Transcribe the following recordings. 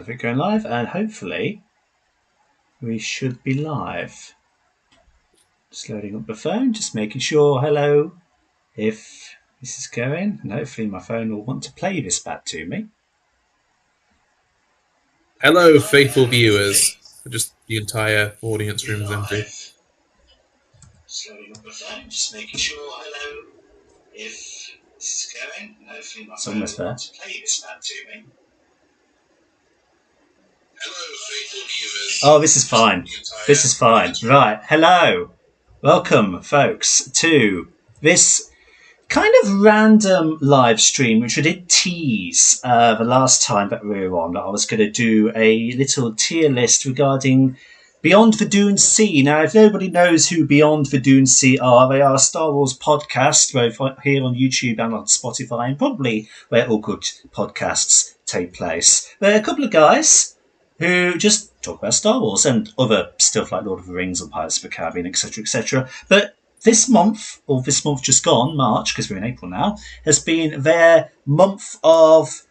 If we're going live, and hopefully we should be live. Just loading up the phone, just making sure, hello, if this is going, and hopefully my phone will want to play this back to me. Hello, faithful viewers. Just the entire audience room is empty. Just loading up the phone, just making sure, hello, if this is going, and hopefully my phone will want to play this back to me. Hello, faithful viewers. Oh, this is fine. This is fine. Right. Hello. Welcome, folks, to this kind of random live stream, which I did tease the last time that we were on, that I was going to do a little tier list regarding Beyond the Dune Sea. Now, if nobody knows who Beyond the Dune Sea are, they are a Star Wars podcast, both here on YouTube and on Spotify, and probably where all good podcasts take place. They're a couple of guys who just talk about Star Wars and other stuff like Lord of the Rings or Pirates of the Caribbean, etc., etc. But this month just gone, March, because we're in April now, has been their month of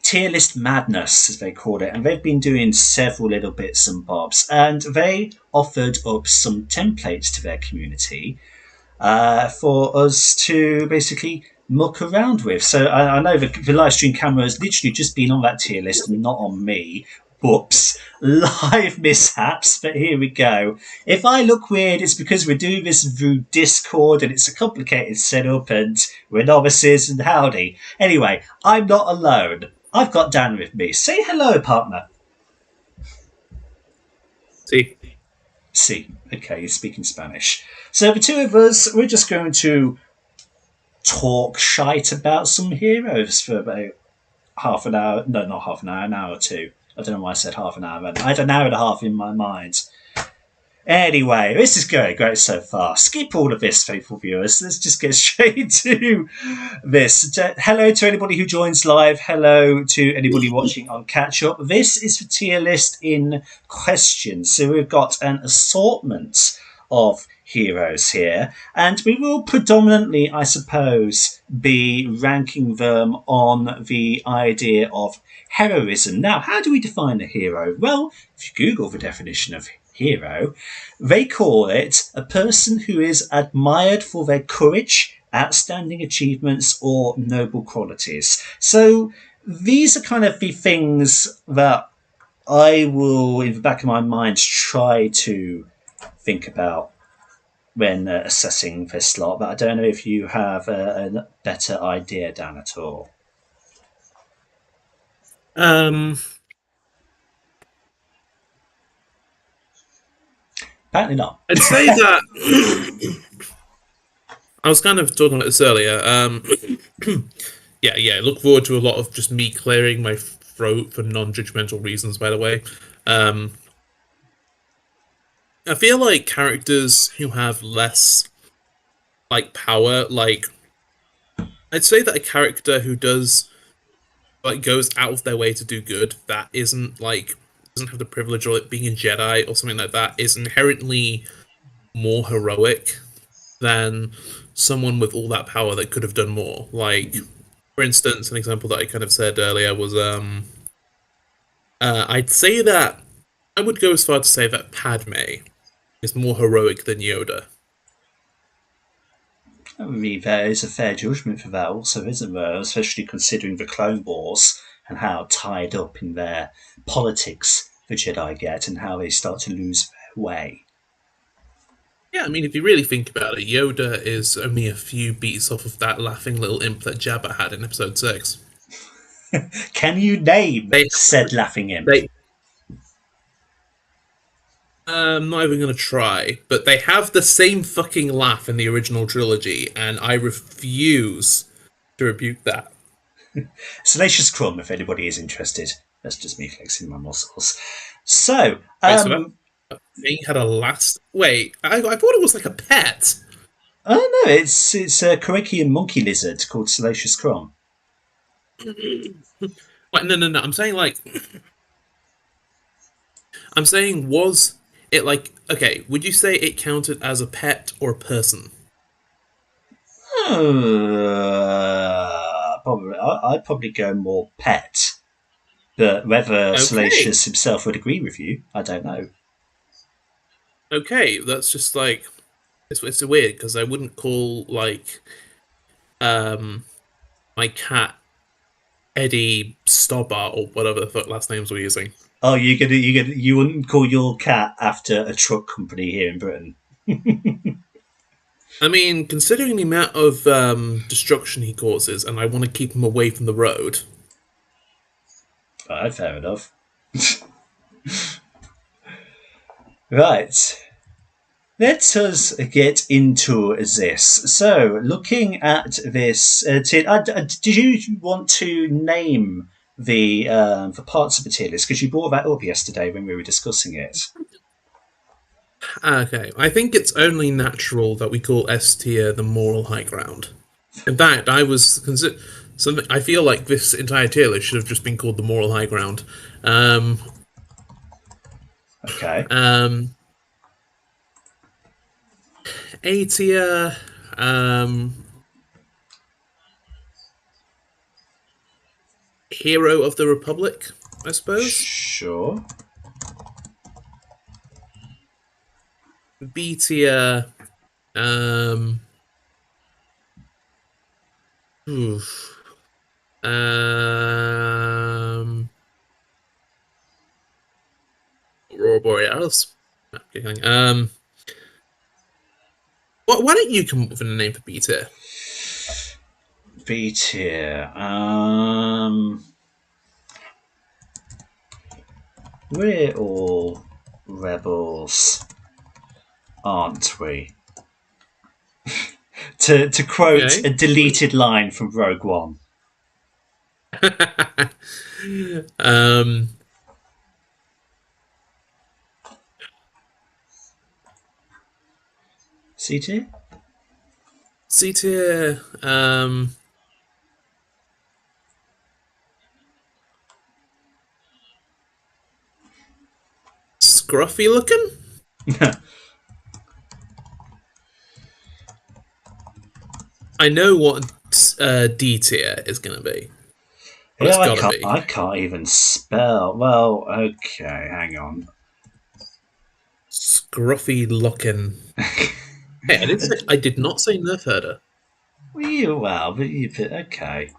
tier list madness, as they call it, and they've been doing several little bits and bobs, and they offered up some templates to their community for us to basically muck around with. So I know the live stream camera has literally just been on that tier list and not on me. Whoops, live mishaps, but here we go. If I look weird, it's because we're doing this through Discord and it's a complicated setup and we're novices and howdy. Anyway, I'm not alone. I've got Dan with me. Say hello, partner. See. Okay, you're speaking Spanish. So the two of us, we're just going to talk shite about some heroes for about half an hour. No, not half an hour, an hour or two. I don't know why I said half an hour. I had an hour and a half in my mind. Anyway, this is going great so far. Skip all of this, faithful viewers. Let's just get straight to this. Hello to anybody who joins live. Hello to anybody watching on catch-up. This is the tier list in question. So we've got an assortment of heroes here, and we will predominantly, I suppose, be ranking them on the idea of heroism. Now, how do we define a hero? Well, if you Google the definition of hero, they call it a person who is admired for their courage, outstanding achievements, or noble qualities. So these are kind of the things that I will, in the back of my mind, try to think about when assessing this slot, but I don't know if you have a better idea, Dan, at all. Apparently not. I'd say that I was kind of talking about this earlier. Yeah. Look forward to a lot of just me clearing my throat for non-judgmental reasons, by the way. I feel like characters who have less power, I'd say that a character who does goes out of their way to do good, that isn't doesn't have the privilege of it being a Jedi or something like that, is inherently more heroic than someone with all that power that could have done more. Like, for instance, an example that I kind of said earlier was I'd say that I would go as far to say that Padme is more heroic than Yoda. I mean, there is a fair judgment for that also, isn't there? Especially considering the Clone Wars and how tied up in their politics the Jedi get and how they start to lose their way. Yeah, I mean, if you really think about it, Yoda is only a few beats off of that laughing little imp that Jabba had in Episode 6. Can you name said laughing imp? I'm not even going to try, but they have the same fucking laugh in the original trilogy, and I refuse to rebuke that. Salacious Crumb, if anybody is interested. That's just me flexing my muscles. So, he had a last... Wait, I thought it was like a pet. Oh, no, it's a Korekian monkey lizard called Salacious Crumb. Wait, no, I'm saying, was it okay, would you say it counted as a pet or a person? Probably. I'd probably go more pet. But whether Okay. Salacious himself would agree with you, I don't know. Okay, that's just like it's weird because I wouldn't call like my cat Eddie Stobart or whatever the fuck last names we're using. Oh, you wouldn't call your cat after a truck company here in Britain? I mean, considering the amount of destruction he causes, and I want to keep him away from the road. Right, fair enough. Right. Let us get into this. So, looking at this, did you want to name the parts of the tier list? Because you brought that up yesterday when we were discussing it. Okay, I think it's only natural that we call S tier the moral high ground. In fact, something. I feel like this entire tier list should have just been called the moral high ground. Okay. A tier. Hero of the Republic, I suppose. Sure. B tier. Oof. Aurora Borealis. Why don't you come up with a name for B tier? B tier. We're all rebels, aren't we? to quote Okay. a deleted line from Rogue One. C tier? C tier. Scruffy looking? I know what D tier is going to be. Yeah, I can't even spell. Well, okay, hang on. Scruffy looking. Hey, I did not say Nerf herder. Well, but you put okay.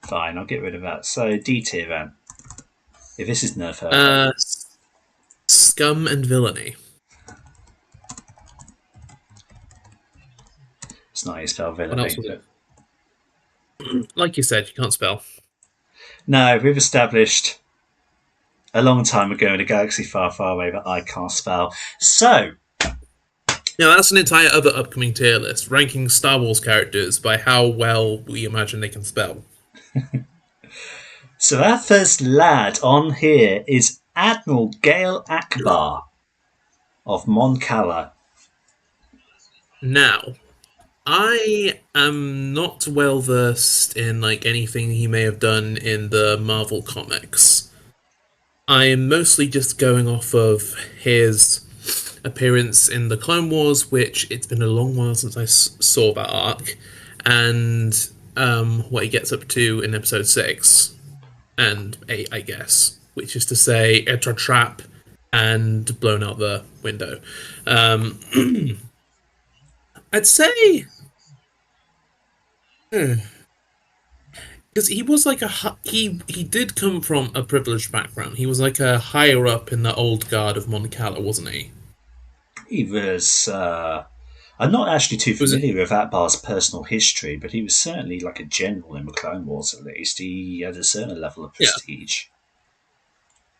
Fine, I'll get rid of that. So D tier then. If this is Nerf herder. Scum and villainy. It's not how you spell villainy. What else was it? Like you said, you can't spell. No, we've established a long time ago in a galaxy far, far away that I can't spell. So. Now, that's an entire other upcoming tier list, ranking Star Wars characters by how well we imagine they can spell. So our first lad on here is Admiral Gale Akbar of Mon Cala. Now, I am not well versed in like anything he may have done in the Marvel comics. I am mostly just going off of his appearance in the Clone Wars, which it's been a long while since I saw that arc, and what he gets up to in episode 6 and 8, I guess, which is to say, enter a trap and blown out the window. I'd say, because he was like he did come from a privileged background. He was like a higher up in the old guard of Mon Cala, wasn't he? He was. I'm not actually too familiar with Akbar's personal history, but he was certainly like a general in the Clone Wars. At least he had a certain level of prestige.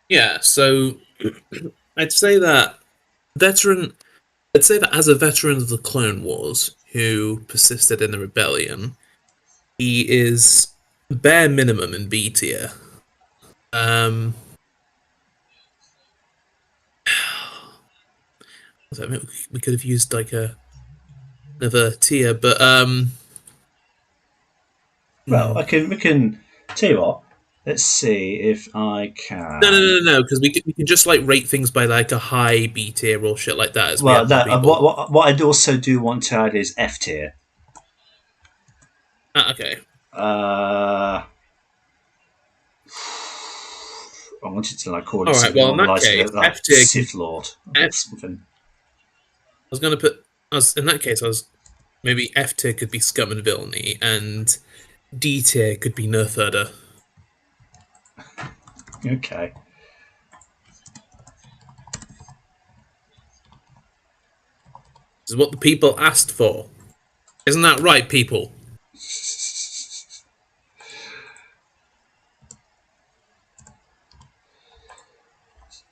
Yeah. So I'd say that veteran. I'd say that as a veteran of the Clone Wars who persisted in the rebellion, he is bare minimum in B tier. We could have used like another tier, but well, we can tell you what. Let's see if I can. No, because we can just like rate things by like a high B tier or shit like that. Well, what I also do want to add is F tier. Okay. I wanted to like call it All right. something Well, in along the that lines of case, like F tier. Sith Lord or something. I was going to put. In that case, I was maybe F tier could be scum and villainy, and D tier could be Nerf herder. Okay. This is what the people asked for. Isn't that right, people?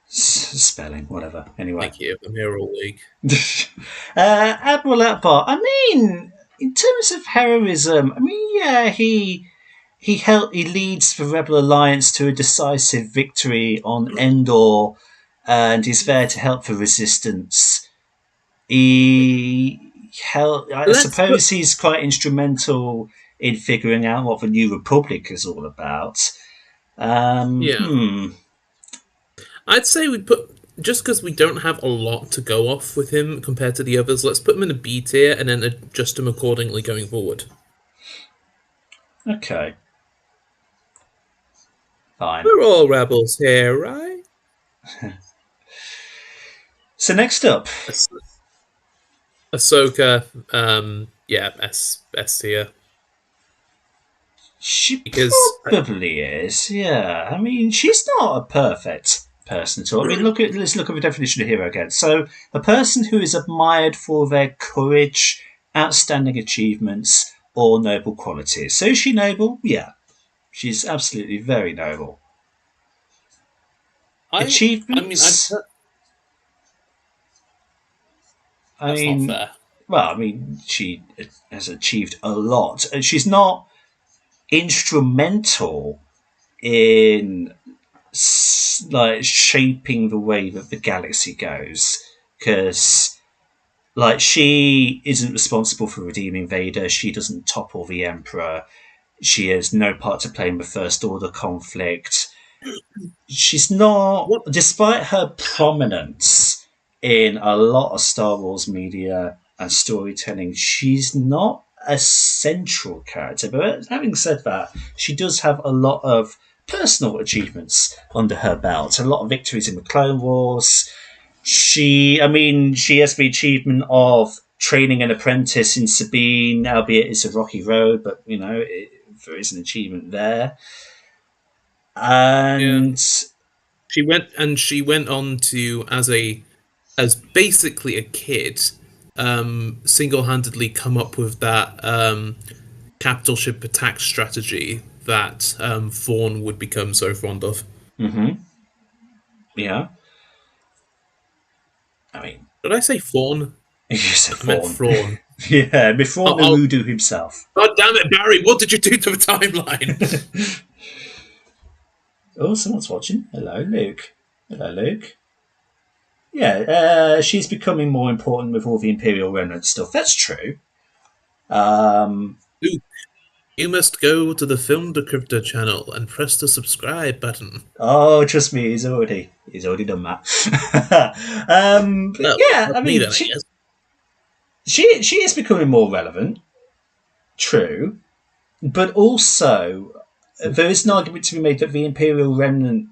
Spelling, whatever. Anyway. Thank you. I'm here all week. Admiral Akbar. I mean, in terms of heroism, I mean, yeah, he leads the Rebel Alliance to a decisive victory on Endor, and is there to help the Resistance. I suppose he's quite instrumental in figuring out what the New Republic is all about. Yeah. I'd say we put, just because we don't have a lot to go off with him compared to the others, let's put him in a B tier and then adjust him accordingly going forward. Okay. Fine. We're all rebels here, right? So next up, Ahsoka, yeah, S tier. She probably is, yeah. I mean, she's not a perfect person at all. I mean, let's look at the definition of hero again. So, a person who is admired for their courage, outstanding achievements, or noble qualities. So, is she noble? Yeah. She's absolutely very noble. Achievements? I mean, that's not fair. Well, I mean, she has achieved a lot. She's not instrumental in like shaping the way that the galaxy goes, because like she isn't responsible for redeeming Vader. She doesn't topple the Emperor. She has no part to play in the First Order conflict. She's not, despite her prominence in a lot of Star Wars media and storytelling, she's not a central character. But having said that, she does have a lot of personal achievements under her belt, a lot of victories in the Clone Wars. She has the achievement of training an apprentice in Sabine, albeit it's a rocky road, but there is an achievement there. And she went on to as basically a kid, single-handedly come up with that capital ship attack strategy that Thrawn would become so fond of. Mm-hmm. Yeah. I mean, did I say Thrawn? You said I meant Thrawn. Yeah, before the Voodoo himself. God damn it, Barry! What did you do to the timeline? Oh, someone's watching. Hello, Luke. Hello, Luke. Yeah, she's becoming more important with all the Imperial Remnant stuff. That's true. Luke, you must go to the Film Decryptor channel and press the subscribe button. Oh, trust me, he's already done that. She is becoming more relevant. True, but also there is an argument to be made that the Imperial Remnant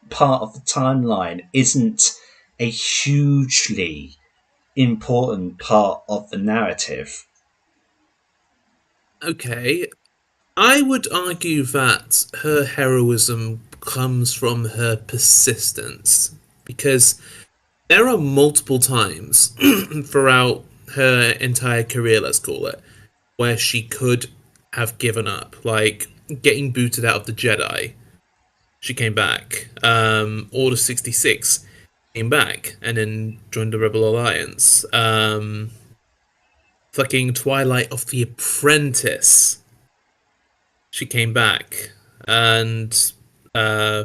part of the timeline isn't a hugely important part of the narrative. Okay, I would argue that her heroism comes from her persistence, because there are multiple times throughout her entire career, let's call it, where she could have given up, like getting booted out of the Jedi. She came back. Order 66 came back and then joined the Rebel Alliance. Fucking Twilight of the Apprentice. She came back. And yeah.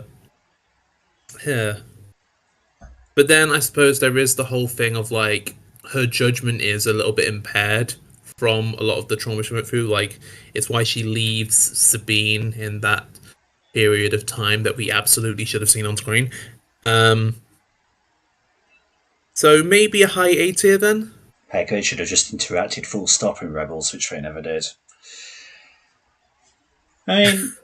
But then I suppose there is the whole thing of like her judgment is a little bit impaired from a lot of the trauma she went through. Like, it's why she leaves Sabine in that period of time that we absolutely should have seen on screen. So maybe a high A tier then? Heck, they should have just interacted full stop in Rebels, which they never did. I mean,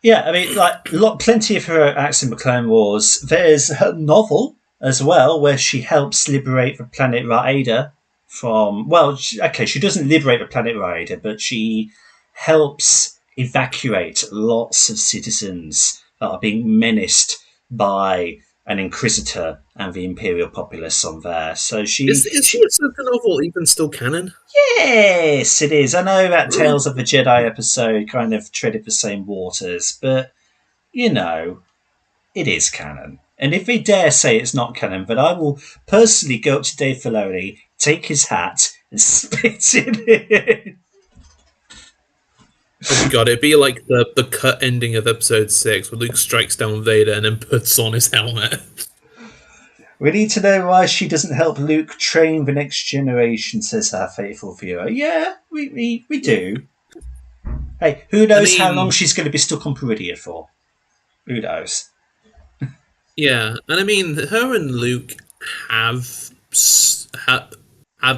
Yeah, I mean, like, plenty of her acts in the Clone Wars. There's her novel as well, where she helps liberate the planet Raida from. Well, she doesn't liberate the planet Raida, but she helps evacuate lots of citizens that are being menaced by an Inquisitor and the Imperial populace on there. So Is the Ahsoka novel even still canon? yes, it is. I know that Tales of the Jedi episode kind of treaded the same waters, but you know, it is canon. And if they dare say it's not canon, then I will personally go up to Dave Filoni, take his hat, and spit in it. Oh my god, it'd be like the cut ending of episode 6 where Luke strikes down Vader and then puts on his helmet. We need to know why she doesn't help Luke train the next generation, says our faithful viewer. Yeah, we do. Hey, who knows how long she's going to be stuck on Peridia for? Who knows? Yeah, and I mean, her and Luke have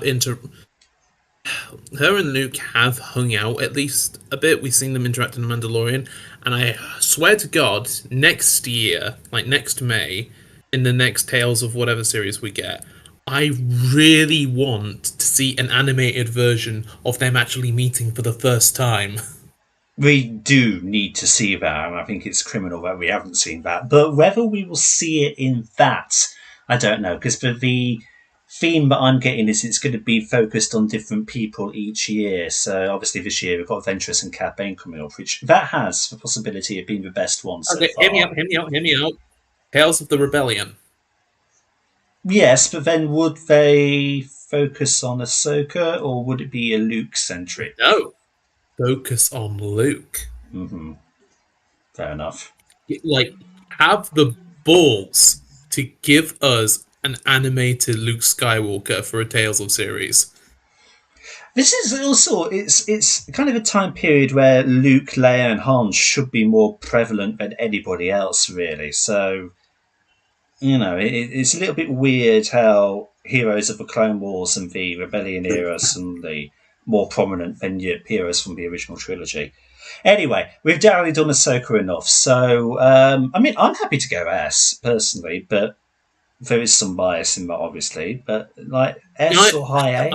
inter. Her and Luke have hung out at least a bit. We've seen them interact in The Mandalorian, and I swear to God, next year, like next May, in the next Tales of whatever series we get, I really want to see an animated version of them actually meeting for the first time. We do need to see that, and I think it's criminal that we haven't seen that. But whether we will see it in that, I don't know, because for the theme that I'm getting is it's going to be focused on different people each year. So obviously this year we've got Ventress and Cad Bane coming up, which that has the possibility of being the best one so far. Hear me out. Tales of the Rebellion. Yes, but then would they focus on Ahsoka, or would it be a Luke-centric? No. Focus on Luke. Mm-hmm. Fair enough. Like, have the balls to give us an animated Luke Skywalker for a Tales of series. This is also it's kind of a time period where Luke, Leia, and Han should be more prevalent than anybody else, really. So, you know, it's a little bit weird how heroes of the Clone Wars and the Rebellion era are suddenly more prominent than your heroes from the original trilogy. Anyway, we've definitely done Ahsoka enough. So, I mean, I'm happy to go S personally, but there is some bias in that, obviously. But like S or high A,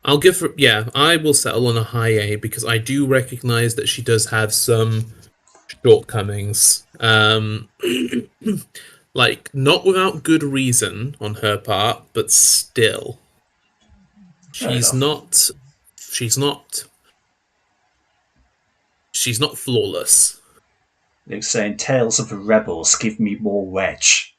I'll give her. Yeah, I will settle on a high A because I do recognize that she does have some shortcomings. Like not without good reason on her part, but still, she's not flawless. Luke's saying Tales of the Rebels, give me more Wedge.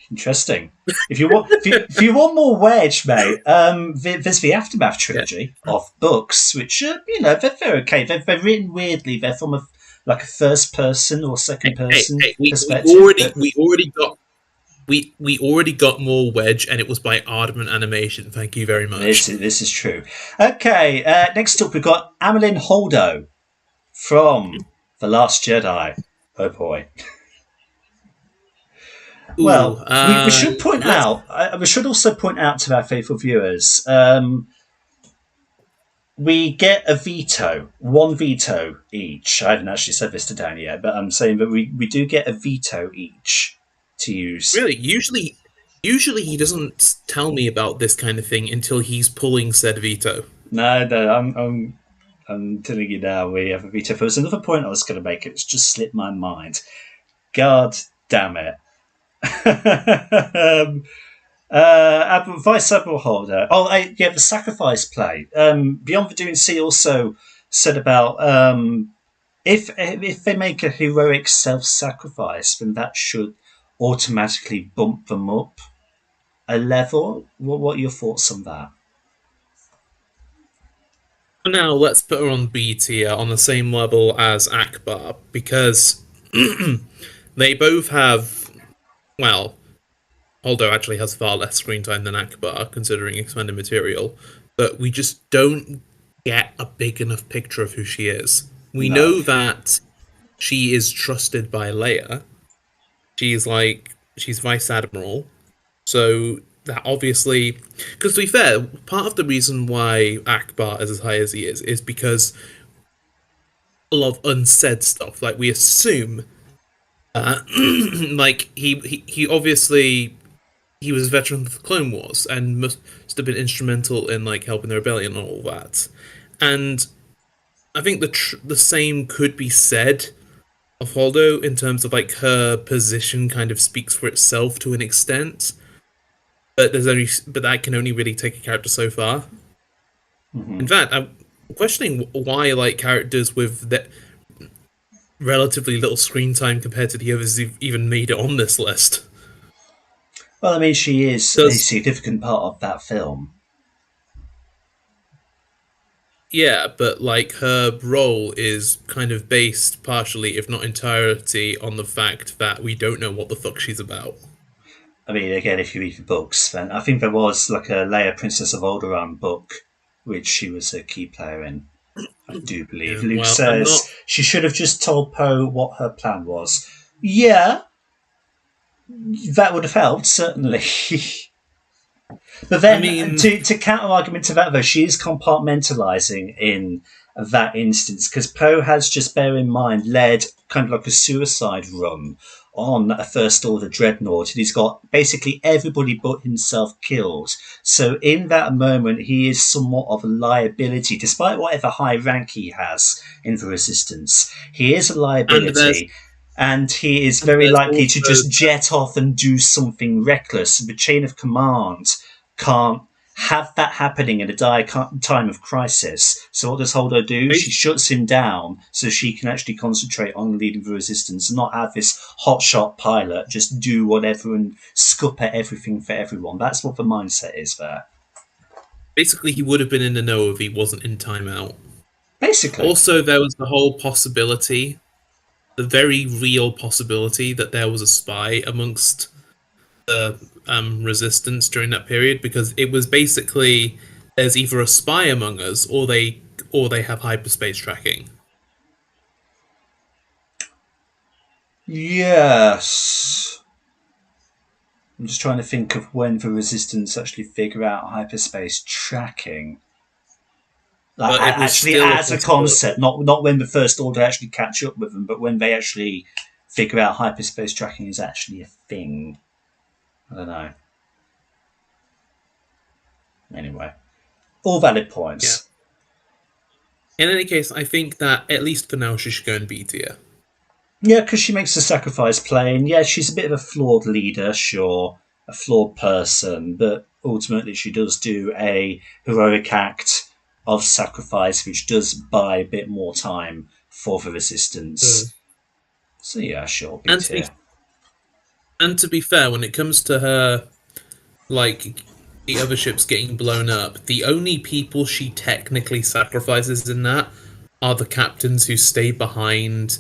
Interesting. If you want more Wedge, mate, there's the Aftermath trilogy of books, which they're okay. They're written weirdly. They're from a first person or second person perspective. We already got more Wedge, and it was by Aardman Animation. Thank you very much. This is true. Okay, next up we've got Amilyn Holdo from The Last Jedi. Oh boy. Well, we should point out. We should also point out to our faithful viewers. We get a veto, one veto each. I haven't actually said this to Danny yet, but I'm saying that we do get a veto each to use. Really, usually he doesn't tell me about this kind of thing until he's pulling said veto. No, I'm telling you now. We have a veto. There was another point I was going to make. It's just slipped my mind. God damn it. Vice Admiral Holder. The sacrifice play. Beyond the Doing C also said about if they make a heroic self-sacrifice, then that should automatically bump them up a level. What are your thoughts on that? Now let's put her on B tier on the same level as Akbar because they both have, well, Holdo actually has far less screen time than Akbar considering expanded material, but we just don't get a big enough picture of who she is. We know that she is trusted by Leia. She's Vice Admiral, so that obviously, because to be fair, part of the reason why Akbar is as high as he is because a lot of unsaid stuff. Like we assume, like he obviously he was a veteran of the Clone Wars and must have been instrumental in like helping the rebellion and all that. And I think the same could be said of Holdo in terms of like her position kind of speaks for itself to an extent. But that can only really take a character so far. Mm-hmm. In fact, I'm questioning why like characters with that relatively little screen time compared to the others even made it on this list. Well, I mean, she is a significant part of that film. Yeah, but like her role is kind of based partially, if not entirety, on the fact that we don't know what the fuck she's about. I mean, again, if you read the books, then I think there was like a Leia Princess of Alderaan book, which she was a key player in. I do believe. Luke says she should have just told Poe what her plan was. Yeah, that would have helped, certainly. But then, I mean, to counter argument to that, though, she is compartmentalizing in that instance because Poe has, just bear in mind, led kind of like a suicide run on a First Order dreadnought, and he's got basically everybody but himself killed. So in that moment, he is somewhat of a liability, despite whatever high rank he has in the Resistance. He is a liability. And he is very likely to just jet off and do something reckless. The chain of command can't have that happening at a time of crisis. So what does Holdo do? She shuts him down so she can actually concentrate on leading the Resistance and not have this hotshot pilot just do whatever and scupper everything for everyone. That's what the mindset is there. Basically, he would have been in the know if he wasn't in timeout. Basically. Also, there was the whole possibility, the very real possibility that there was a spy amongst the Resistance during that period, because it was basically there's either a spy among us or they have hyperspace tracking. Yes. I'm just trying to think of when the Resistance actually figure out hyperspace tracking. Like, actually as a concept, not when the First Order actually catch up with them, but when they actually figure out hyperspace tracking is actually a thing. I don't know. Anyway, all valid points. Yeah. In any case, I think that at least for now she should go in B tier. Yeah, because she makes the sacrifice plain. Yeah, she's a bit of a flawed leader, sure, a flawed person, but ultimately she does do a heroic act of sacrifice, which does buy a bit more time for the Resistance. So yeah, sure, B tier. And to be fair, when it comes to her, like, the other ships getting blown up, the only people she technically sacrifices in that are the captains who stay behind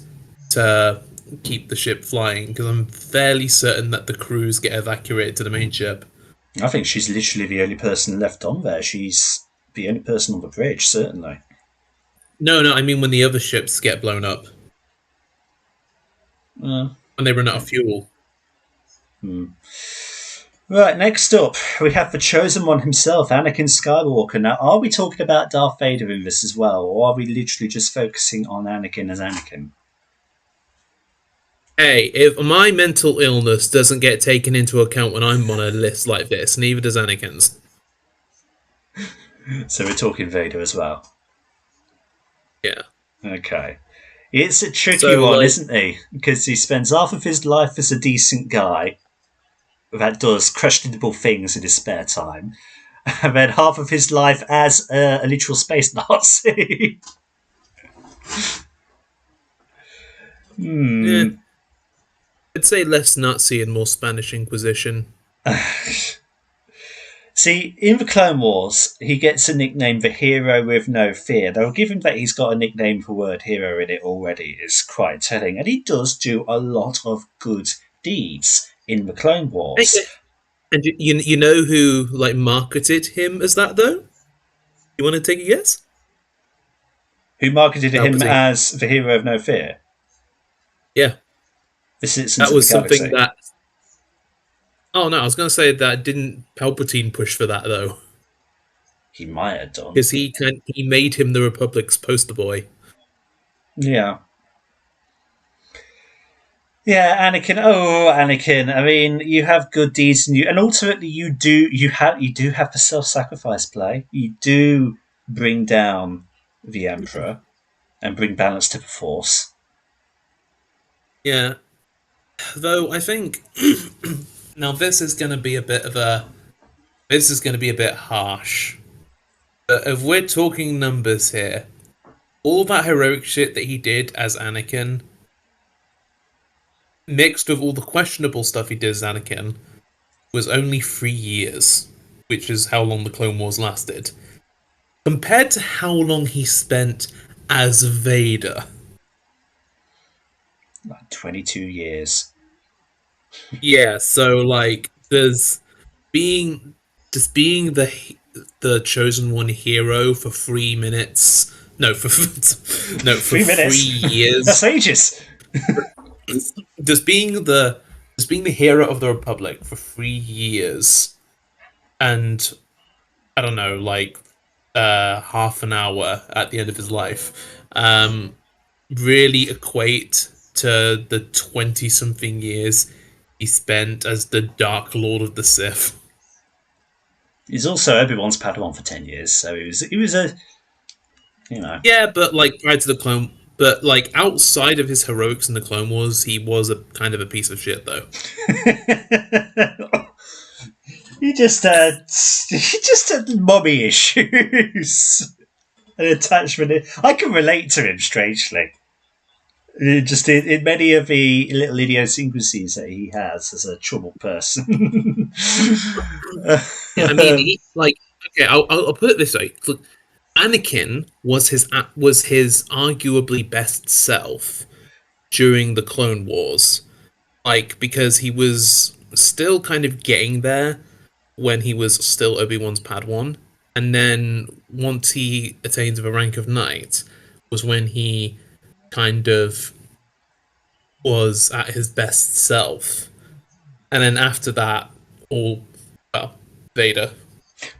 to keep the ship flying, because I'm fairly certain that the crews get evacuated to the main ship. I think she's literally the only person left on there. She's the only person on the bridge, certainly. No, I mean when the other ships get blown up. When they run out of fuel. Right, next up, we have the Chosen One himself, Anakin Skywalker. Now, are we talking about Darth Vader in this as well, or are we literally just focusing on Anakin as Anakin? Hey, if my mental illness doesn't get taken into account when I'm on a list like this, neither does Anakin's. So we're talking Vader as well? Yeah. Okay. It's a tricky one, isn't he? Because he spends half of his life as a decent guy that does questionable things in his spare time, and then half of his life as a literal space Nazi. Yeah. I'd say less Nazi and more Spanish Inquisition. See, in the Clone Wars, he gets a nickname, the Hero with No Fear. Though, given that he's got a nickname for word hero in it already, is quite telling. And he does do a lot of good deeds in the Clone Wars. And you know who like marketed him as that, though? You want to take a guess? Who marketed him as the Hero of No Fear? Yeah. The Citizens that was of the something that... Oh, no, I was going to say that didn't Palpatine push for that, though? He might have done. Because he made him the Republic's poster boy. Yeah. Yeah, Anakin. Oh, Anakin. I mean, you have good deeds in you, and ultimately, you do have the self-sacrifice play. You do bring down the Emperor and bring balance to the Force. Yeah. Though I think now this is going to be a bit of a this is going to be a bit harsh. But if we're talking numbers here, all that heroic shit that he did as Anakin, mixed with all the questionable stuff he did as Anakin, was only 3 years, which is how long the Clone Wars lasted. Compared to how long he spent as Vader. Like 22 years. Yeah, so like there's being just being the chosen one hero for 3 minutes. No, for no, for 3 3 minutes. That's years. ages. Just being the just being the hero of the Republic for 3 years and I don't know, like half an hour at the end of his life, really equate to the 20 something years he spent as the Dark Lord of the Sith. He's also Obi-Wan's Padawan for 10 years, so he was a, you know. Yeah, but like prior to the clone, but like outside of his heroics in the Clone Wars, he was a kind of a piece of shit, though. He just had mommy issues. An attachment. I can relate to him strangely. Just in many of the little idiosyncrasies that he has as a troubled person. Yeah, I mean, like okay, I'll put it this way: look, Anakin was his arguably best self during the Clone Wars, like because he was still kind of getting there when he was still Obi-Wan's Padawan, and then once he attained the rank of knight, was when he kind of was at his best self. And then after that, all well, Vader.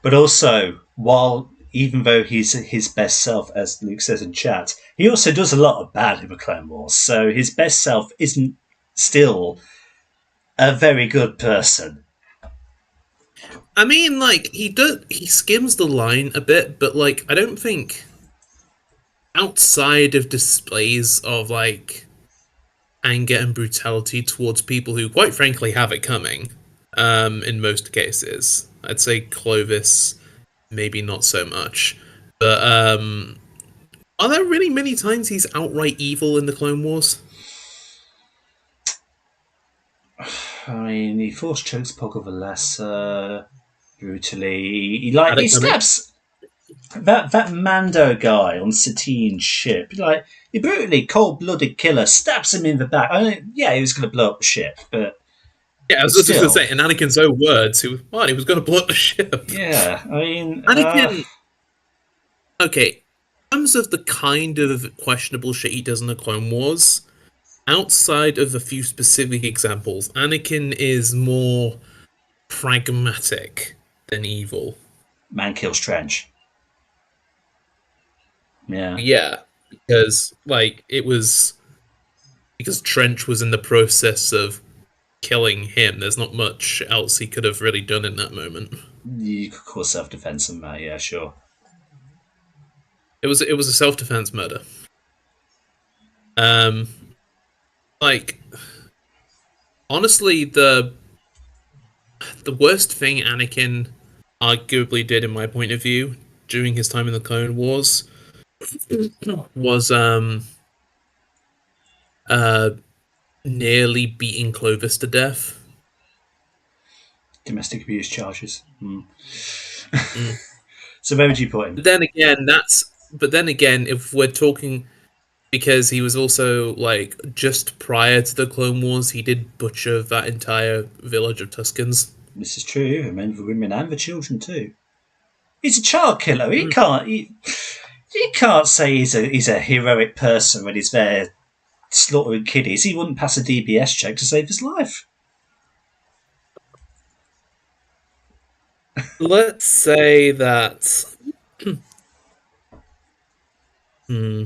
But also, while even though he's his best self, as Luke says in chat, he also does a lot of bad in the Clone Wars. So his best self isn't still a very good person. I mean, like he skims the line a bit, but like I don't think outside of displays of like anger and brutality towards people who, quite frankly, have it coming. In most cases, I'd say Clovis, maybe not so much, but are there really many times he's outright evil in the Clone Wars? I mean, he force chokes Poggle the Lesser brutally. Had He it coming? stabs that Mando guy on Satine's ship. Like he brutally cold blooded killer stabs him in the back. I mean, yeah, he was going to blow up the ship, but Yeah, I was just going to still, say, in Anakin's own words, he was going to blow up the ship. yeah. I mean, Anakin, okay, in terms of the kind of questionable shit he does in the Clone Wars, outside of a few specific examples, Anakin is more pragmatic than evil. man kills Trench. Yeah. Yeah, because like it was because Trench was in the process of killing him. There's not much else he could have really done in that moment. You could call self defense on that, yeah, sure. It was a self defense murder. Um, like honestly, the worst thing Anakin arguably did, in my point of view, during his time in the Clone Wars, was uh nearly beating Clovis to death. Domestic abuse charges. Mm. So where would you put him? But then again, if we're talking because he was also like just prior to the Clone Wars, he did butcher that entire village of Tuscans. This is true. I mean, the women and the children too. He's a child killer. He Mm. can't. He can't say he's a heroic person when he's there slaughtering kiddies. He wouldn't pass a DBS check to save his life. Let's say that. Hmm.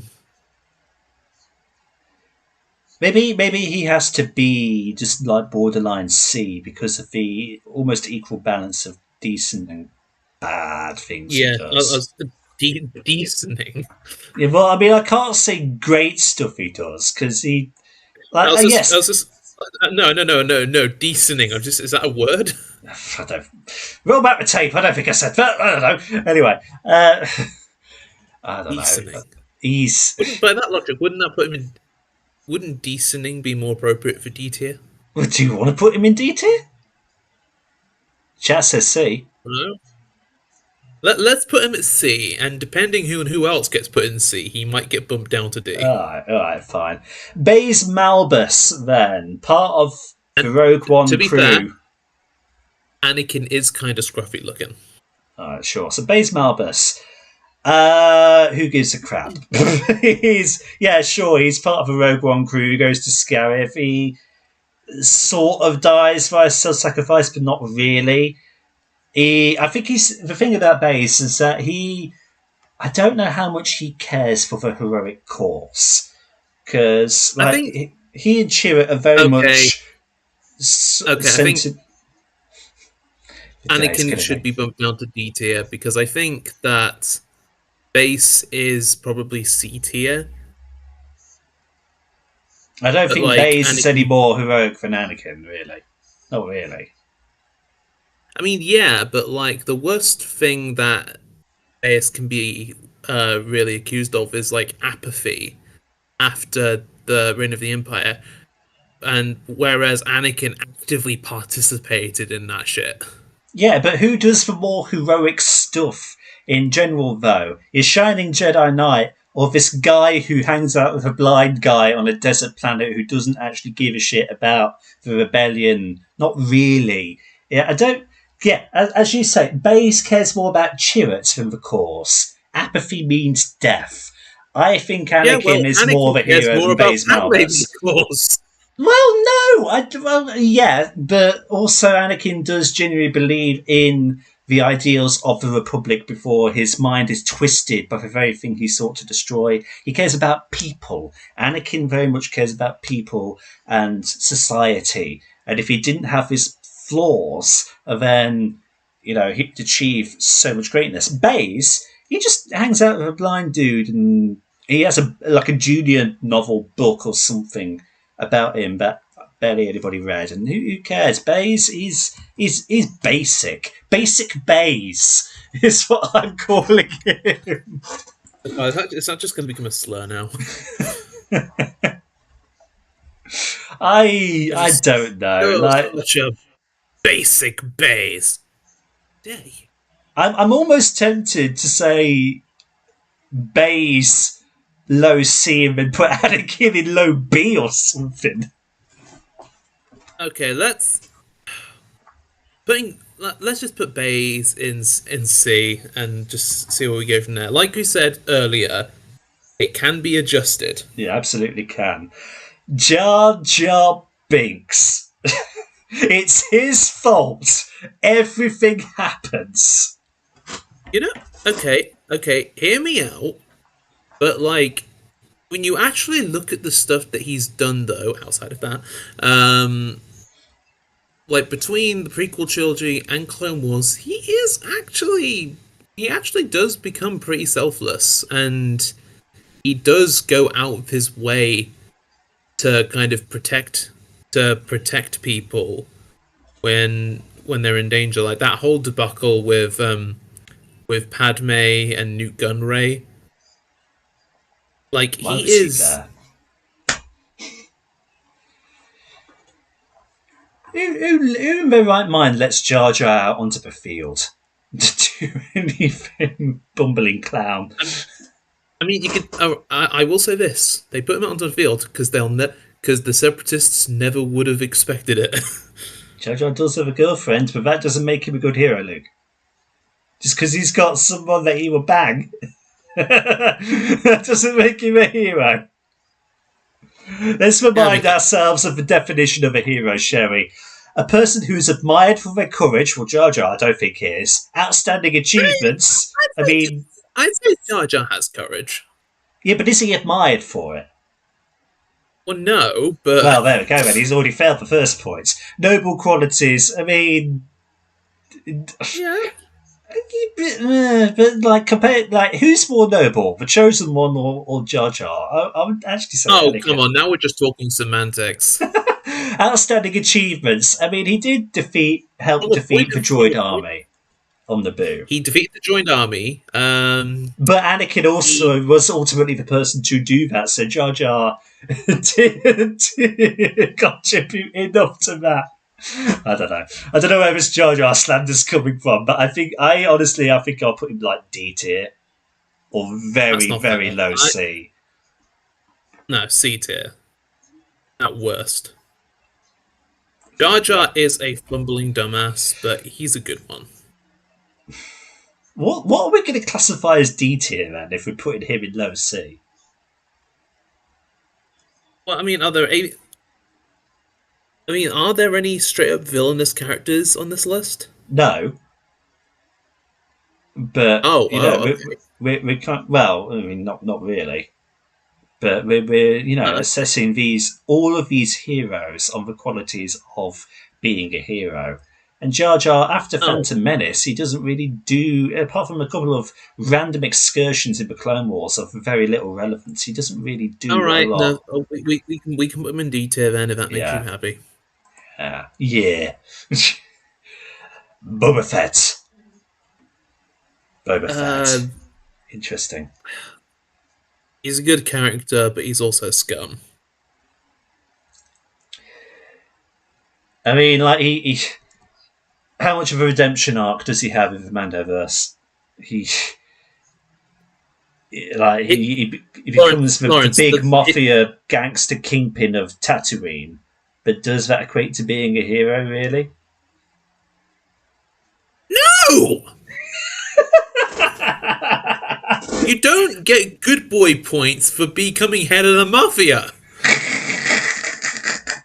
Maybe he has to be just like borderline C because of the almost equal balance of decent and bad things he Yeah, does. decenting. Yeah, well, I mean, I can't say great stuff he does because he, I like, was just, I yes, was just, no, decenting. I'm just, is that a word? I don't roll back the tape. I don't think I said that. I don't know. Anyway, I don't know. Decenting. He's. By that logic, wouldn't that put him in? Wouldn't decenting be more appropriate for D tier? Well, do you want to put him in D tier? Chat says C. No. Let's put him at C, and depending who else gets put in C, he might get bumped down to D. All right, fine. Baze Malbus, then part of the And Rogue One to be crew. fair, Anakin is kind of scruffy looking. All right, sure. So Baze Malbus. Who gives a crap? He's He's part of a Rogue One crew who goes to Scarif. He sort of dies via self-sacrifice, but not really. I think the thing about Baze is that I don't know how much he cares for the heroic cause, because I think he and Chirrut are very much I think Anakin should should be bumped down to D tier because I think that Base is probably C tier. I don't think like, Baze is any more heroic than Anakin, really. Not really. I mean, yeah, but like the worst thing that Base can be really accused of is like apathy after the Reign of the Empire, and whereas Anakin actively participated in that shit. Yeah, but who does the more heroic stuff in general, though? Is Shining Jedi Knight or this guy who hangs out with a blind guy on a desert planet who doesn't actually give a shit about the rebellion? Not really. Yeah, I don't. Yeah, as you say, Baze cares more about Chirrut than the cause. Apathy means death. I think Anakin is Anakin more of a hero than Baze Malbus. Yeah, but also Anakin does genuinely believe in the ideals of the Republic before his mind is twisted by the very thing he sought to destroy. He cares about people. Anakin very much cares about people and society. And if he didn't have his flaws, then, he'd achieve so much greatness. Baze, he just hangs out with a blind dude and he has a junior novel book or something about him that barely anybody read, and who cares? Baze, he's basic. Basic Baze is what I'm calling him. It's not just going to become a slur now. I don't know. Such a basic Baze. Day. I'm almost tempted to say Baze low C and then put Anakin in low B or something. Okay, let's just put Baze in C and just see where we go from there. Like we said earlier, it can be adjusted. Yeah, absolutely can. Jar Jar Binks. It's his fault. Everything happens. Okay, hear me out. But like, when you actually look at the stuff that he's done, though, outside of that, like between the prequel trilogy and Clone Wars, he actually does become pretty selfless, and he does go out of his way to kind of protect people when they're in danger. Like that whole debacle with Padme and Newt Gunray. Like Why he was is. He there? Who in their right mind lets Jar Jar out onto the field to do anything? Bumbling clown. I mean, you could. I will say this: they put him out onto the field because the Separatists never would have expected it. Jar Jar does have a girlfriend, but that doesn't make him a good hero, Luke. Just because he's got someone that he will bang, that doesn't make him a hero. Let's remind ourselves of the definition of a hero, Sherry. A person who is admired for their courage, well, Jar Jar I don't think he is. Outstanding achievements. I'd say Jar Jar has courage. Yeah, but is he admired for it? Well, no, but Well, there we go, then. He's already failed the first point. Noble qualities, I mean, yeah. but like, compare, like, who's more noble, the Chosen One or Jar Jar? I would actually say Oh, come Anakin. on! Now we're just talking semantics. Outstanding achievements. I mean, he did help From the point defeat the of droid view, army on Naboo. he defeated the joined army. But Anakin He, also was ultimately the person to do that, so Jar Jar didn't contribute enough to that. I don't know. I don't know where this Jar Jar slander's coming from, but I think I'll put him like D tier or that's very, not fair. very low C. No, C tier at worst. Jar Yeah. Jar is a fumbling dumbass, but he's a good one. What are we going to classify as D tier then if we're putting him in low C? Well, I mean, are there any straight up villainous characters on this list? No, but Okay. we can't. Well, I mean, not really. But we're Okay. assessing these all of these heroes on the qualities of being a hero. And Jar Jar, after Oh, Phantom Menace, he doesn't really do, apart from a couple of random excursions in the Clone Wars of very little relevance, he doesn't really all do a right. No, lot. oh, we can put him in D tier then if that makes you Yeah, happy. yeah. Boba Fett. Boba Uh, Fett. Interesting. he's a good character, but he's also scum. I mean, like how much of a redemption arc does he have in the Mandoverse? He like It, he becomes the Lawrence, big mafia gangster kingpin of Tatooine, but does that equate to being a hero? Really? no, you don't get good boy points for becoming head of the mafia.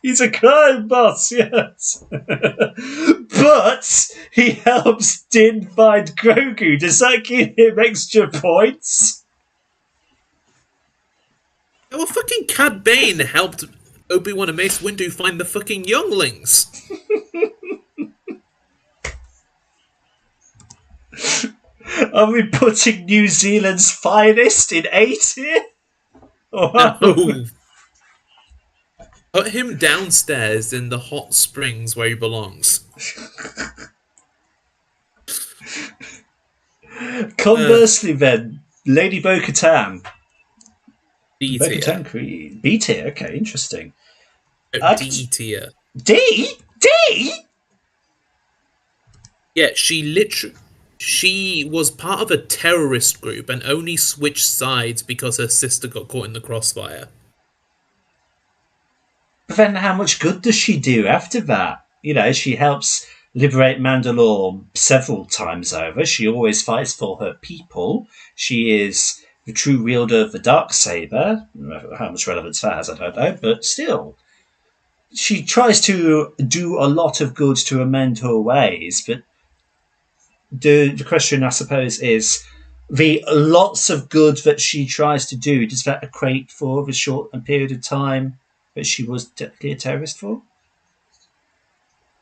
He's a crime boss, yes, but he helps Din find Grogu. Does that give him extra points? Well, fucking Cad Bane helped Obi-Wan and Mace Windu find the fucking younglings. Are we putting New Zealand's finest in A tier? No. Put him downstairs in the hot springs where he belongs. Uh, Conversely, then, Lady Bo Katan. D Bo tier. Katan Creed. B tier, okay, interesting. D tier. D? D? Yeah, she was part of a terrorist group and only switched sides because her sister got caught in the crossfire. But then how much good does she do after that? She helps liberate Mandalore several times over. She always fights for her people. She is the true wielder of the dark saber. How much relevance that has, I don't know, but still. She tries to do a lot of good to amend her ways, but the question, I suppose, is the lots of good that she tries to do, does that equate for the short period of time that she was technically a terrorist for?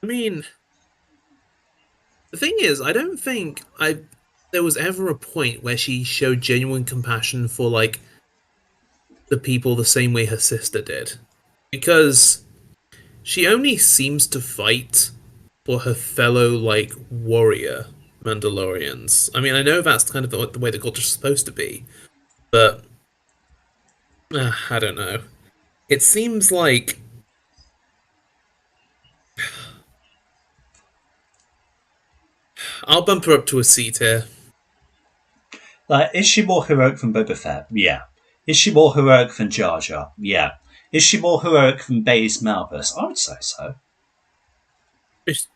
I mean, the thing is, I don't think there was ever a point where she showed genuine compassion for like the people the same way her sister did. Because she only seems to fight for her fellow like warrior Mandalorians. I mean, I know that's kind of the way the culture's supposed to be, but I don't know. It seems like I'll bump her up to a C tier. Like, is she more heroic than Boba Fett? Yeah. Is she more heroic than Jar Jar? Yeah. Is she more heroic than Baze Malbus? I would say so. Is,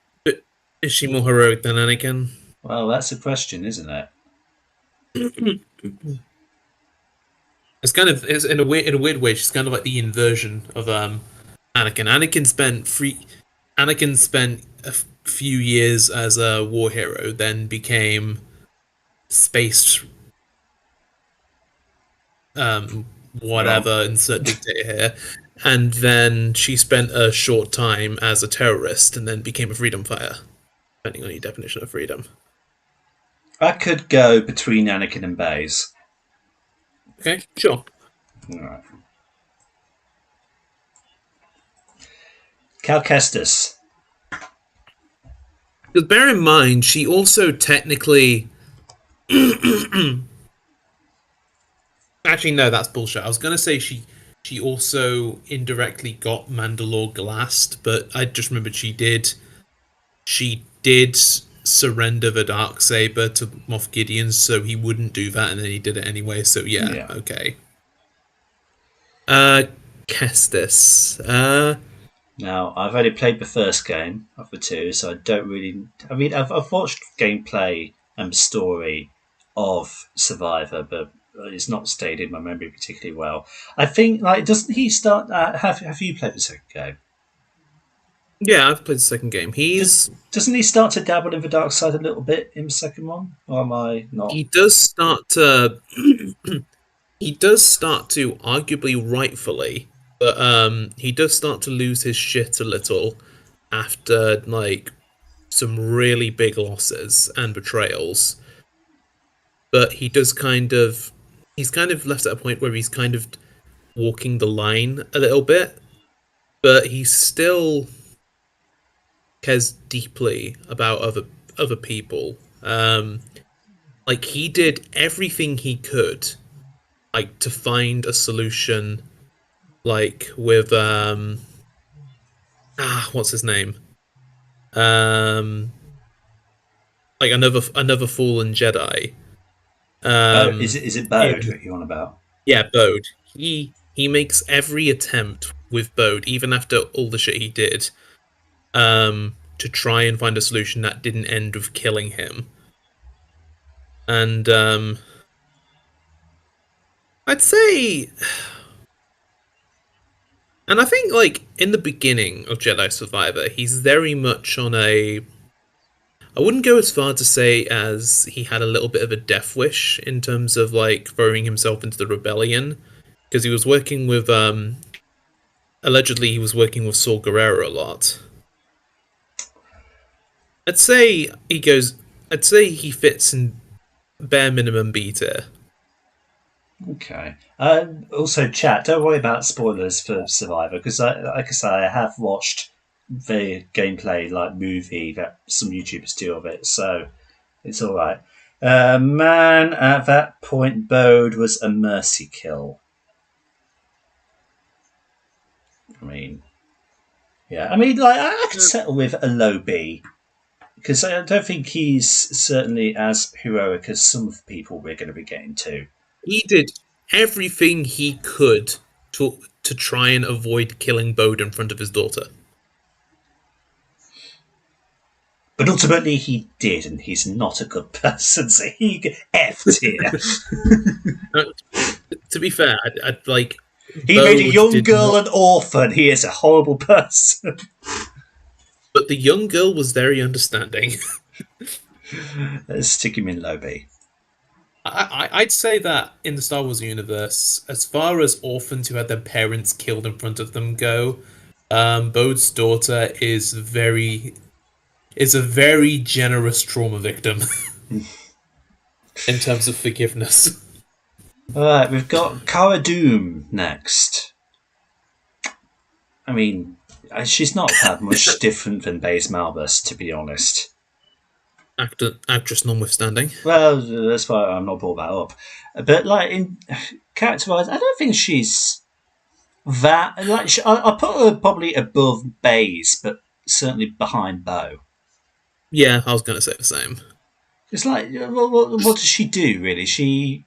is she more heroic than Anakin? Well, that's a question, isn't it? It's in a weird way. She's kind of like the inversion of Anakin. Anakin spent a few years as a war hero, then became space um Wrong. whatever insert dictator here, and then she spent a short time as a terrorist and then became a freedom fighter, depending on your definition of freedom. I could go between Anakin and Baze. Okay, sure. All right. Cal Kestis. Because bear in mind, she also technically. Actually, no, that's bullshit. I was gonna say she also indirectly got Mandalore glassed, but I just remembered she did surrender the Darksaber to Moff Gideon, so he wouldn't do that, and then he did it anyway. So yeah. Okay. Kestis. Now, I've only played the first game of the two, so I don't really. I mean, I've watched gameplay and story of Survivor, but it's not stayed in my memory particularly well. I think, like, doesn't he start? Have you played the second game? Yeah, I've played the second game. Doesn't he start to dabble in the dark side a little bit in the second one? Or am I not? He does start to. He does start to, arguably rightfully, but he does start to lose his shit a little after like some really big losses and betrayals. But he does he's kind of left at a point where he's kind of walking the line a little bit, but he still cares deeply about other people. Like he did everything he could, like to find a solution, like with what's his name? Like another fallen Jedi. Is it Bode that you on about? Yeah, Bode. He makes every attempt with Bode, even after all the shit he did, to try and find a solution that didn't end with killing him. And I'd say, and I think like in the beginning of Jedi Survivor, he's very much on a. I wouldn't go as far to say as he had a little bit of a death wish in terms of like throwing himself into the rebellion, because he was working with allegedly he was working with Saul Guerrero a lot. I'd say he fits in bare minimum B tier. Okay. Also, chat. Don't worry about spoilers for Survivor because, like I say, I have watched the gameplay like movie that some YouTubers do of it, so it's all right. Man, at that point, Bode was a mercy kill. I mean, yeah. I mean, like I could settle with a low B because I don't think he's certainly as heroic as some of the people we're going to be getting to. He did everything he could to try and avoid killing Bode in front of his daughter. But ultimately he did, and he's not a good person, so he F'd here. To be fair, I'd like... He made a young girl an orphan. He is a horrible person. But the young girl was very understanding. Let's stick him in low B. I'd say that in the Star Wars universe, as far as orphans who had their parents killed in front of them go, Bode's daughter is a very generous trauma victim in terms of forgiveness. Alright, we've got Cara Dune next. I mean, she's not that much different than Baze Malbus, to be honest. Actress notwithstanding. Well, that's why I'm not brought that up. But like in character-wise, I don't think she's that. Like I put her probably above Baze, but certainly behind Bo. Yeah, I was going to say the same. It's like, what does she do really? She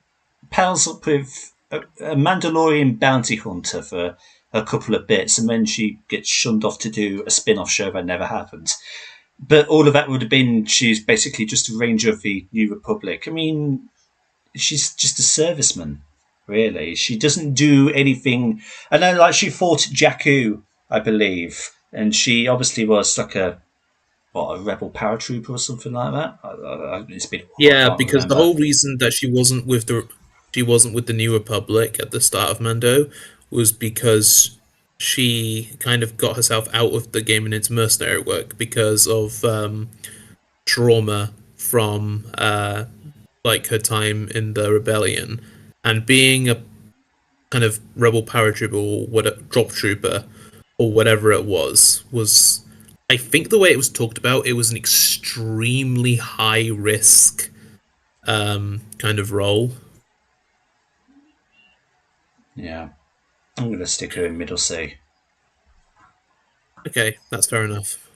pals up with a Mandalorian bounty hunter for a couple of bits, and then she gets shunned off to do a spin-off show that never happened. But all of that would have been, she's basically just a ranger of the New Republic. I mean, she's just a serviceman, really. She doesn't do anything. I know, like, she fought Jakku, I believe, and she obviously was like a rebel paratrooper or something like that. It's been because the whole reason that she wasn't with the New Republic at the start of Mando was because she kind of got herself out of the game and into mercenary work because of trauma from like her time in the rebellion, and being a kind of rebel paratrooper or what drop trooper or whatever it was I think the way it was talked about, it was an extremely high risk kind of role. Yeah. I'm going to stick her in middle C. Okay, that's fair enough.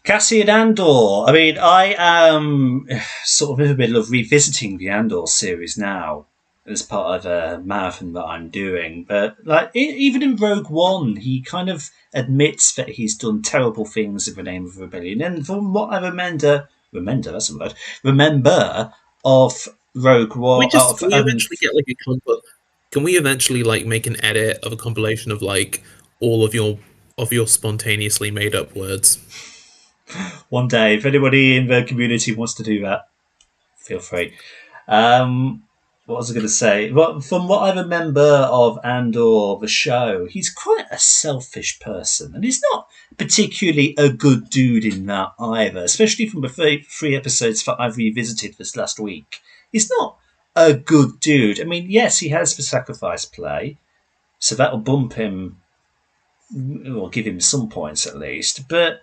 Cassian Andor. I mean, I am sort of in the middle of revisiting the Andor series now as part of a marathon that I'm doing. But like, even in Rogue One, he kind of admits that he's done terrible things in the name of rebellion. And from what I that's a word. Remember of Rogue One. Can we eventually get like a can we eventually like make an edit of a compilation of like all of your spontaneously made up words? One day, if anybody in the community wants to do that, feel free. What was I going to say? Well, from what I remember of Andor, the show, he's quite a selfish person, and he's not particularly a good dude in that either. Especially from the three episodes that I've revisited this last week, he's not a good dude. I mean, yes, he has the sacrifice play, so that'll bump him, or give him some points at least, but.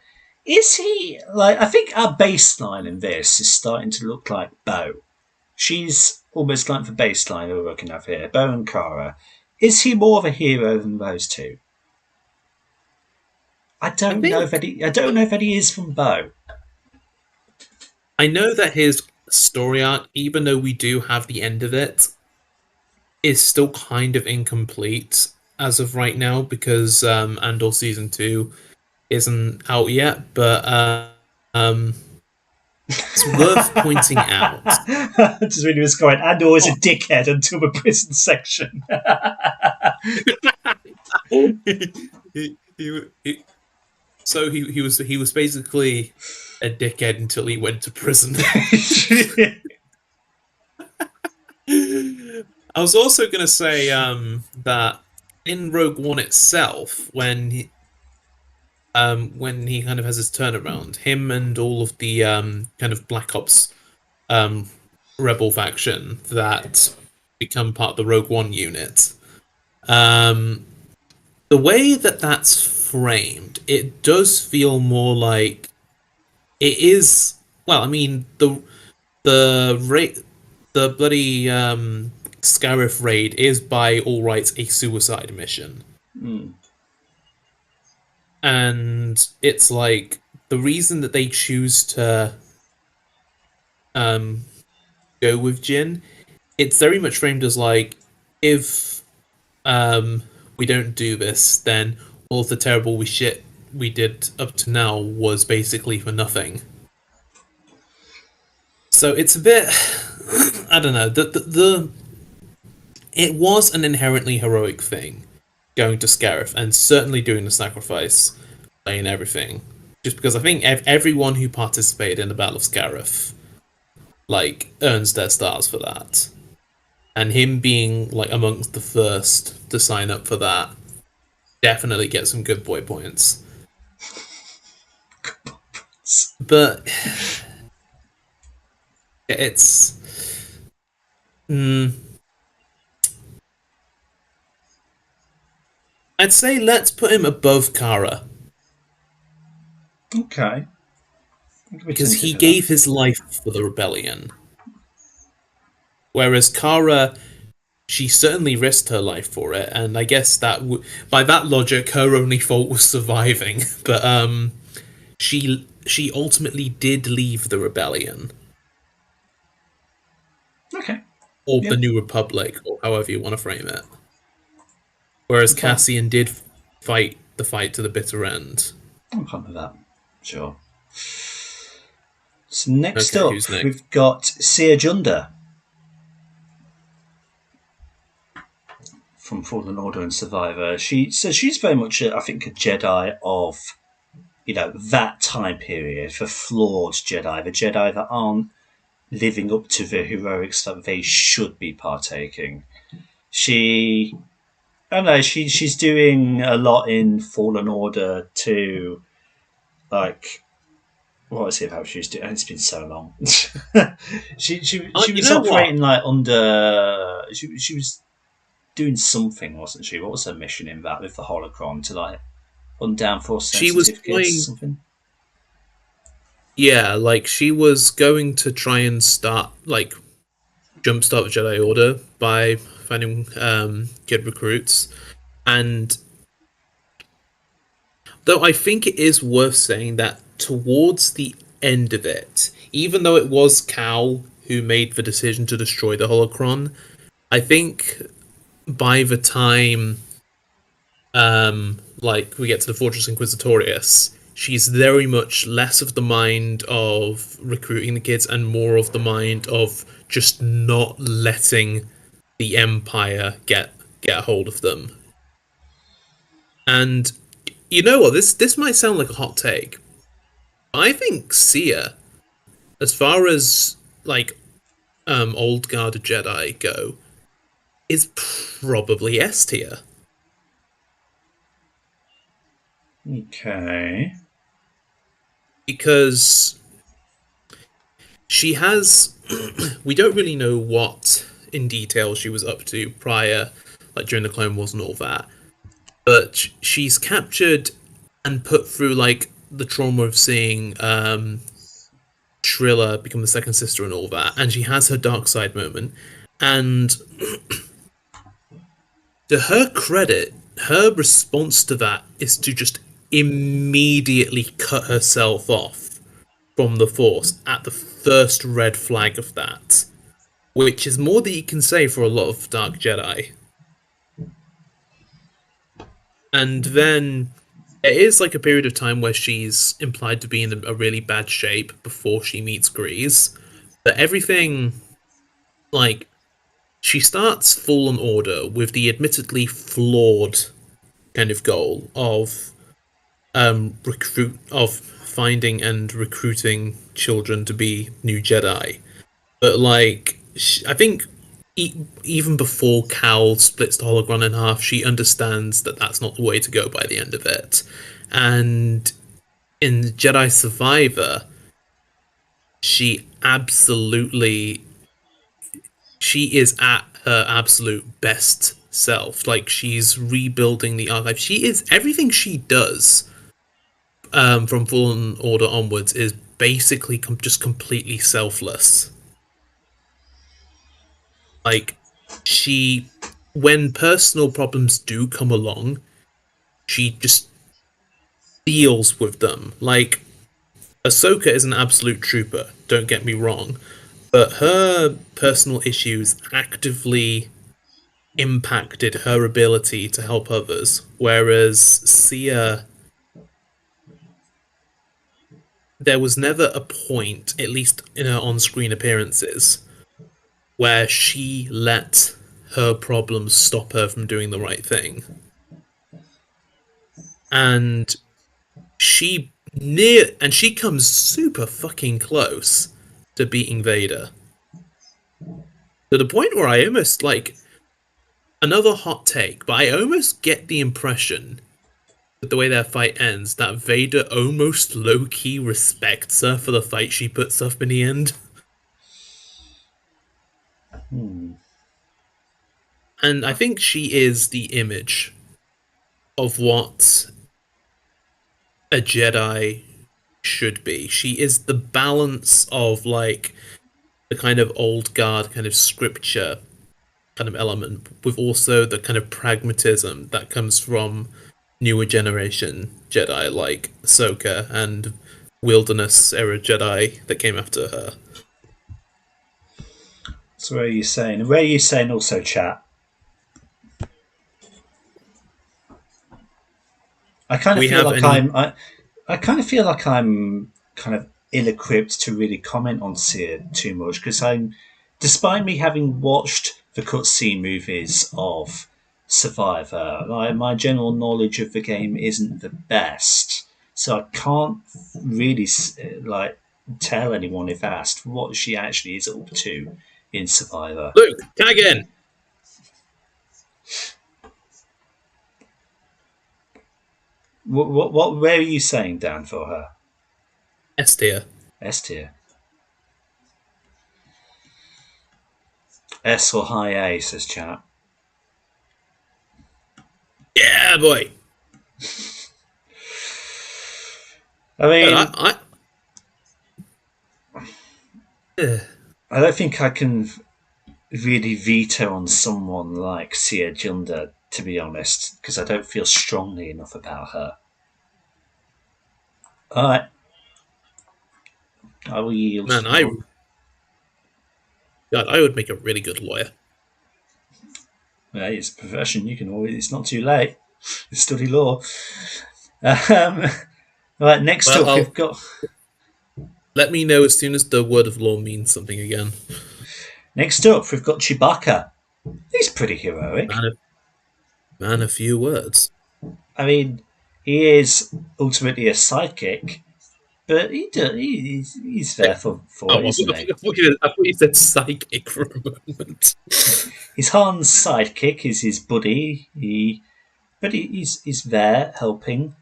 Is he like? I think our baseline in this is starting to look like Bo. She's almost like the baseline we're working up here. Bo and Cara. Is he more of a hero than those two? I don't know if he is from Bo. I know that his story arc, even though we do have the end of it, is still kind of incomplete as of right now because Andor season 2 isn't out yet, but it's worth pointing out. Just reading this comment, Andor is a dickhead until the prison section. So he was basically a dickhead until he went to prison. I was also going to say that in Rogue One itself, when he kind of has his turnaround, him and all of the kind of Black Ops rebel faction that become part of the Rogue One unit, the way that that's framed, it does feel more like it is. Well, I mean the bloody Scarif raid is by all rights a suicide mission. And it's like the reason that they choose to go with Jyn, it's very much framed as like, if we don't do this, then all of the terrible shit we did up to now was basically for nothing. So it's a bit, I don't know, it was an inherently heroic thing going to Scarif, and certainly doing the sacrifice, playing everything. Just because I think everyone who participated in the Battle of Scarif, like, earns their stars for that. And him being, like, amongst the first to sign up for that, definitely gets some good boy points. But it's... I'd say let's put him above Cara. Okay. Because he gave his life for the rebellion. Whereas Cara, she certainly risked her life for it, and I guess that by that logic, her only fault was surviving. But she ultimately did leave the rebellion. Okay. Or the New Republic, or however you want to frame it. Whereas Cassian did fight the fight to the bitter end. I'm fine with that. Sure. So next up, we've got Sia Junda from Fallen Order and Survivor. She's very much, I think, a Jedi of, that time period, the flawed Jedi, the Jedi that aren't living up to the heroics that they should be partaking. She I don't know. She's doing a lot in Fallen Order to like. What was it? How she was doing? It's been so long. She You was know what? operating like under. She was doing something, wasn't she? What was her mission in that with the holocron to like hunt down for She was certificates or going, something? yeah, like she was going to try and start like jumpstart the Jedi Order by finding good recruits. And though I think it is worth saying that towards the end of it, even though it was Cal who made the decision to destroy the holocron, I think by the time like we get to the Fortress Inquisitorius, she's very much less of the mind of recruiting the kids and more of the mind of just not letting the Empire get a hold of them. And you know what? This might sound like a hot take. I think Sia, as far as like old guard Jedi go, is probably S tier. Okay. Because she has we don't really know what in detail she was up to prior, like during the Clone Wars and all that, but she's captured and put through like the trauma of seeing Trilla become the second sister and all that, and she has her dark side moment. And to her credit, her response to that is to just immediately cut herself off from the Force at the first red flag of that, which is more than you can say for a lot of Dark Jedi. And then it is like a period of time where she's implied to be in a really bad shape before she meets Grease. But everything, like, she starts Fallen Order with the admittedly flawed kind of goal of finding and recruiting children to be new Jedi. But like, I think even before Cal splits the hologram in half, she understands that that's not the way to go by the end of it. And in Jedi Survivor, she absolutely she is at her absolute best self. Like she's rebuilding the archive. She is everything she does from Fallen Order onwards is basically just completely selfless. Like she, when personal problems do come along, she just deals with them. Like Ahsoka is an absolute trooper. Don't get me wrong, but her personal issues actively impacted her ability to help others. Whereas Sia, there was never a point, at least in her on-screen appearances, where she let her problems stop her from doing the right thing. And she comes super fucking close to beating Vader. To the point where I almost like another hot take, but I almost get the impression with the way their fight ends that Vader almost low-key respects her for the fight she puts up in the end. And I think she is the image of what a Jedi should be. She is the balance of like the kind of old guard kind of scripture kind of element with also the kind of pragmatism that comes from newer generation Jedi like Ahsoka and wilderness era Jedi that came after her. So where are you saying? Where are you saying also, chat? I kind of We feel have like any I kind of feel like I'm kind of ill-equipped to really comment on Seer too much because despite me having watched the cutscene movies of Survivor, like my general knowledge of the game isn't the best, so I can't really like tell anyone if asked what she actually is up to in Survivor. Luke, tag in. Where are you saying, Dan, for her? S tier. S tier. S or high A, says chat. Yeah, boy. I mean, I don't think I can really veto on someone like Sia Junda, to be honest, because I don't feel strongly enough about her. Alright. I will yield. Man, I would make a really good lawyer. Hey, it's a profession. You can always. It's not too late. Study law. Right, next up we've got. Let me know as soon as the word of law means something again. Next up, we've got Chewbacca. He's pretty heroic. Man, a few words. I mean, he is ultimately a sidekick, but he's there for it, isn't he? I thought you said psychic for a moment. He's Han's sidekick, is his buddy. He's there helping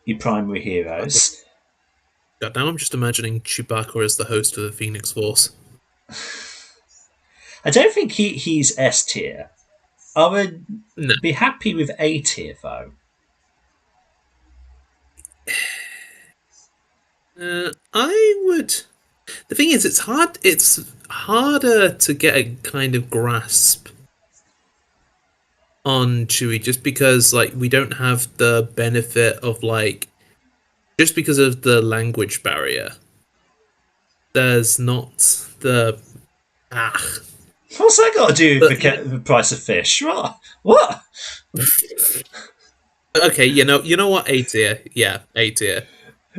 your primary heroes. God, now I'm just imagining Chewbacca as the host of the Phoenix Force. I don't think he's S tier. I would be happy with A tier though. I would. The thing is, it's hard. It's harder to get a kind of grasp on Chewie, just because we don't have the benefit of just because of the language barrier. There's not the What's that got to do with the price of fish? What? Okay, you know what? A tier, yeah, A tier.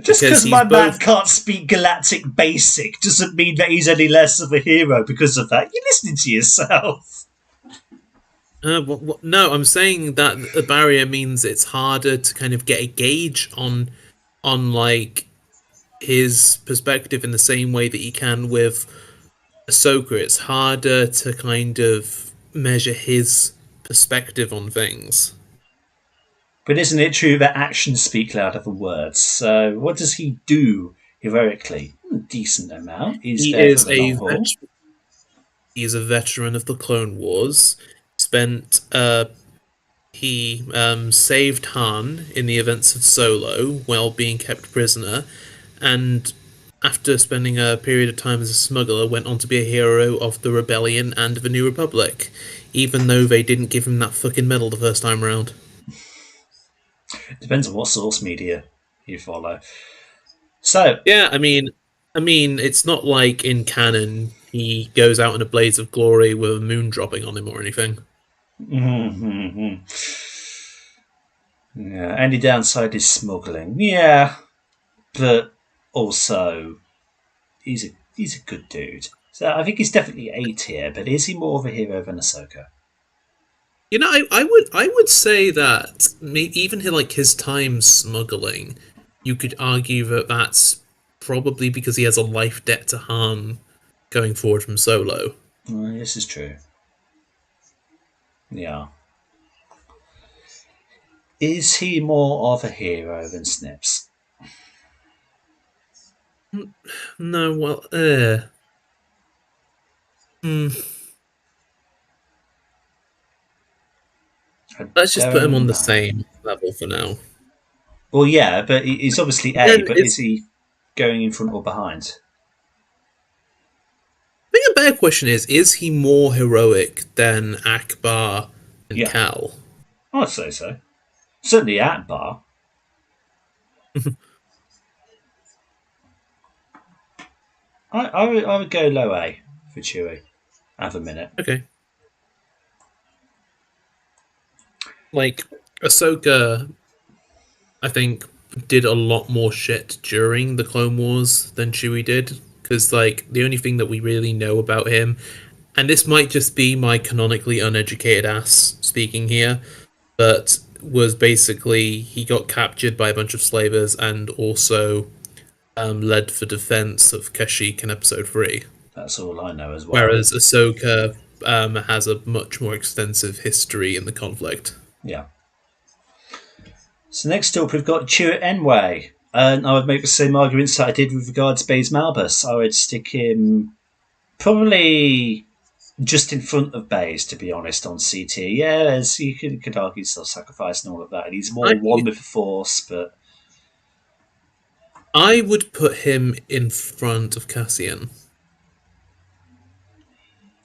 Just because my man can't speak Galactic Basic doesn't mean that he's any less of a hero because of that. You're listening to yourself. No, I'm saying that the barrier means it's harder to kind of get a gauge on his perspective in the same way that you can with Ahsoka. It's harder to kind of measure his perspective on things. But isn't it true that actions speak louder than words? So what does he do heroically? A decent amount. He's a veteran of the Clone Wars. He saved Han in the events of Solo while being kept prisoner, and after spending a period of time as a smuggler, went on to be a hero of the Rebellion and the New Republic, even though they didn't give him that fucking medal the first time around. Depends on what source media you follow. So yeah, I mean, it's not like in canon he goes out in a blaze of glory with a moon dropping on him or anything. Mm-hmm. Yeah, only downside is smuggling. Yeah, but also he's a good dude. So I think he's definitely A tier. But is he more of a hero than Ahsoka? You know, I would say that even his time smuggling, you could argue that that's probably because he has a life debt to Han going forward from Solo. This is true. Yeah. Is he more of a hero than Snips? No, well, Let's just put him on the same level for now. Well, yeah, but he's obviously A, but is he going in front or behind? I think a better question is he more heroic than Akbar and Cal? I'd say so. Certainly Akbar. I would go low A for Chewie. Have a minute. Okay. Ahsoka, I think, did a lot more shit during the Clone Wars than Chewie did. Because, the only thing that we really know about him, and this might just be my canonically uneducated ass speaking here, but was basically he got captured by a bunch of slavers and also led for defense of Kashyyyk in Episode 3. That's all I know as well. Whereas Ahsoka has a much more extensive history in the conflict. Yeah. So next up, we've got Chirrut Enway. And I would make the same arguments that I did with regards to Baze Malbus. I would stick him probably just in front of Baze, to be honest, on C tier. Yeah, as you could argue self-sacrifice and all of that. And he's more one with the Force, but... I would put him in front of Cassian.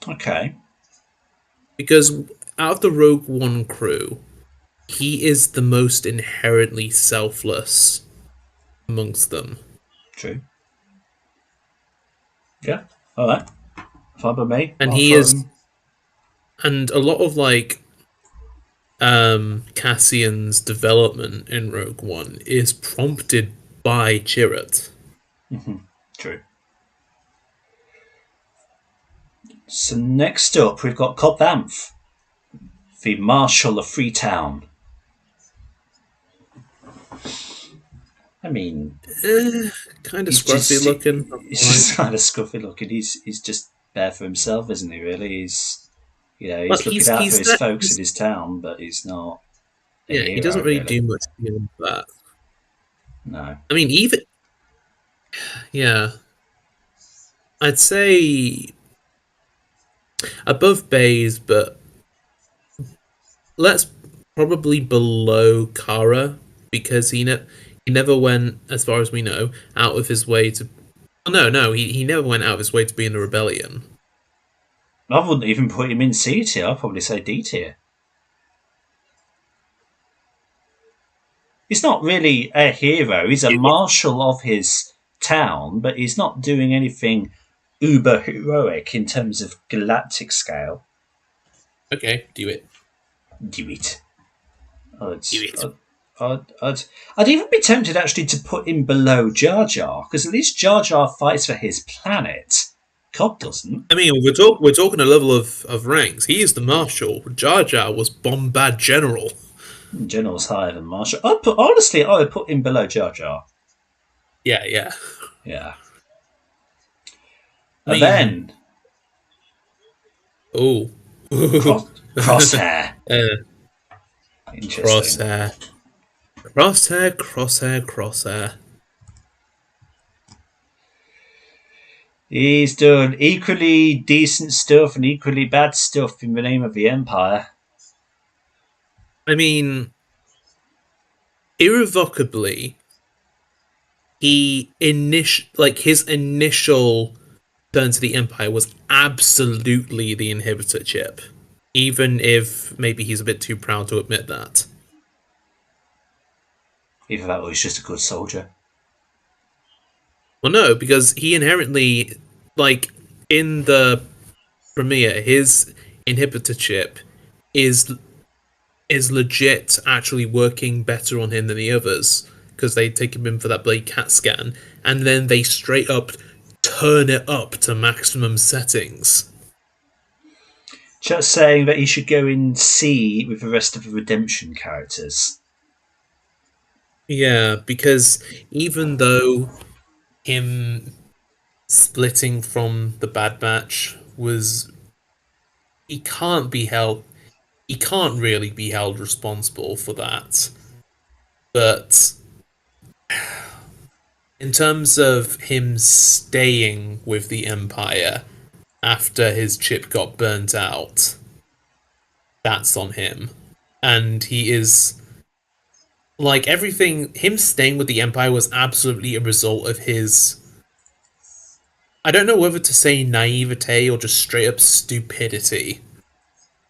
Okay. Because out of the Rogue One crew, he is the most inherently selfless amongst them. True. Yeah, alright. Fine by me. And he is... And a lot of, Cassian's development in Rogue One is prompted by Chirrut. Mm-hmm. True. So next up, we've got Cobb Vanth, the Marshal of Freetown. I mean, kind of scruffy looking. He's just kind of scruffy looking. He's just there for himself, isn't he? Really, he's looking out for his folks in his town, but he's not. Yeah, he doesn't really do much beyond that. No, I mean, I'd say above Baze, but let's probably below Kara because he never went, as far as we know, out of his way to... No, he never went out of his way to be in the rebellion. I wouldn't even put him in C tier. I'd probably say D tier. He's not really a hero. He's a marshal of his town, but he's not doing anything uber heroic in terms of galactic scale. Okay, do it. Do it. I'd even be tempted actually to put him below Jar Jar, because at least Jar Jar fights for his planet. Cobb doesn't. I mean, we're talking a level of ranks. He is the Marshal. Jar Jar was Bombad General. General's higher than Marshal. I would put him below Jar Jar. Yeah. And then... Oh. Crosshair. Interesting. Crosshair. He's done equally decent stuff and equally bad stuff in the name of the Empire. I mean, irrevocably, his initial turn to the Empire was absolutely the inhibitor chip, even if maybe he's a bit too proud to admit that. Either that or he's just a good soldier. Well, no, because he inherently, in the premiere, his inhibitor chip is legit actually working better on him than the others, because they take him in for that Blade CAT scan, and then they straight up turn it up to maximum settings. Just saying that he should go in C with the rest of the Redemption characters. Yeah, because even though him splitting from the Bad Batch he can't really be held responsible for that. But in terms of him staying with the Empire after his chip got burnt out, that's on him. And he is... everything, him staying with the Empire was absolutely a result of his... I don't know whether to say naivete or just straight up stupidity.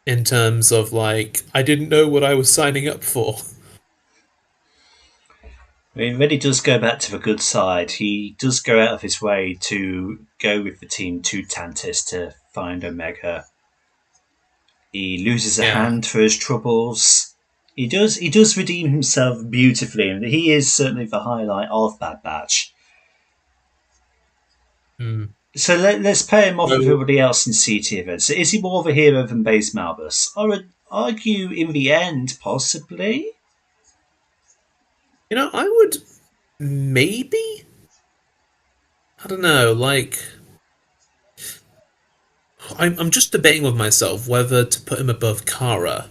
In terms of, I didn't know what I was signing up for. I mean, when he does go back to the good side, he does go out of his way to go with the team to Tantis to find Omega. He loses a hand for his troubles. He does redeem himself beautifully, and he is certainly the highlight of Bad Batch. So let's pair him off with everybody else in C tier then. So is he more of a hero than Baze Malbus? I would argue in the end, possibly. I would maybe. I don't know. I'm just debating with myself whether to put him above Kara.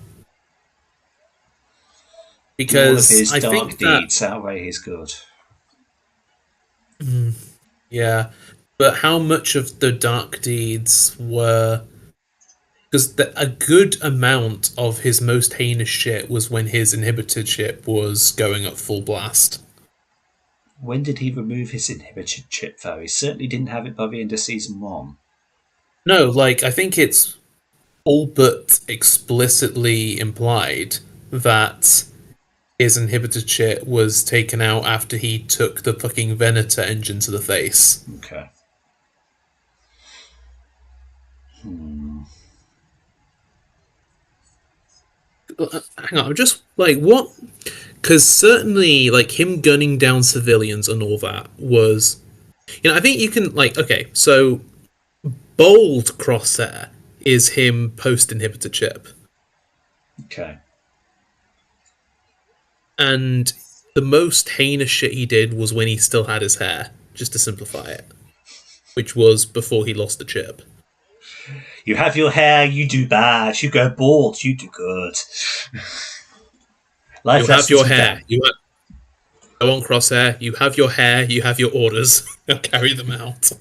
All of because his I dark think that deeds outweigh his good. yeah, but how much of the dark deeds were because a good amount of his most heinous shit was when his inhibited ship was going at full blast. When did he remove his inhibited chip, though? He certainly didn't have it by the end of season 1. No, like I think it's all but explicitly implied that his inhibited shit was taken out after he took the fucking Venator engine to the face. Okay. Hang on, I'm just like, what? Because certainly, like, him gunning down civilians and all that was. I think you can, like, okay, so bold Crosshair is him post inhibitor chip. Okay. And the most heinous shit he did was when he still had his hair, just to simplify it, which was before he lost the chip. You have your hair, you do bad. You go bald, you do good. Life You have your hair. You have, go on, Crosshair. You have your hair. You have your orders. Now carry them out.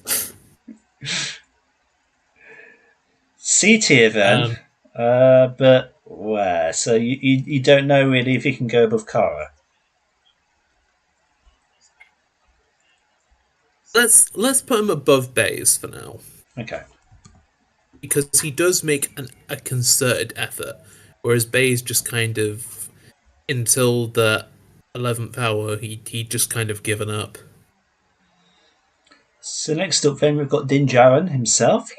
C tier then. But where? So you don't know really if he can go above Kara. Let's put him above Baze for now, Okay. because he does make a concerted effort, whereas Baze just kind of until the 11th hour he just kind of given up. So next up, then we've got Din Djarin himself.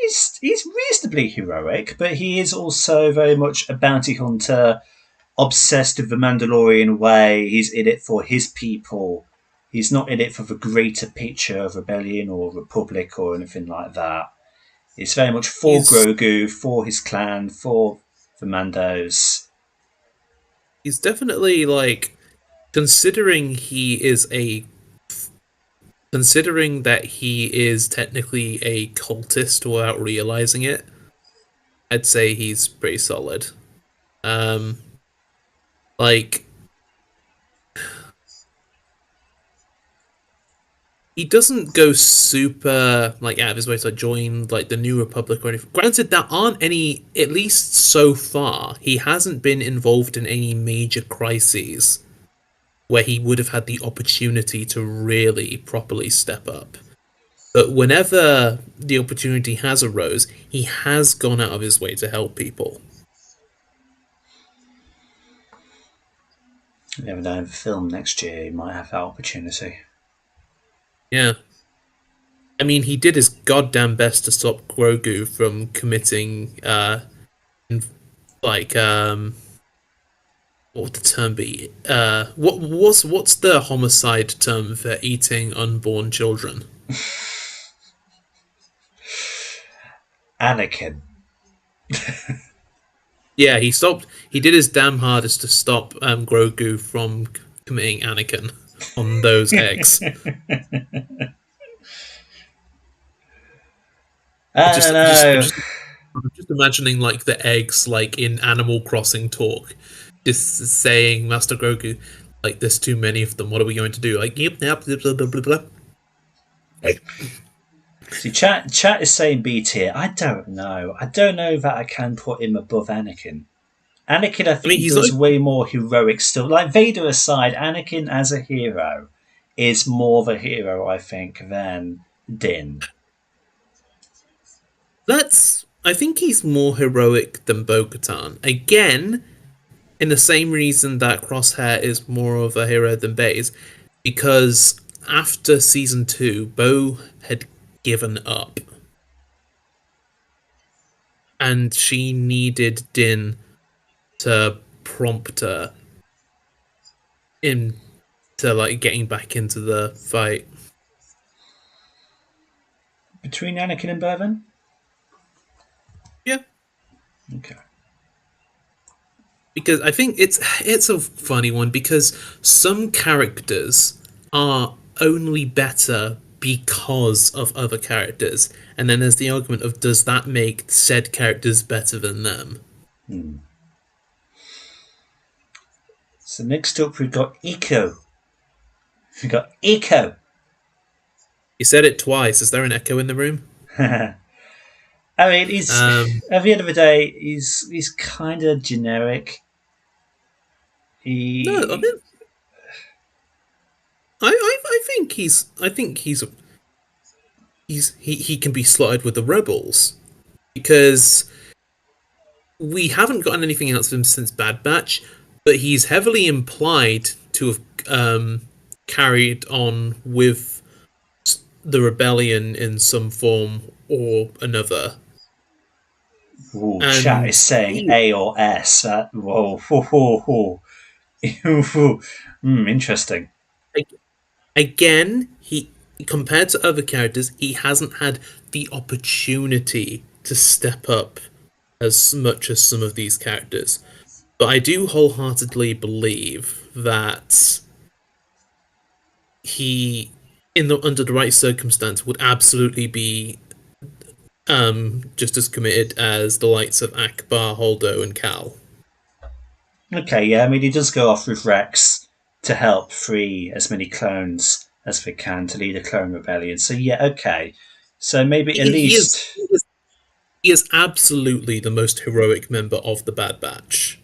He's reasonably heroic, but he is also very much a bounty hunter, obsessed with the Mandalorian way. He's in it for his people. He's not in it for the greater picture of rebellion or republic or anything like that. It's very much for Grogu, for his clan, for the Mandos. He's definitely like considering that he is technically a cultist without realizing it. I'd say he's pretty solid. Like he doesn't go super like out of his way to join like the New Republic or anything. Granted, there aren't any, at least so far. He hasn't been involved in any major crises where he would have had the opportunity to really properly step up. But whenever the opportunity has arose, he has gone out of his way to help people. You never know, in the film next year, he might have that opportunity. Yeah. I mean, he did his goddamn best to stop Grogu from committing, what would the term be? What's the homicide term for eating unborn children? Anakin. Yeah, he did his damn hardest to stop Grogu from committing Anakin on those eggs. I don't know. I'm just imagining like the eggs, like in Animal Crossing talk, just saying, Master Grogu, like there's too many of them. What are we going to do? Like, yep, blah blah blah blah blah. See, chat is saying B tier. I don't know. I don't know that I can put him above Anakin. Anakin, I think, does way more heroic stuff. Like Vader aside, Anakin as a hero is more of a hero, I think, than Din. I think he's more heroic than Bo-Katan. Again, in the same reason that Crosshair is more of a hero than Baze, because after season 2, Bo had given up. And she needed Din to prompt her into like getting back into the fight. Between Anakin and Bourbon? Yeah. Okay. Because I think it's a funny one, because some characters are only better because of other characters, and then there's the argument of, does that make said characters better than them? So next up we've got Echo. We've got Echo. You said it twice. Is there an echo in the room? I mean, he's at the end of the day, he's kind of generic. No, I mean, I think he can be slotted with the rebels because we haven't gotten anything else of him since Bad Batch, but he's heavily implied to have carried on with the rebellion in some form or another. Ooh, chat is saying A or S. Whoa, ho, ho, ho. Interesting. Again, he compared to other characters, he hasn't had the opportunity to step up as much as some of these characters. But I do wholeheartedly believe that he, under the right circumstance, would absolutely be just as committed as the likes of Akbar, Holdo, and Cal. Okay, yeah, I mean, he does go off with Rex to help free as many clones as they can to lead a clone rebellion. So, yeah, okay. So maybe at least. He is absolutely the most heroic member of the Bad Batch.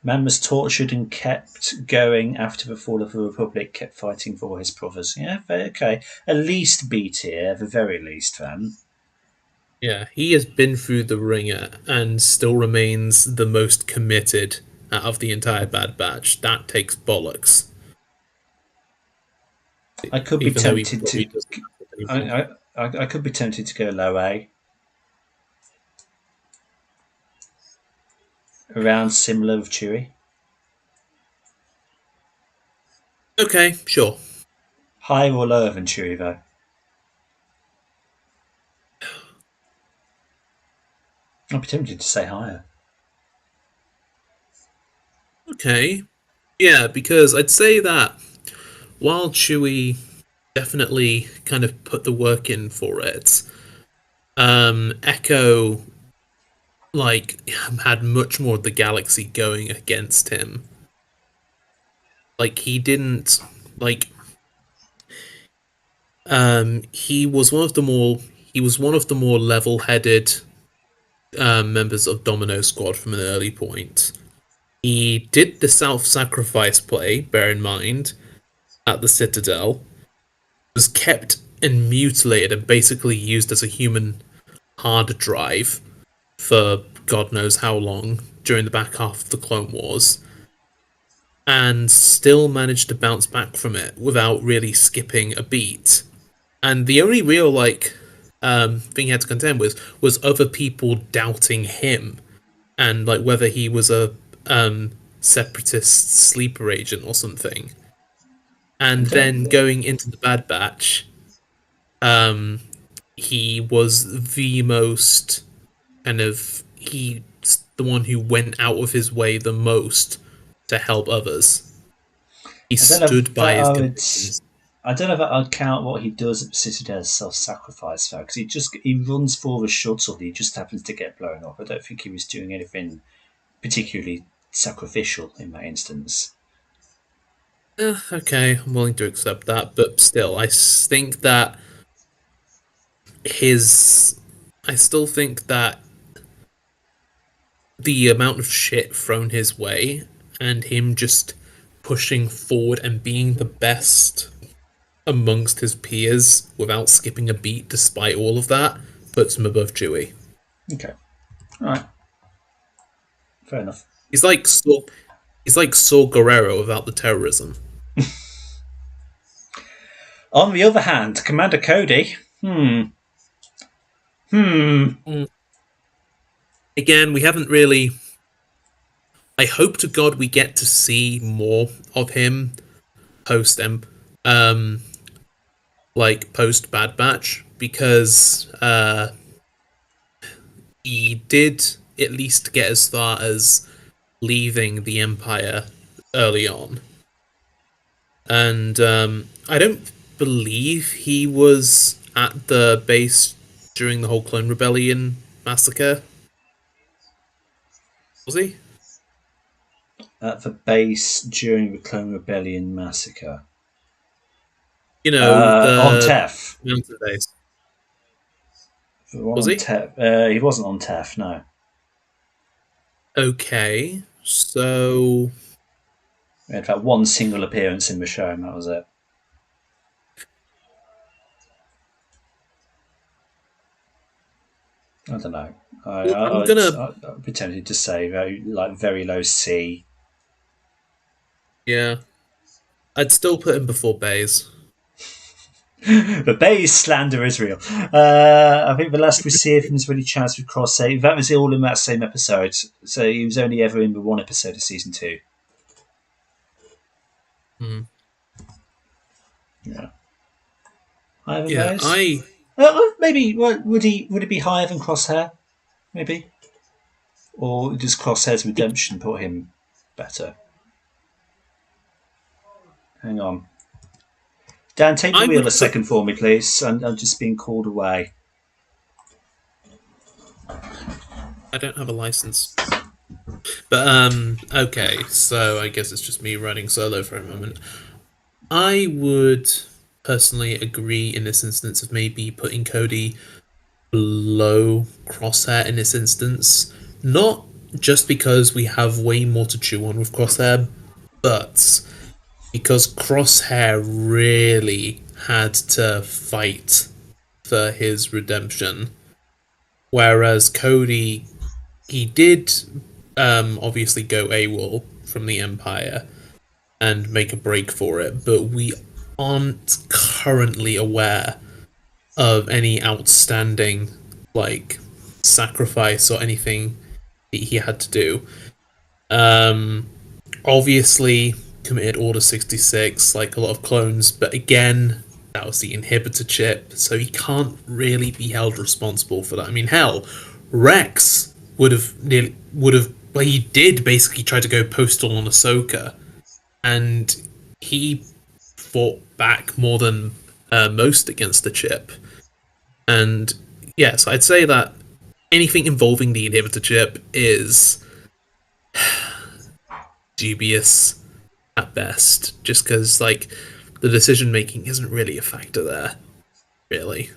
Man was tortured and kept going after the fall of the Republic, kept fighting for his brothers. Yeah, okay. At least B tier, at the very least, then. Yeah, he has been through the ringer and still remains the most committed out of the entire Bad Batch. That takes bollocks. I could be tempted to. I could be tempted to go low A. Around similar with Chewie. Okay, sure. Higher or lower than Chewie, though? I'd be tempted to say higher. Okay. Yeah, because I'd say that while Chewie definitely kind of put the work in for it, Echo had much more of the galaxy going against him. He didn't he was one of the more level-headed members of Domino Squad from an early point. He did the self-sacrifice play, bear in mind, at the Citadel, was kept and mutilated and basically used as a human hard drive for God knows how long during the back half of the Clone Wars, and still managed to bounce back from it without really skipping a beat. And the only real thing he had to contend with was other people doubting him and whether he was a separatist sleeper agent or something. And then going into the Bad Batch, he was the most he's the one who went out of his way the most to help others. He stood by his convictions. I don't know if I'd count what he does at Citadel as self-sacrifice, though, because he runs for the shuttle. He just happens to get blown up. I don't think he was doing anything particularly sacrificial in that instance. Okay, I'm willing to accept that, but still, I think that I still think that the amount of shit thrown his way and him just pushing forward and being the best amongst his peers without skipping a beat despite all of that puts him above Chewie. Okay. Alright. Fair enough. He's like Saw Gerrera without the terrorism. On the other hand, Commander Cody. Again, we haven't really. I hope to God we get to see more of him post post Bad Batch, because he did at least get as far as leaving the Empire early on, and I don't believe he was at the base during the whole Clone Rebellion massacre. Was he? at the base during the Clone Rebellion massacre? You know, On the Tef. mountain base. The one Was on he? Tef. He wasn't on Tef, no. Okay, so We had that one single appearance in the show, and that was it. I don't know. I'm gonna, I'd be tempted to say very low C. yeah, I'd still put him before Baze. The Bayes slander Israel. I think the last we see of him is when he chats with Crosshair. That was all in that same episode. So he was only ever in the one episode of season 2. Hmm. Yeah. Higher than Yeah, those? Maybe would it be higher than Crosshair? Maybe. Or does Crosshair's redemption put him better? Hang on. Dan, take the wheel a second for me, please. I'm just being called away. I don't have a license. But, okay, so I guess it's just me running solo for a moment. I would personally agree in this instance of maybe putting Cody below Crosshair in this instance. Not just because we have way more to chew on with Crosshair, but because Crosshair really had to fight for his redemption. Whereas Cody, he did obviously go AWOL from the Empire and make a break for it, but we aren't currently aware of any outstanding sacrifice or anything that he had to do. Obviously committed Order 66 like a lot of clones, but again, that was the inhibitor chip, so he can't really be held responsible for that. I mean, hell, Rex would have well, he did basically try to go postal on Ahsoka, and he fought back more than most against the chip. And yes, I'd say that anything involving the inhibitor chip is dubious at best, just because the decision making isn't really a factor there, really.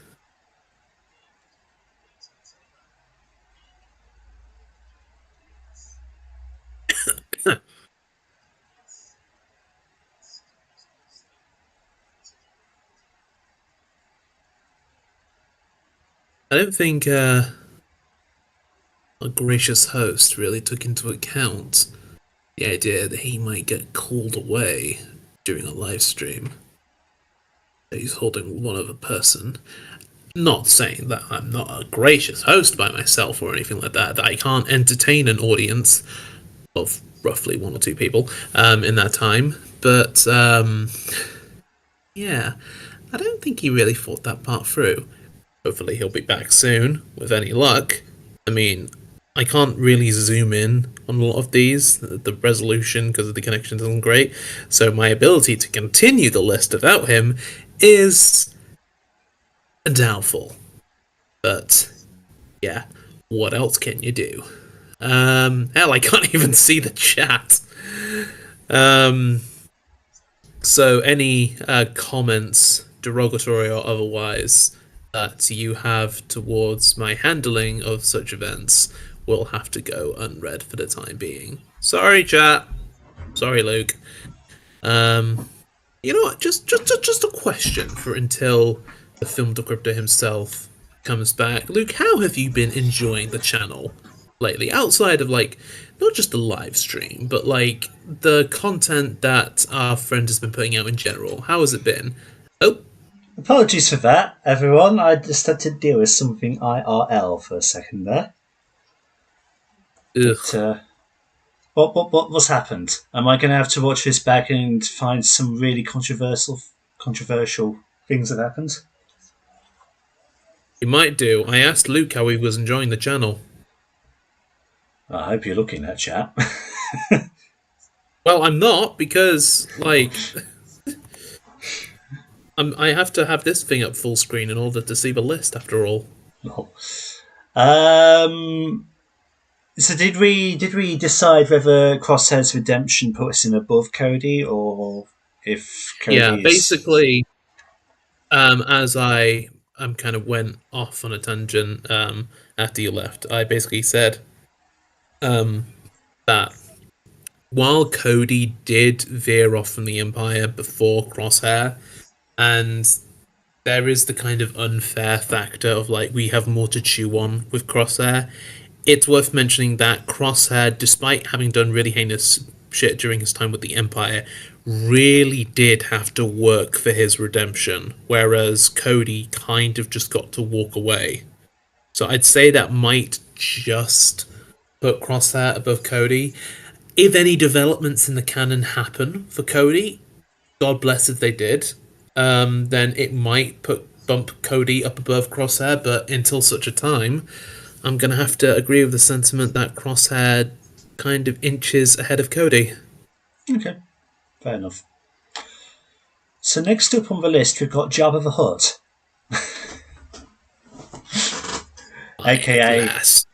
I don't think a gracious host really took into account the idea that he might get called away during a live stream. That he's holding one other person. Not saying that I'm not a gracious host by myself or anything like that, that I can't entertain an audience of roughly 1 or 2 people in that time, but yeah, I don't think he really thought that part through. Hopefully he'll be back soon, with any luck. I mean, I can't really zoom in on a lot of these. The resolution, because of the connection, isn't great. So my ability to continue the list without him is doubtful. But, yeah, what else can you do? Hell, I can't even see the chat. So any comments, derogatory or otherwise, that you have towards my handling of such events will have to go unread for the time being. Sorry, chat. Sorry, Luke. You know what? Just a question for until the Film Decryptor himself comes back. Luke, how have you been enjoying the channel lately? Outside of not just the live stream, but the content that our friend has been putting out in general. How has it been? Oh. Apologies for that, everyone. I just had to deal with something IRL for a second there. But, what's happened? Am I going to have to watch this back and find some really controversial things that happened? You might do. I asked Luke how he was enjoying the channel. I hope you're looking at chat. Well, I'm not, because I have to have this thing up full screen in order to see the list, after all. No. So did we decide whether Crosshair's redemption puts him above Cody, or if Yeah, Cody is? basically, as I kind of went off on a tangent after you left, I basically said um, that while Cody did veer off from the Empire before Crosshair, and there is the kind of unfair factor of like we have more to chew on with Crosshair. It's worth mentioning that Crosshair, despite having done really heinous shit during his time with the Empire, really did have to work for his redemption, whereas Cody kind of just got to walk away. So I'd say that might just put Crosshair above Cody. If any developments in the canon happen for Cody, God bless if they did, then it might bump Cody up above Crosshair. But until such a time, I'm gonna have to agree with the sentiment that Crosshair kind of inches ahead of Cody. Okay, fair enough. So next up on the list, we've got Jabba the Hutt, My aka glass.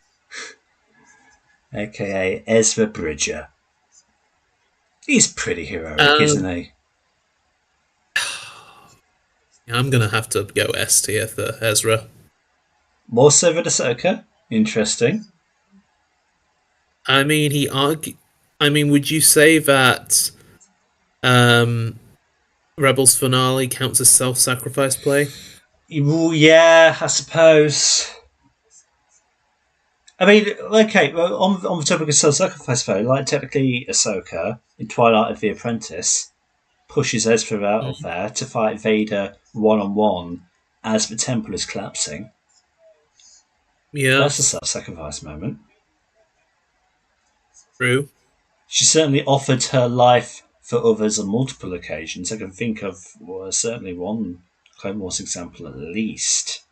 Ezra Bridger. He's pretty heroic, isn't Um, he? I'm gonna have to go S tier for Ezra. More so than Ahsoka. Interesting. I mean, he argue. I mean, would you say that um, Rebels finale counts as self-sacrifice play? Well, yeah, I suppose. I mean, okay, well, on the topic of self-sacrifice, though, like technically Ahsoka in Twilight of the Apprentice pushes Ezra out of Mhm. there to fight Vader one-on-one as the temple is collapsing. Yeah, That's a self-sacrifice moment. true. She certainly offered her life for others on multiple occasions. I can think of certainly one Clone Wars example at least.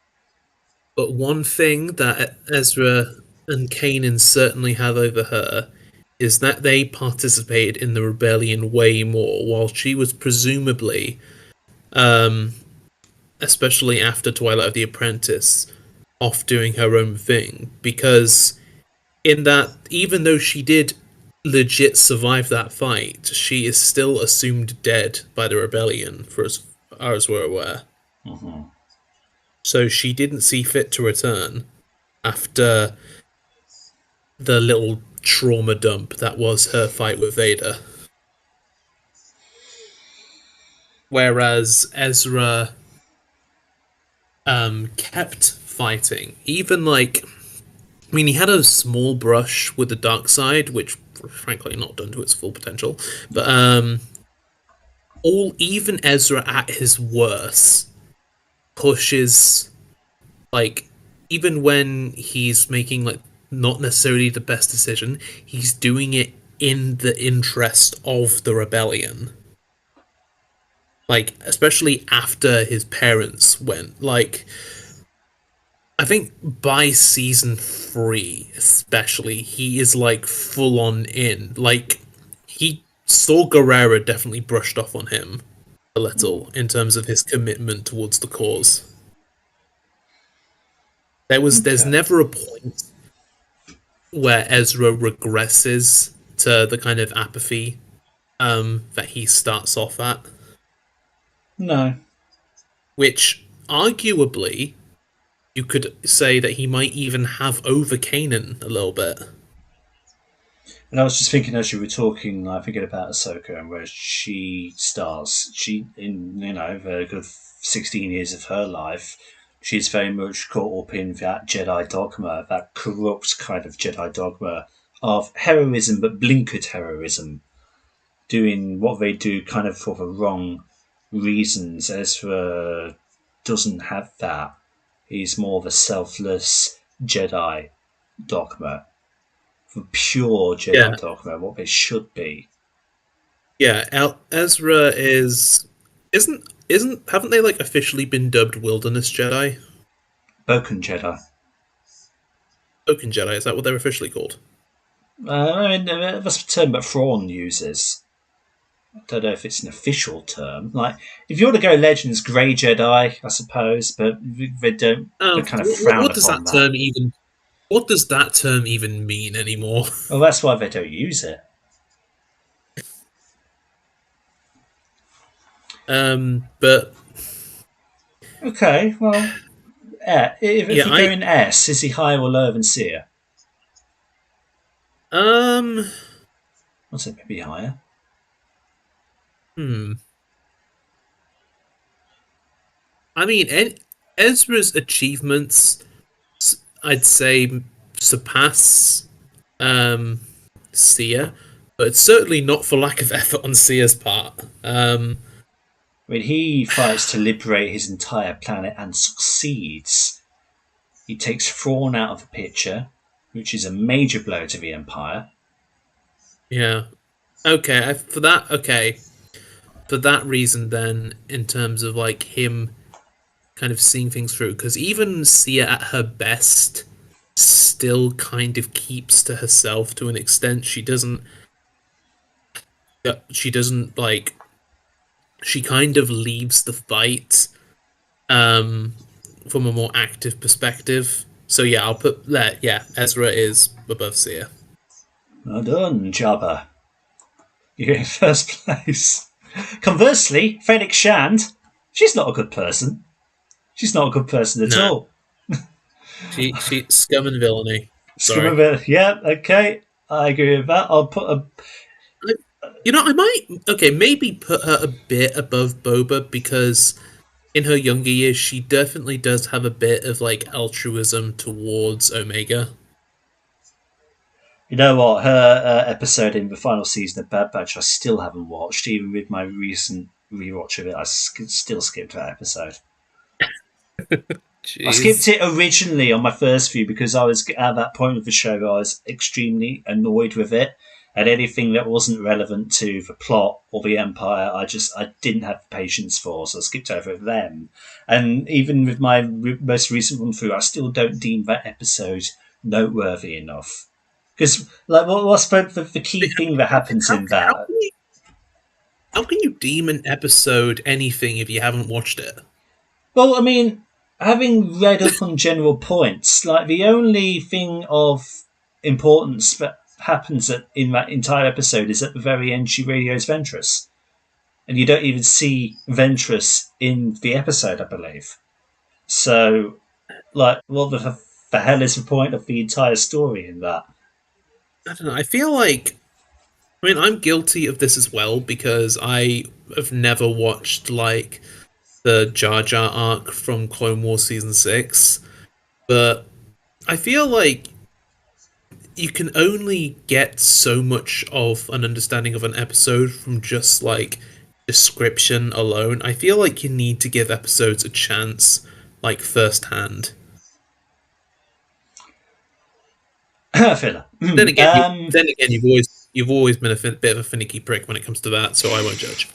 But one thing that Ezra and Kanan certainly have over her is that they participated in the rebellion way more, while she was presumably, um, especially after Twilight of the Apprentice, off doing her own thing. Because in that, even though she did legit survive that fight, she is still assumed dead by the rebellion, for as far as we're aware. Mhm. So she didn't see fit to return after the little trauma dump that was her fight with Vader. Whereas Ezra kept fighting. Even like I mean he had a small brush with the dark side, which frankly not done to its full potential. But all even Ezra at his worst pushes like even when he's making like not necessarily the best decision, he's doing it in the interest of the rebellion. Like especially after his parents went. Like I think by season 3 especially he is like full on in. Like he Saw Gerrera definitely brushed off on him a little in terms of his commitment towards the cause. There's Okay. never a point where Ezra regresses to the kind of apathy that he starts off at, No. which arguably you could say that he might even have over Kanan a little bit. And I was just thinking as you were talking, like thinking about Ahsoka and where she stars. She, in the good 16 years of her life, she's very much caught up in that Jedi dogma, that corrupt kind of Jedi dogma of heroism, but blinkered heroism, doing what they do kind of for the wrong reasons. Ezra doesn't have that. He's more of a selfless Jedi dogma, the pure Yeah, Jedi dogma, what they should be. yeah. Ezra isn't haven't they like officially been dubbed Wilderness Jedi? Boken Jedi. Oaken Jedi, is that what they're officially called? I mean, that's the term that Thrawn uses. I don't know if it's an official term. Like, if you want to go Legends, Grey Jedi, I suppose, but they don't. They kind of frown What does upon that that. term even? What does that term even mean anymore? Well, that's why they don't use it. But Okay, well, if yeah, you go in S, is he higher or lower than Seer? um, I'd say maybe higher. hmm. I mean, Ezra's achievements, I'd say, surpass um Sia, but it's certainly not for lack of effort on Sia's part. When he fights to liberate his entire planet and succeeds, he takes Thrawn out of the picture, which is a major blow to the Empire. Yeah. Okay, for that, okay. For that reason, then, in terms of like him kind of seeing things through, because even Sia at her best still kind of keeps to herself to an extent. She doesn't like, she kind of leaves the fight um from a more active perspective. So yeah, I'll put that. Yeah, Ezra is above Sia. Well done, Jabba. You're in first place. Conversely, Fennec Shand, she's not a good person. She's not a good person at No, all. she scum and villainy. Scum Sorry. of it. Yeah, okay. I agree with that. I'll put a. You know, I might maybe put her a bit above Boba because in her younger years she definitely does have a bit of like altruism towards Omega. You know what? Her episode in the final season of Bad Batch, I still haven't watched. Even with my recent rewatch of it, I still skipped that episode. I skipped Jeez. it originally on my first view because I was at that point of the show. I was extremely annoyed with it, and anything that wasn't relevant to the plot or the Empire, I didn't have the patience for. So I skipped over them. And even with my most recent run through, I still don't deem that episode noteworthy enough. Because like, what's the key thing that happens How, in how that? can you how can you deem an episode anything if you haven't watched it? Well, I mean, having read up on general points, like the only thing of importance that happens in that entire episode is at the very end she radios Ventress, and you don't even see Ventress in the episode, I believe. So, like, what the hell is the point of the entire story in that? I don't know. I feel like I'm guilty of this as well because I have never watched like the Jar Jar arc from Clone Wars season 6, but I feel like you can only get so much of an understanding of an episode from just like description alone. I feel like you need to give episodes a chance, like firsthand. Filler. Then again, you've always been a bit of a finicky prick when it comes to that, so I won't judge.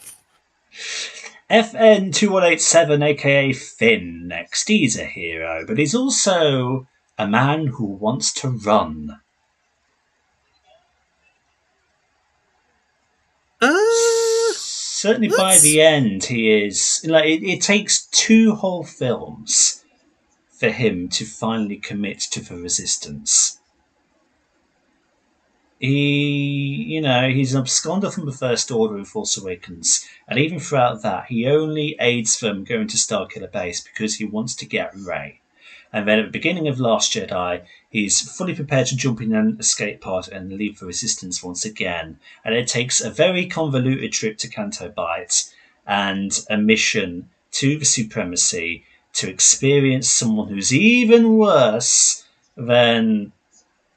FN2187, aka Finn, next. He's a hero, but he's also a man who wants to run. Certainly by That's the end, he is. Like, it takes two whole films for him to finally commit to the resistance. He's an absconder from the First Order in Force Awakens, and even throughout that, he only aids them going to Starkiller Base because he wants to get Rey. And then at the beginning of Last Jedi, he's fully prepared to jump in an escape pod and leave the Resistance once again. And it takes a very convoluted trip to Canto Bight and a mission to the Supremacy to experience someone who's even worse than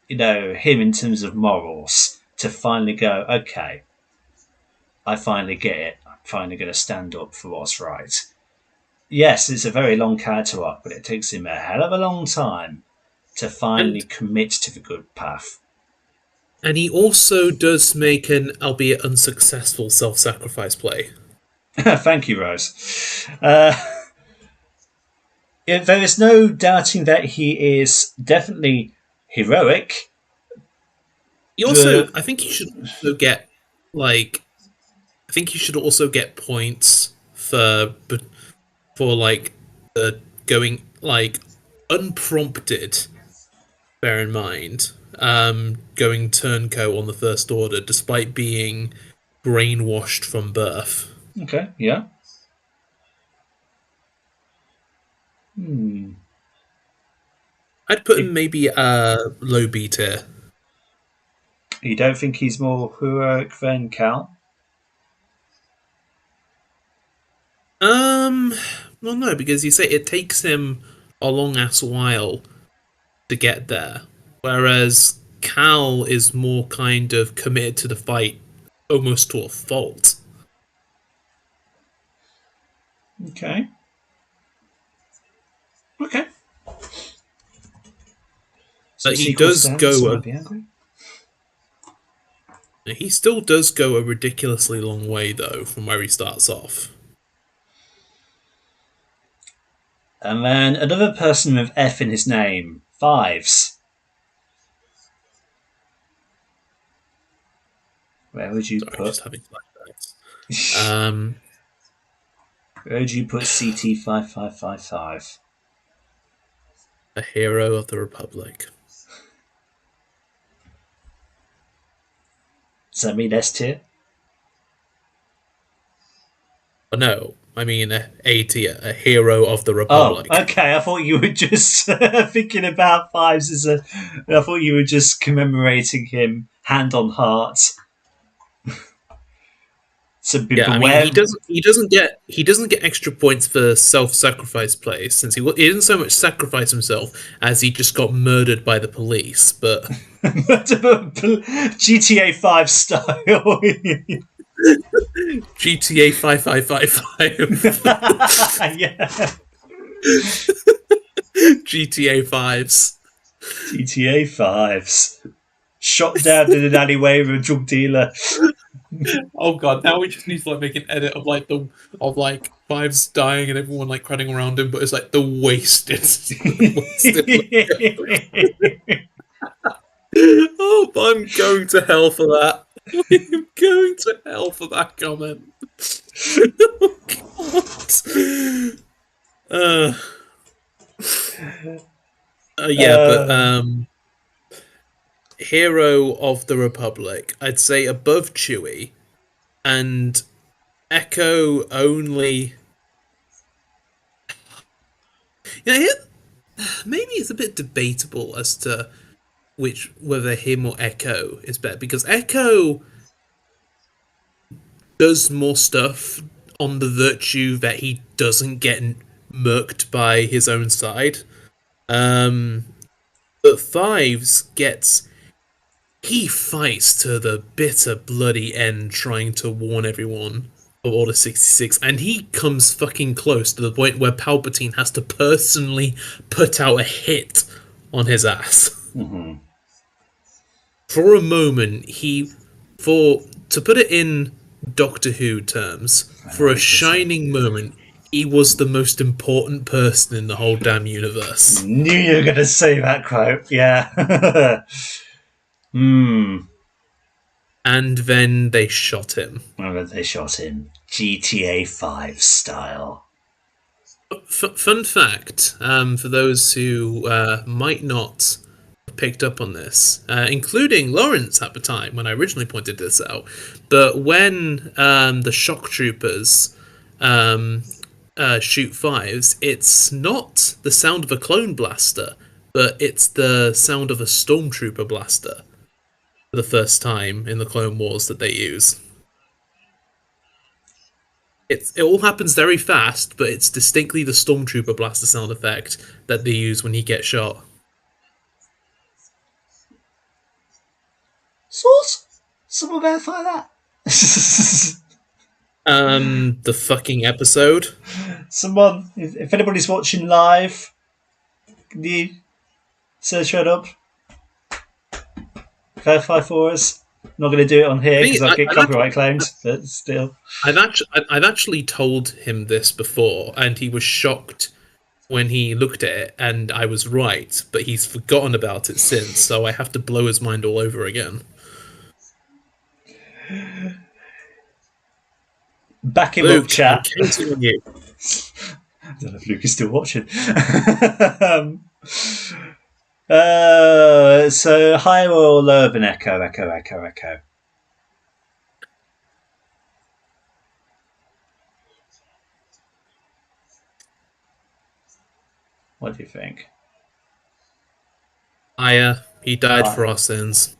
him in terms of morals to finally go, okay, I finally get it. I'm finally going to stand up for what's right. Yes, it's a very long character arc, but it takes him a hell of a long time to finally and commit to the good path. and he also does make an albeit unsuccessful self-sacrifice play. Thank you, Rose. There is no doubting that he is definitely heroic. He also, I think, he should also get like, I think he should also get points for like the going like unprompted bear in mind, going turncoat on the First Order, despite being brainwashed from birth. Okay, yeah. I'd put him maybe low B tier. You don't think he's more heroic than Cal? Well, no, because you say it takes him a long ass while to get there, whereas Cal is more kind of committed to the fight, almost to a fault. Okay. Okay. But he does go. He still does go a ridiculously long way, though, from where he starts off. And then another person with F in his name, Fives. Where would you put? Just having flashbacks. Where would you put CT-5555? A hero of the Republic. Does that mean S tier? Oh, no, I mean A tier, a hero of the Republic. Oh, okay. I thought you were just thinking about Fives as a. I thought you were just commemorating him, hand on heart. So yeah, I mean, he doesn't get extra points for self-sacrifice plays, since he didn't so much sacrifice himself as he just got murdered by the police. But GTA 5 style. GTA 5555. Yeah. GTA 5s. GTA 5s. Shot down in an alleyway with a drug dealer. Oh god! Now we just need to make an edit of Fives dying and everyone crowding around him, but it's the wasted. Oh, I'm going to hell for that. I'm going to hell for that comment. Oh god. Hero of the Republic, I'd say above Chewie, and Echo only. Maybe it's a bit debatable as to whether him or Echo is better, because Echo does more stuff on the virtue that he doesn't get murked by his own side. But Fives he fights to the bitter, bloody end, trying to warn everyone of Order 66, and he comes fucking close to the point where Palpatine has to personally put out a hit on his ass. Mm-hmm. For a moment, to put it in Doctor Who terms, for a shining moment, he was the most important person in the whole damn universe. Knew you were going to say that quote, yeah. And then they shot him. GTA 5 style. Fun fact, for those who might not have picked up on this, including Lawrence at the time when I originally pointed this out, but when the shock troopers shoot Fives, it's not the sound of a clone blaster, but it's the sound of a stormtrooper blaster. For the first time in the Clone Wars that they use. It all happens very fast, but it's distinctly the stormtrooper blaster sound effect that they use when he gets shot. Source? Someone verify that. The fucking episode. Someone, if anybody's watching live, can you search that up? Verify for us. I'm not going to do it on here because I'll get copyright claims, but still. I've actually told him this before, and he was shocked when he looked at it, and I was right, but he's forgotten about it since, so I have to blow his mind all over again. Back him Luke, up, chat. I'm counting on you. I don't know if Luke is still watching. So higher or lower than Echo? Echo, Echo, Echo. What do you think? Higher. He died Hi. for our sins.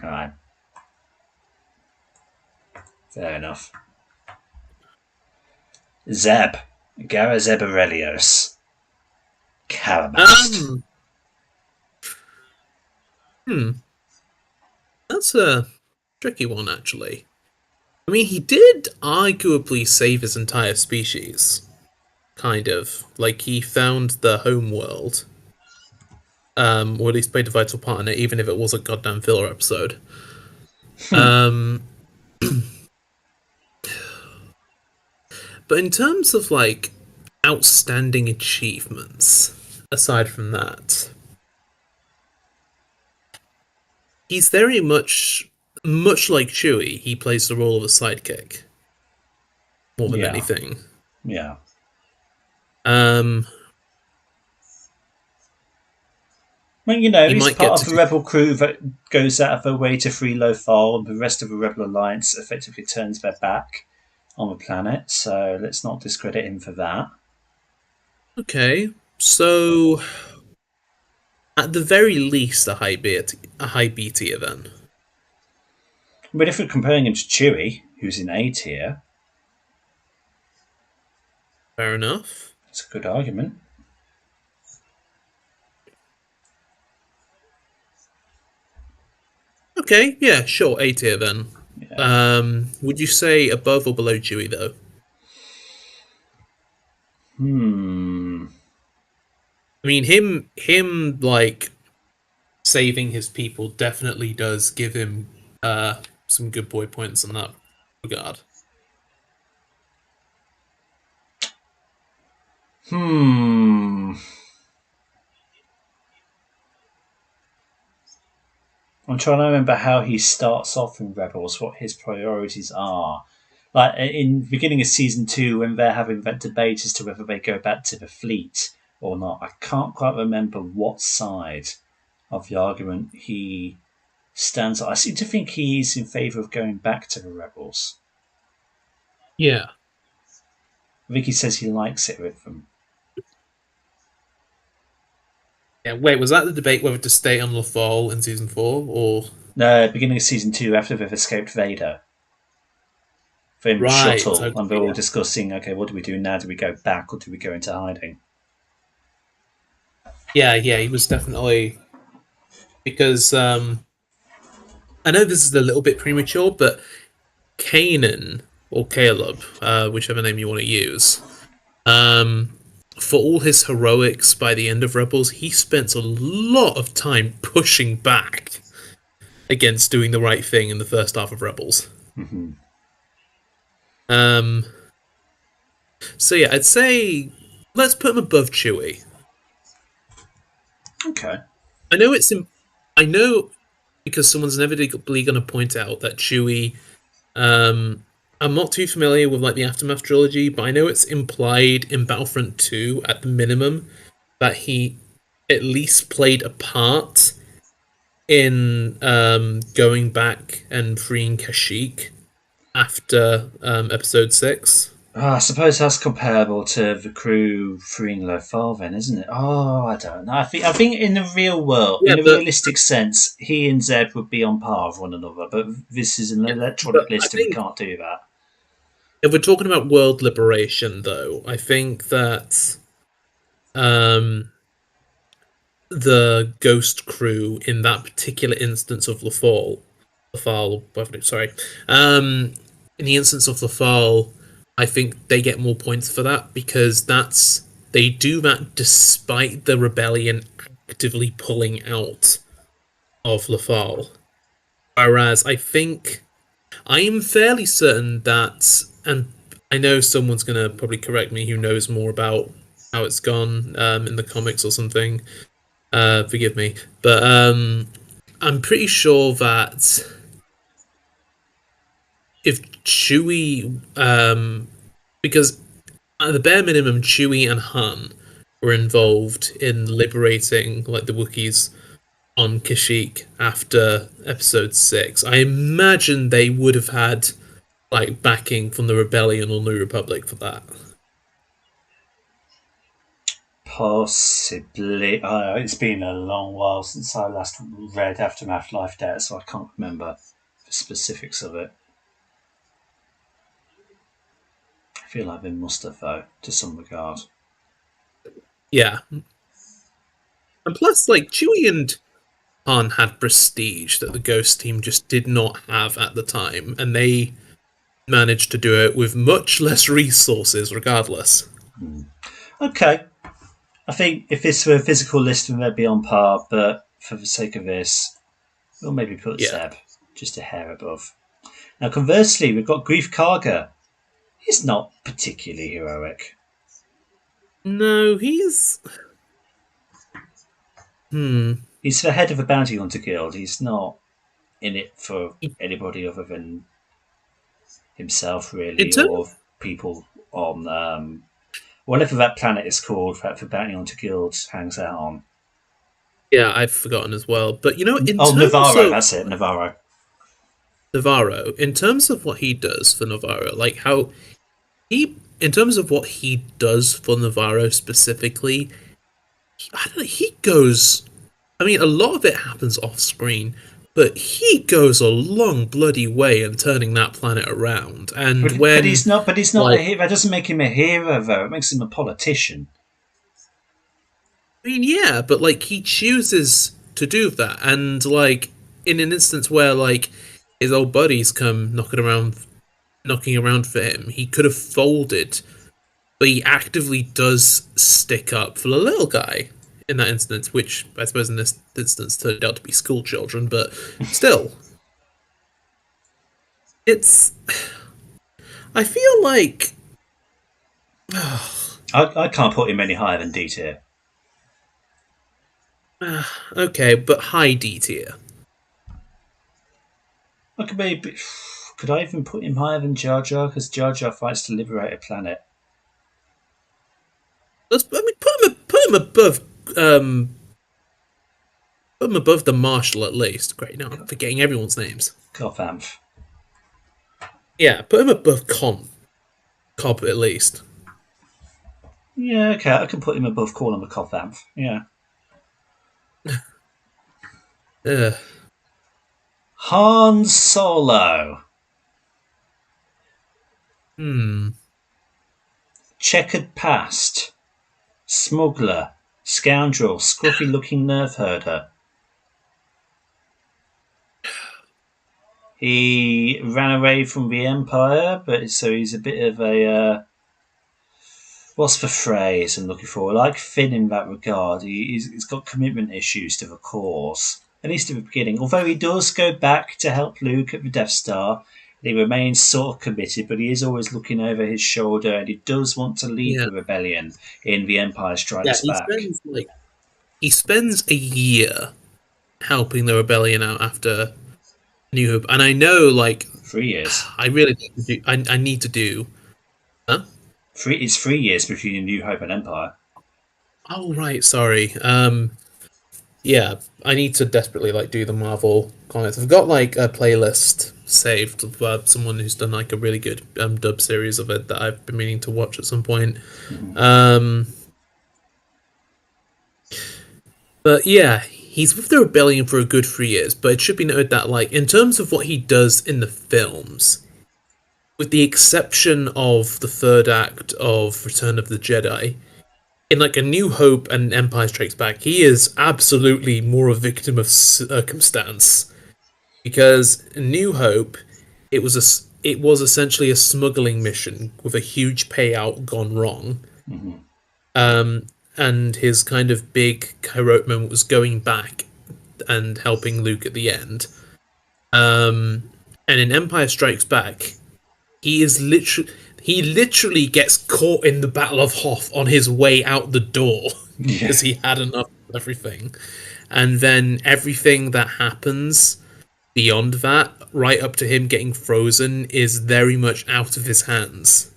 All right. Fair enough. Zeb. Gara Zeb Aurelios. Caramast. Um. Hmm. That's a tricky one, actually. I mean, he did arguably save his entire species. Kind of. Like, he found the home world. Or at least played a vital part in it, even if it was a goddamn filler episode. Um, but in terms of, like, outstanding achievements, aside from that, he's very much like Chewie, he plays the role of a sidekick. More than Yeah. anything. Yeah. Um, Well, you know, he he's might get part to of a do. rebel crew that goes out of their way to free Lothal, and the rest of the rebel alliance effectively turns their back on the planet. So let's not discredit him for that. Okay, so at the very least, a high B tier then. But if we're comparing him to Chewie, who's in A tier, Fair enough. it's a good argument. Okay, yeah, sure, A tier then. Yeah. Would you say above or below Chewie though? Hmm. I mean, him like saving his people definitely does give him some good boy points in that regard. Hmm. I'm trying to remember how he starts off in Rebels, what his priorities are. Like in the beginning of season 2, when they're having that debate as to whether they go back to the fleet or not, I can't quite remember what side of the argument he stands on. I seem to think he's in favour of going back to the Rebels. Yeah. I think he says he likes it with them. Yeah. Wait, was that the debate whether to stay on Lothal in season 4 or? No, beginning of season 2, after they've escaped Vader. From Right. shuttle, Okay. and they're all Yeah. discussing, okay, what do we do now? Do we go back or do we go into hiding? Yeah. Yeah. He was definitely because I know this is a little bit premature, but Kanan or Caleb, whichever name you want to use, um, for all his heroics by the end of Rebels, he spent a lot of time pushing back against doing the right thing in the first half of Rebels. Mm-hmm. Um, so yeah, I'd say let's put him above Chewie. Okay. I know it's I know because someone's inevitably going to point out that Chewie. I'm not too familiar with like the Aftermath trilogy, but I know it's implied in Battlefront 2 at the minimum that he at least played a part in going back and freeing Kashyyyk after episode 6. I suppose that's comparable to the crew freeing Lothal, then, isn't it? Oh, I don't know. I think in the real world, Yeah, in a but realistic sense, he and Zeb would be on par with one another. But this is an yeah, electronic but I list, and we think can't do that. if we're talking about world liberation, though, I think that um, the Ghost crew in that particular instance of Lothal, sorry, in the instance of Lothal, I think they get more points for that because they do that despite the rebellion actively pulling out of Lothal. Whereas I am fairly certain that, and I know someone's gonna probably correct me who knows more about how it's gone in the comics or something. Forgive me, but I'm pretty sure that if Chewie, because at the bare minimum, Chewie and Han were involved in liberating like the Wookiees on Kashyyyk after Episode 6. I imagine they would have had like backing from the Rebellion or New Republic for that. Possibly. It's been a long while since I last read Aftermath Life Debt, so I can't remember the specifics of it. I feel like they must have, though, to some regard. Yeah. And plus, like, Chewie and Han had prestige that the Ghost team just did not have at the time, and they managed to do it with much less resources regardless. Okay. I think if this were a physical list, then they'd be on par, but for the sake of this, we'll maybe put Zeb just a hair above. Now, conversely, we've got Greef Karga. He's not particularly heroic. No, he's... He's the head of a bounty hunter guild. He's not in it for anybody other than himself, really, or people on whatever that planet is called that the bounty hunter guild hangs out on. Yeah, I've forgotten as well. But, you know... Navarro, that's it, Navarro. Navarro, in terms of what he does for Navarro, like how he... In terms of what he does for Navarro specifically, he goes... I mean, a lot of it happens off screen, but he goes a long bloody way in turning that planet around. And but he's not. But he's not. Like, that doesn't make him a hero, though. It makes him a politician. I mean, yeah, but like he chooses to do that, and like in an instance where like his old buddies come knocking around for him, he could have folded, but he actively does stick up for the little guy. In that instance, which I suppose in this instance turned out to be school children, but still. It's... I feel like... I can't put him any higher than D tier. Okay, but high D tier. Could I even put him higher than Jar Jar? Because Jar Jar fights to liberate a planet. Put him above... put him above the Marshal at least. Great, now I'm forgetting everyone's names. Cothanth. Yeah, put him above Cobb at least. Yeah, okay, I can put him above Corlin Cothanth. Yeah. Han Solo. Checkered past. Smuggler. Scoundrel, scruffy-looking nerve herder. He ran away from the Empire, but so he's a bit of a what's the phrase I'm looking for? Like Finn in that regard, he's got commitment issues to the cause, at least at the beginning. Although he does go back to help Luke at the Death Star, he remains sort of committed, but he is always looking over his shoulder, and he does want to lead the rebellion in The Empire Strikes Back. He spends a year helping the rebellion out after New Hope, and I know, like 3 years. I really need to do. I need to do. Huh? It's 3 years between New Hope and Empire. Oh right, sorry. Yeah, I need to desperately like do the Marvel comics. I've got like a playlist saved of someone who's done like a really good dub series of it that I've been meaning to watch at some point. But yeah, he's with the rebellion for a good 3 years. But it should be noted that like in terms of what he does in the films, with the exception of the third act of Return of the Jedi, in like A New Hope and Empire Strikes Back, he is absolutely more a victim of circumstance. Because in New Hope, it was essentially a smuggling mission with a huge payout gone wrong. And his kind of big heroic moment was going back and helping Luke at the end. And in Empire Strikes Back, he literally gets caught in the Battle of Hoth on his way out the door because he had enough of everything. And then everything that happens beyond that, right up to him getting frozen, is very much out of his hands.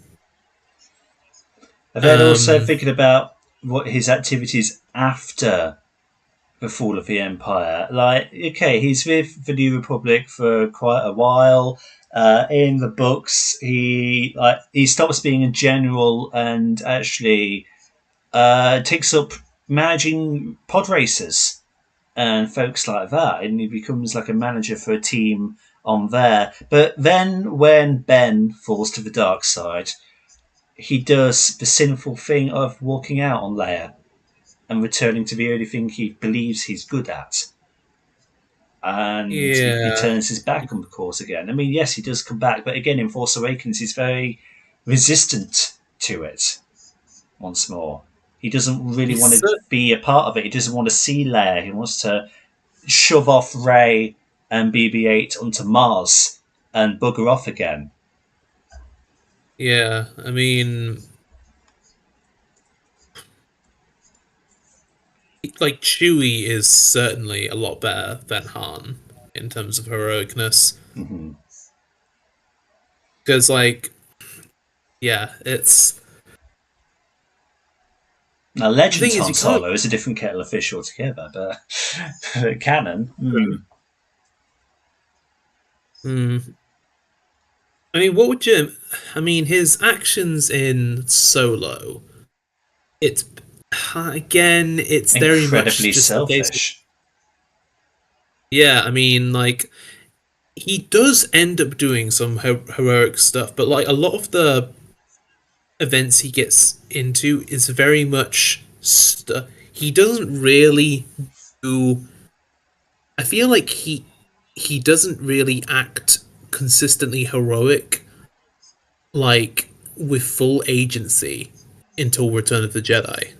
And then also thinking about what his activities after the fall of the Empire. Like, okay, he's with the New Republic for quite a while. In the books, he stops being a general and actually takes up managing pod racers and folks like that, and he becomes like a manager for a team on there. But then, when Ben falls to the dark side, he does the sinful thing of walking out on Leia and returning to the only thing he believes he's good at. And he Yeah. turns his back on the cause again. I mean, yes, he does come back, but again, in Force Awakens, he's very resistant to it once more. He doesn't really want He's to be a part of it. He doesn't want to see Leia. He wants to shove off Rey and BB-8 onto Mars and bugger off again. Yeah, I mean, like Chewie is certainly a lot better than Han in terms of heroicness. Mm-hmm. Because, like, yeah, it's Now, the Legends thing is Han you can't. Solo is a different kettle of fish altogether, but canon. Mm, I mean, what would you? I mean, his actions in Solo. It's again, it's very much Incredibly just a case of selfish. yeah. I mean, like he does end up doing some heroic stuff, but like a lot of the events he gets into is very much he doesn't really do. I feel like he doesn't really act consistently heroic, like with full agency until Return of the Jedi.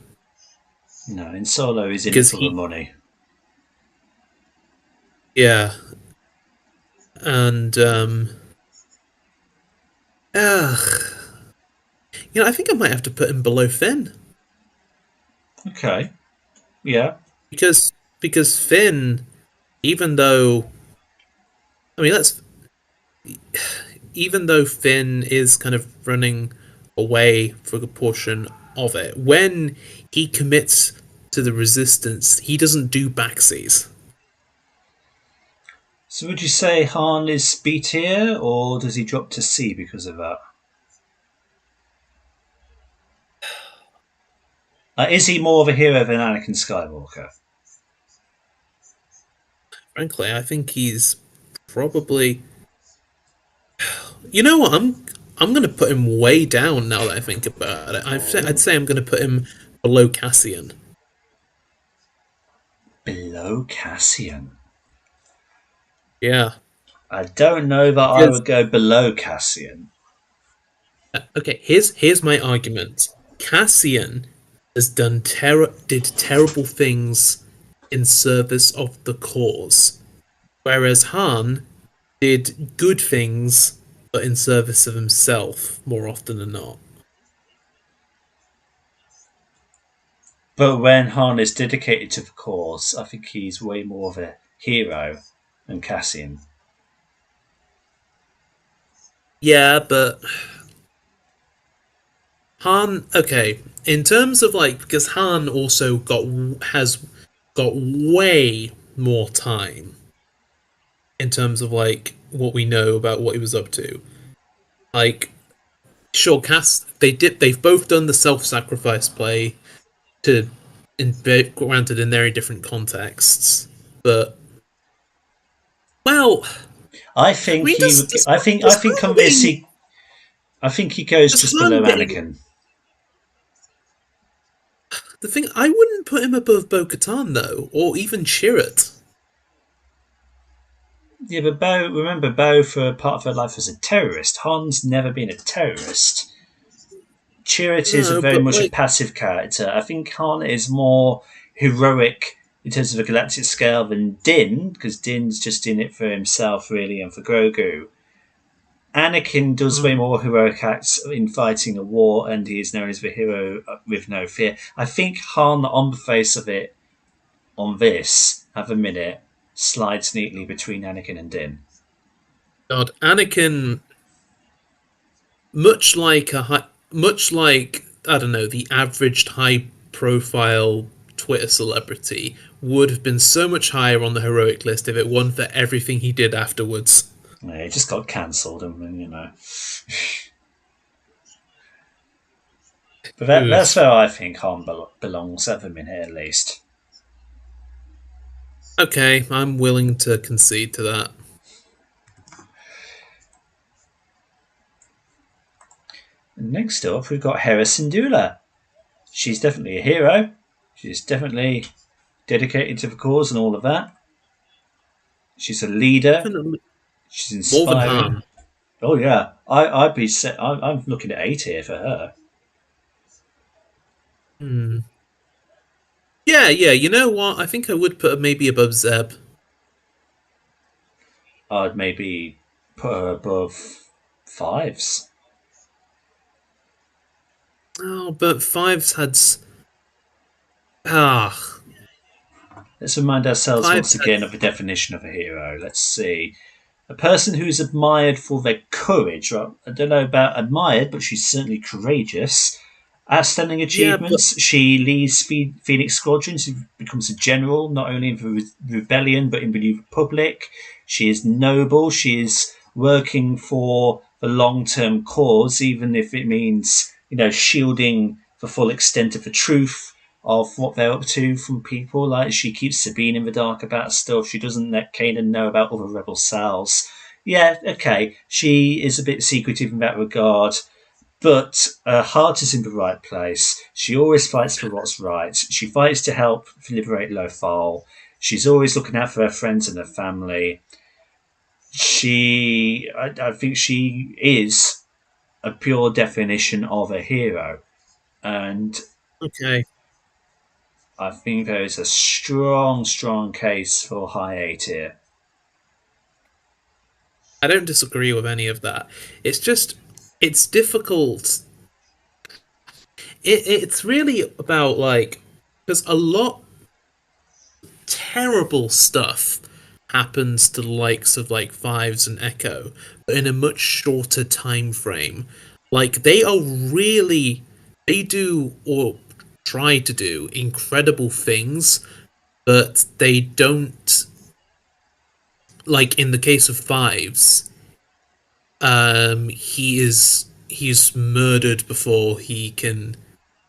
No, in Solo, he's in it Because for the he, money. yeah, and ugh, I think I might have to put him below Finn Okay. Yeah. because Finn, even though I mean that's even though Finn is kind of running away for a portion of it, when he commits to the resistance, he doesn't do backseas. So would you say Han is B tier, or does he drop to C because of that? Is he more of a hero than Anakin Skywalker? Frankly, I think he's probably. You know what? I'm gonna put him way down now that I think about it. I'd say I'm gonna put him below Cassian. Below Cassian. Yeah. I don't know that I Because would go below Cassian. okay, here's my argument. Cassian has did terrible things in service of the cause, whereas Han did good things but in service of himself more often than not. But when Han is dedicated to the cause, I think he's way more of a hero than Cassian. Yeah, but Han, okay, in terms of like because Han also has got way more time in terms of like what we know about what he was up to. Like, sure, they've both done the self-sacrifice play to granted in very different contexts, but well, I I think mean, he. Would, I does think Han come this. getting I think he goes does just below Han getting Anakin. the thing? I wouldn't put him above Bo-Katan though, or even Chirrut. Yeah, but Bo. Remember, Bo for part of her life was a terrorist. Han's never been a terrorist. Chirrut is a No, very but much a like, passive character. I think Han is more heroic in terms of a galactic scale than Din, because Din's just in it for himself, really, and for Grogu. Anakin does way mm, more heroic acts in fighting a war, and he is known as the hero with no fear. I think Han, on the face of it, on this, have a minute, slides neatly between Anakin and Din. God, Anakin, much like I don't know, the averaged high profile Twitter celebrity, would have been so much higher on the heroic list if it weren't for everything he did afterwards. Yeah, it just got cancelled, and But that's Oof. where I think Han belongs at the minute, at least. Okay, I'm willing to concede to that. Next up, we've got Hera Syndulla. She's definitely a hero. She's definitely dedicated to the cause and all of that. She's a leader. Definitely She's more than inspiring. Han. Oh yeah, I'd be set. I'm looking at A tier for her. Hmm. Yeah, yeah. You know what? I think I would put her maybe above Zeb. I'd maybe put her above Fives. Oh, but Fives had. Ah, Let's remind ourselves Fives once had. again of the definition of a hero. Let's see. A person who's admired for their courage. Right? I don't know about admired, but she's certainly courageous. Outstanding Yeah, but achievements. She leads Phoenix Squadrons, who becomes a general, not only in the rebellion, but in the New Republic. She is noble. She is working for the long term cause, even if it means, shielding the full extent of the truth of what they're up to from people. Like, she keeps Sabine in the dark about stuff. She doesn't let Kanan know about other rebel cells. Yeah, okay. She is a bit secretive in that regard, but her heart is in the right place. She always fights for what's right. She fights to help liberate Lothal. She's always looking out for her friends and her family. I think she is a pure definition of a hero. And okay. I think there is a strong, strong case for high A tier. I don't disagree with any of that. It's just it's difficult. It's really about like because a lot terrible stuff happens to the likes of like Fives and Echo, but in a much shorter time frame. Like they do or try to do incredible things, but they don't like in the case of Fives, he's murdered before he can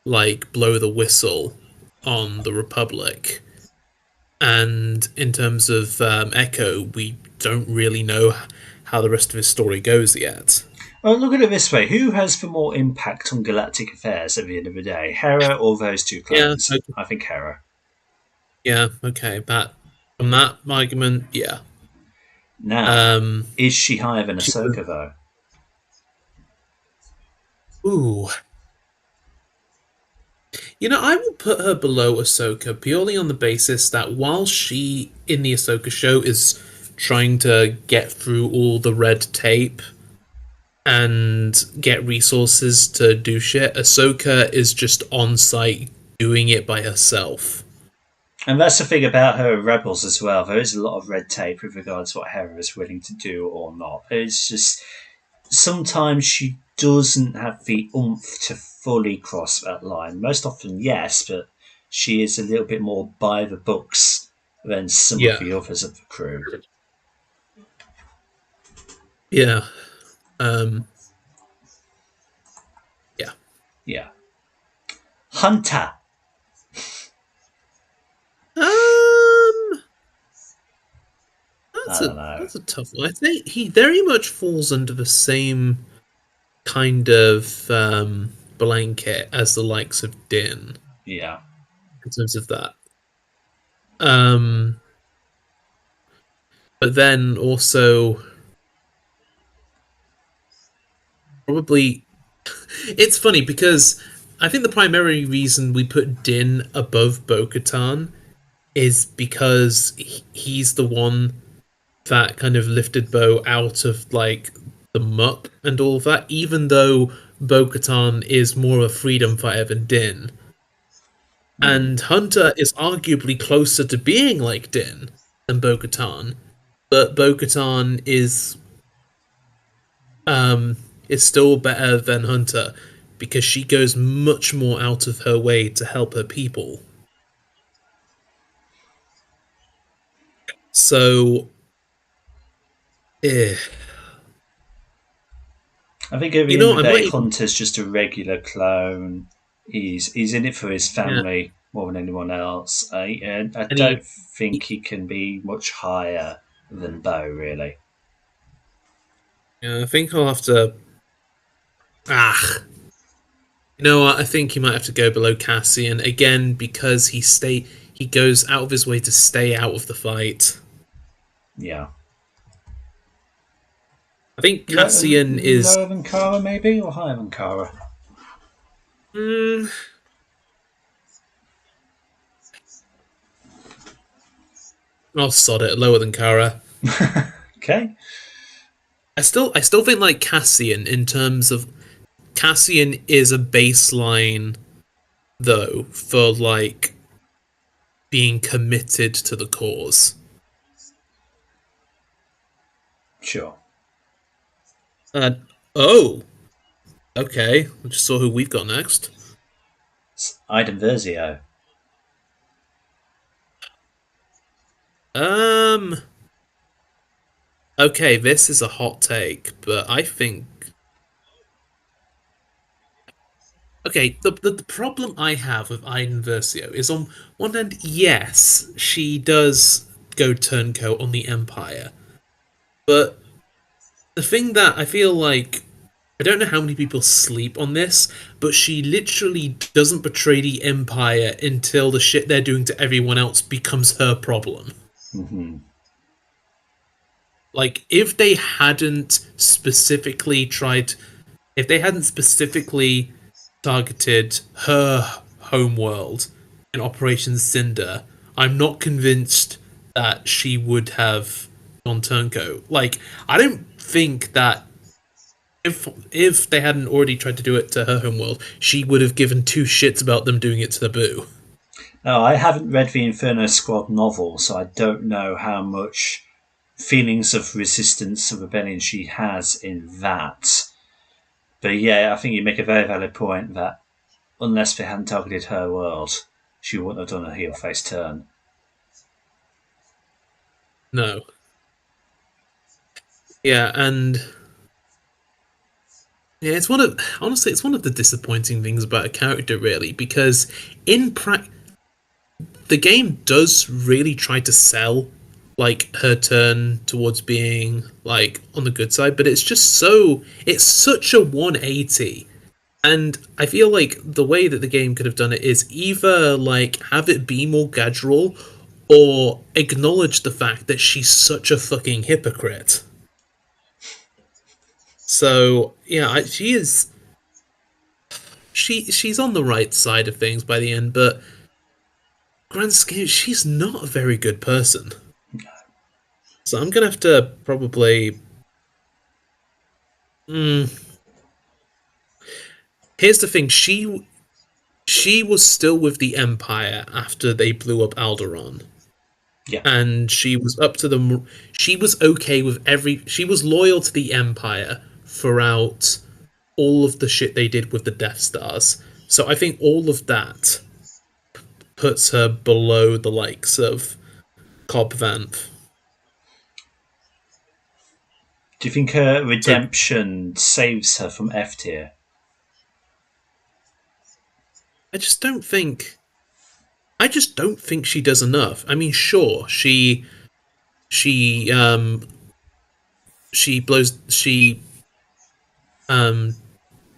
like blow the whistle on the Republic. And in terms of Echo, we don't really know how the rest of his story goes yet. Well, look at it this way: who has the more impact on galactic affairs at the end of the day, Hera or those two Yeah, clones? I think Hera. yeah, okay. That from that argument, yeah. Now, Um, is she higher than she, Ahsoka though? ooh, I will put her below Ahsoka purely on the basis that while she in the Ahsoka show is trying to get through all the red tape and get resources to do shit, Ahsoka is just on site doing it by herself. And that's the thing about her Rebels as well. There is a lot of red tape with regards to what Hera is willing to do or not. It's just sometimes she doesn't have the oomph to fully cross that line. Most often, yes, but she is a little bit more by the books than some of Yeah, the others of the crew. yeah, um, yeah. Yeah. Hunter. Um, I don't know. that's a tough one. I think he very much falls under the same kind of blanket as the likes of Din Yeah. in terms of that. Um, but then also probably it's funny because I think the primary reason we put Din above Bo-Katan is because he's the one that kind of lifted Bo out of like the muck and all of that, even though Bo-Katan is more of a freedom fighter than Din. Mm. And Hunter is arguably closer to being like Din than Bo-Katan, but Bo-Katan is still better than Hunter because she goes much more out of her way to help her people. So, eh. I think at the You end know, of the I day, might even, Hunter's just a regular clone. He's in it for his yeah, family more than anyone else. I and don't he think he can be much higher than Bo, really. yeah, I think I'll have to. Ah, you know what? I think he might have to go below Cassian again because he goes out of his way to stay out of the fight. Yeah. I think Cassian is. Lower than Kara, maybe, or higher than Kara? Mm, I'll sod it. Lower than Kara. Okay. I still think like Cassian in terms of Cassian is a baseline though for like being committed to the cause. Sure. Uh, oh, okay. I just saw who we've got next. It's Iden Versio. Um, okay, this is a hot take, but I think okay. The problem I have with Iden Versio is on one hand, yes, she does go turncoat on the Empire, but the thing that I feel like I don't know how many people sleep on this, but she literally doesn't betray the Empire until the shit they're doing to everyone else becomes her problem. Hmm. Like, if they hadn't specifically targeted her homeworld in Operation Cinder, I'm not convinced that she would have gone turncoat. Like, I don't think that if they hadn't already tried to do it to her homeworld, she would have given two shits about them doing it to the Boo. No, I haven't read the Inferno Squad novel, so I don't know how much feelings of resistance of rebellion she has in that. But yeah, I think you make a very valid point that unless they hadn't targeted her world, she wouldn't have done a heel face turn. No. Yeah, and yeah, it's one of the disappointing things about a character really because in pra- the game does really try to sell like her turn towards being like on the good side, but it's such a 180. And I feel like the way that the game could have done it is either like have it be more gradual or acknowledge the fact that she's such a fucking hypocrite. So yeah, she's on the right side of things by the end, but grand scheme, she's not a very good person. So I'm gonna have to probably. Mm, here's the thing: she was still with the Empire after they blew up Alderaan, Yeah. and she was up to them. She was okay with every. She was loyal to the Empire throughout all of the shit they did with the Death Stars. So I think all of that puts her below the likes of Cobb Vanth. Do you think her So redemption saves her from F tier? I just don't think. I just don't think she does enough. I mean, sure, she she um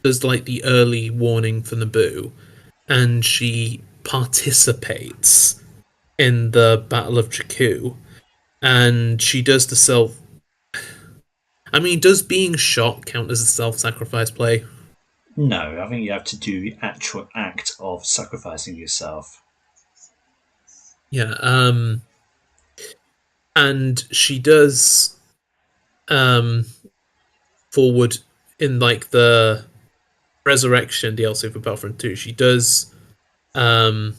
does like the early warning from the Boo, and she participates in the Battle of Jakku, and she does the self. I mean, does being shot count as a self-sacrifice play? No, I think you have to do the actual act of sacrificing yourself. Yeah. And she does um forward in like the Resurrection DLC for Battlefront 2. She does um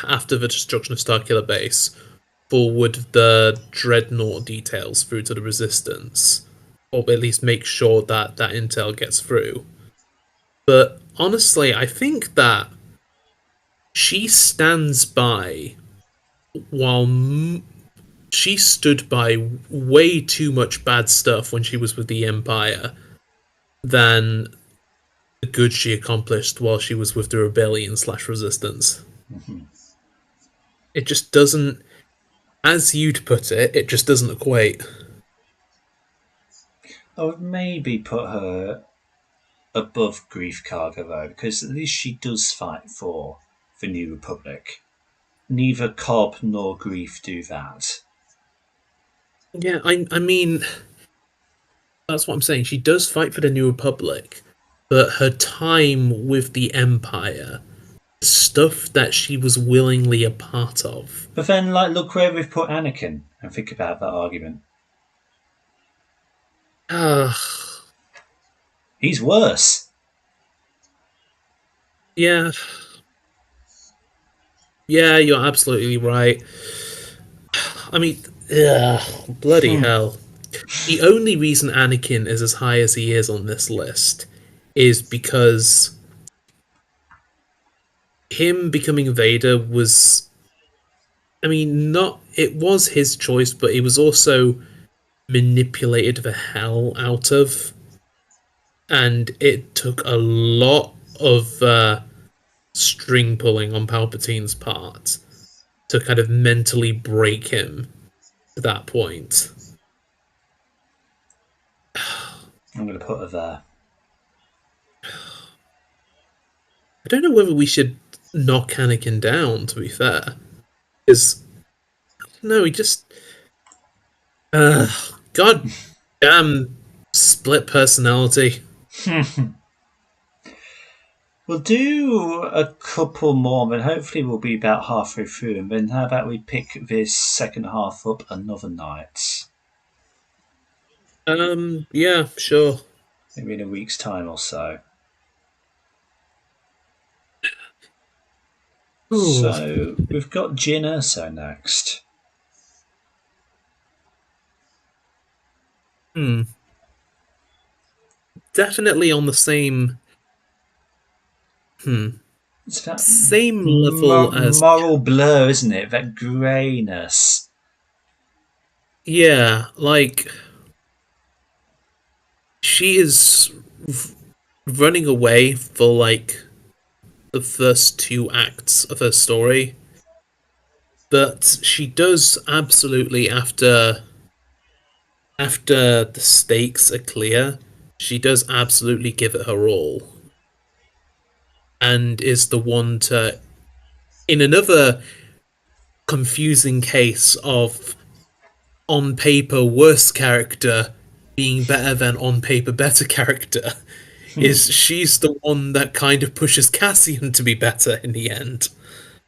after the destruction of Starkiller Base forward the Dreadnought details through to the Resistance, or at least make sure that that intel gets through. But honestly, I think that she stands by while she stood by way too much bad stuff when she was with the Empire than the good she accomplished while she was with the rebellion slash resistance. Mm-hmm. It just doesn't, as you'd put it just doesn't equate. I would maybe put her above Grief Karga though, because at least she does fight for the New Republic. Neither Cobb nor Grief do that. Yeah, I mean, that's what I'm saying. She does fight for the New Republic, but her time with the Empire, stuff that she was willingly a part of. But then, like, look where we've put Anakin, and think about that argument. Ah, He's worse. yeah. Yeah, you're absolutely right. I mean, bloody hell. The only reason Anakin is as high as he is on this list is because him becoming Vader was, I mean, not, it was his choice, but it was also manipulated the hell out of. And it took a lot of string pulling on Palpatine's part to kind of mentally break him to that point. I'm going to put her there. I don't know whether we should knock Anakin down, to be fair. Because, no, he just. God damn split personality. We'll do a couple more, and hopefully we'll be about halfway through. And then how about we pick this second half up another night? Yeah, sure. Maybe in a week's time or so. Ooh. So we've got Jyn Erso next. Definitely on the same. It's that Same level as. moral blur, isn't it? That greyness. Yeah, like. She is running away for, like, the first two acts of her story. But she does absolutely, after the stakes are clear, she does absolutely give it her all. And is the one to, in another confusing case of on paper worse character being better than on paper better character, is she's the one that kind of pushes Cassian to be better in the end.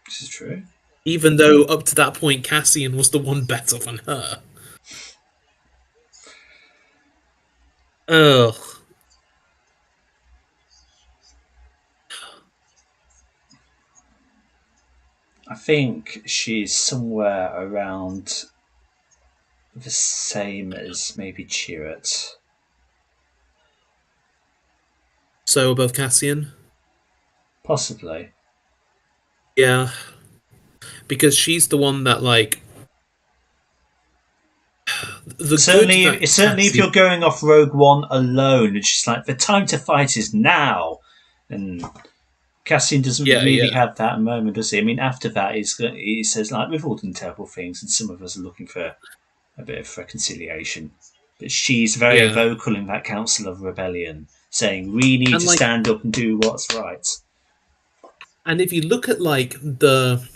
This is true. Even though up to that point Cassian was the one better than her. Ugh. I think she's somewhere around the same as maybe Chirrut. So above Cassian? Possibly. Yeah. Because she's the one that, like, certainly if you're going off Rogue One alone, it's just like the time to fight is now, and Cassian doesn't really have that moment, does he? I mean, after that, he says, like, we've all done terrible things, and some of us are looking for a bit of reconciliation. But she's very vocal in that Council of Rebellion, saying we need to stand up and do what's right. And if you look at, like, the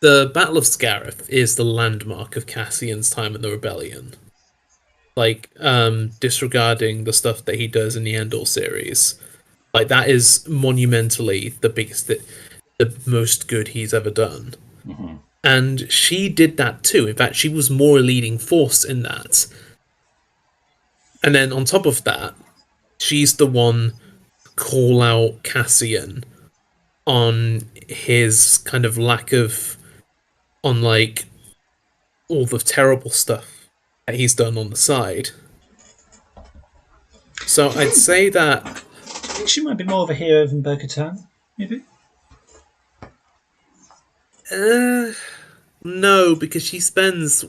Battle of Scarif is the landmark of Cassian's time in the Rebellion. Like, disregarding the stuff that he does in the Endor series. Like, that is monumentally the biggest, the most good he's ever done. Mm-hmm. And she did that too. In fact, she was more a leading force in that. And then on top of that, she's the one call out Cassian on his kind of lack of, on, like, all the terrible stuff that he's done on the side. So I'd say that I think she might be more of a hero than Bo-Katan, maybe. no, because she spends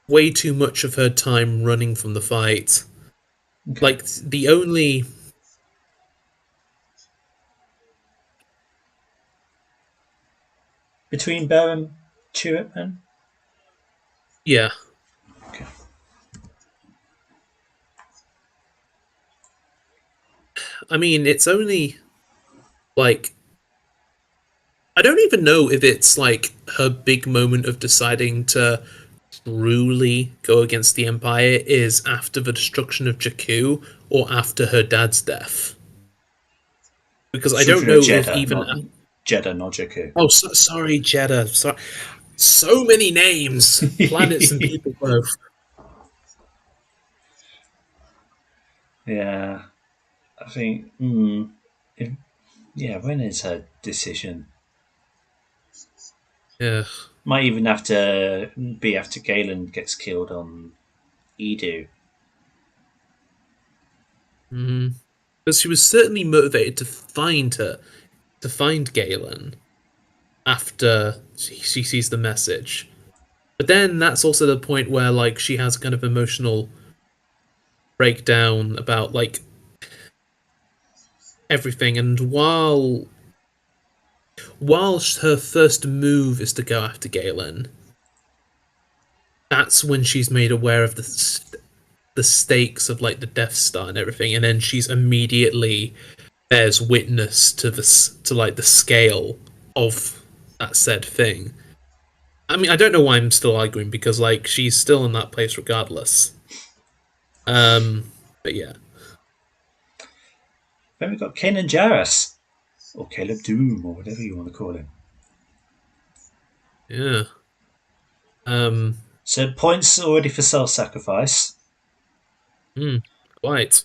way too much of her time running from the fight. Okay. Like the only Between Bo and Chirrut, then? yeah. Okay. I mean, it's only like I don't even know if it's like her big moment of deciding to truly go against the Empire is after the destruction of Jakku or after her dad's death. Because I don't Destruction of know if Jeddah, even not Jeddah, not Jakku. oh, sorry, Jeddah. So many names, planets and people both. Yeah, I think. If, yeah, when is her decision? Yeah. Might even have to be after Galen gets killed on Edu. Because she was certainly motivated to find her, to find Galen after she sees the message. But then that's also the point where like she has kind of emotional breakdown about like everything, and while her first move is to go after Galen, that's when she's made aware of the stakes of like the Death Star and everything, and then she's immediately bears witness to like the scale of that said thing. I mean, I don't know why I'm still arguing because like she's still in that place regardless. But yeah, Then we've got Kanan Jarrus, or Caleb Doom, or whatever you want to call him. yeah. Um, So points already for self-sacrifice. quite.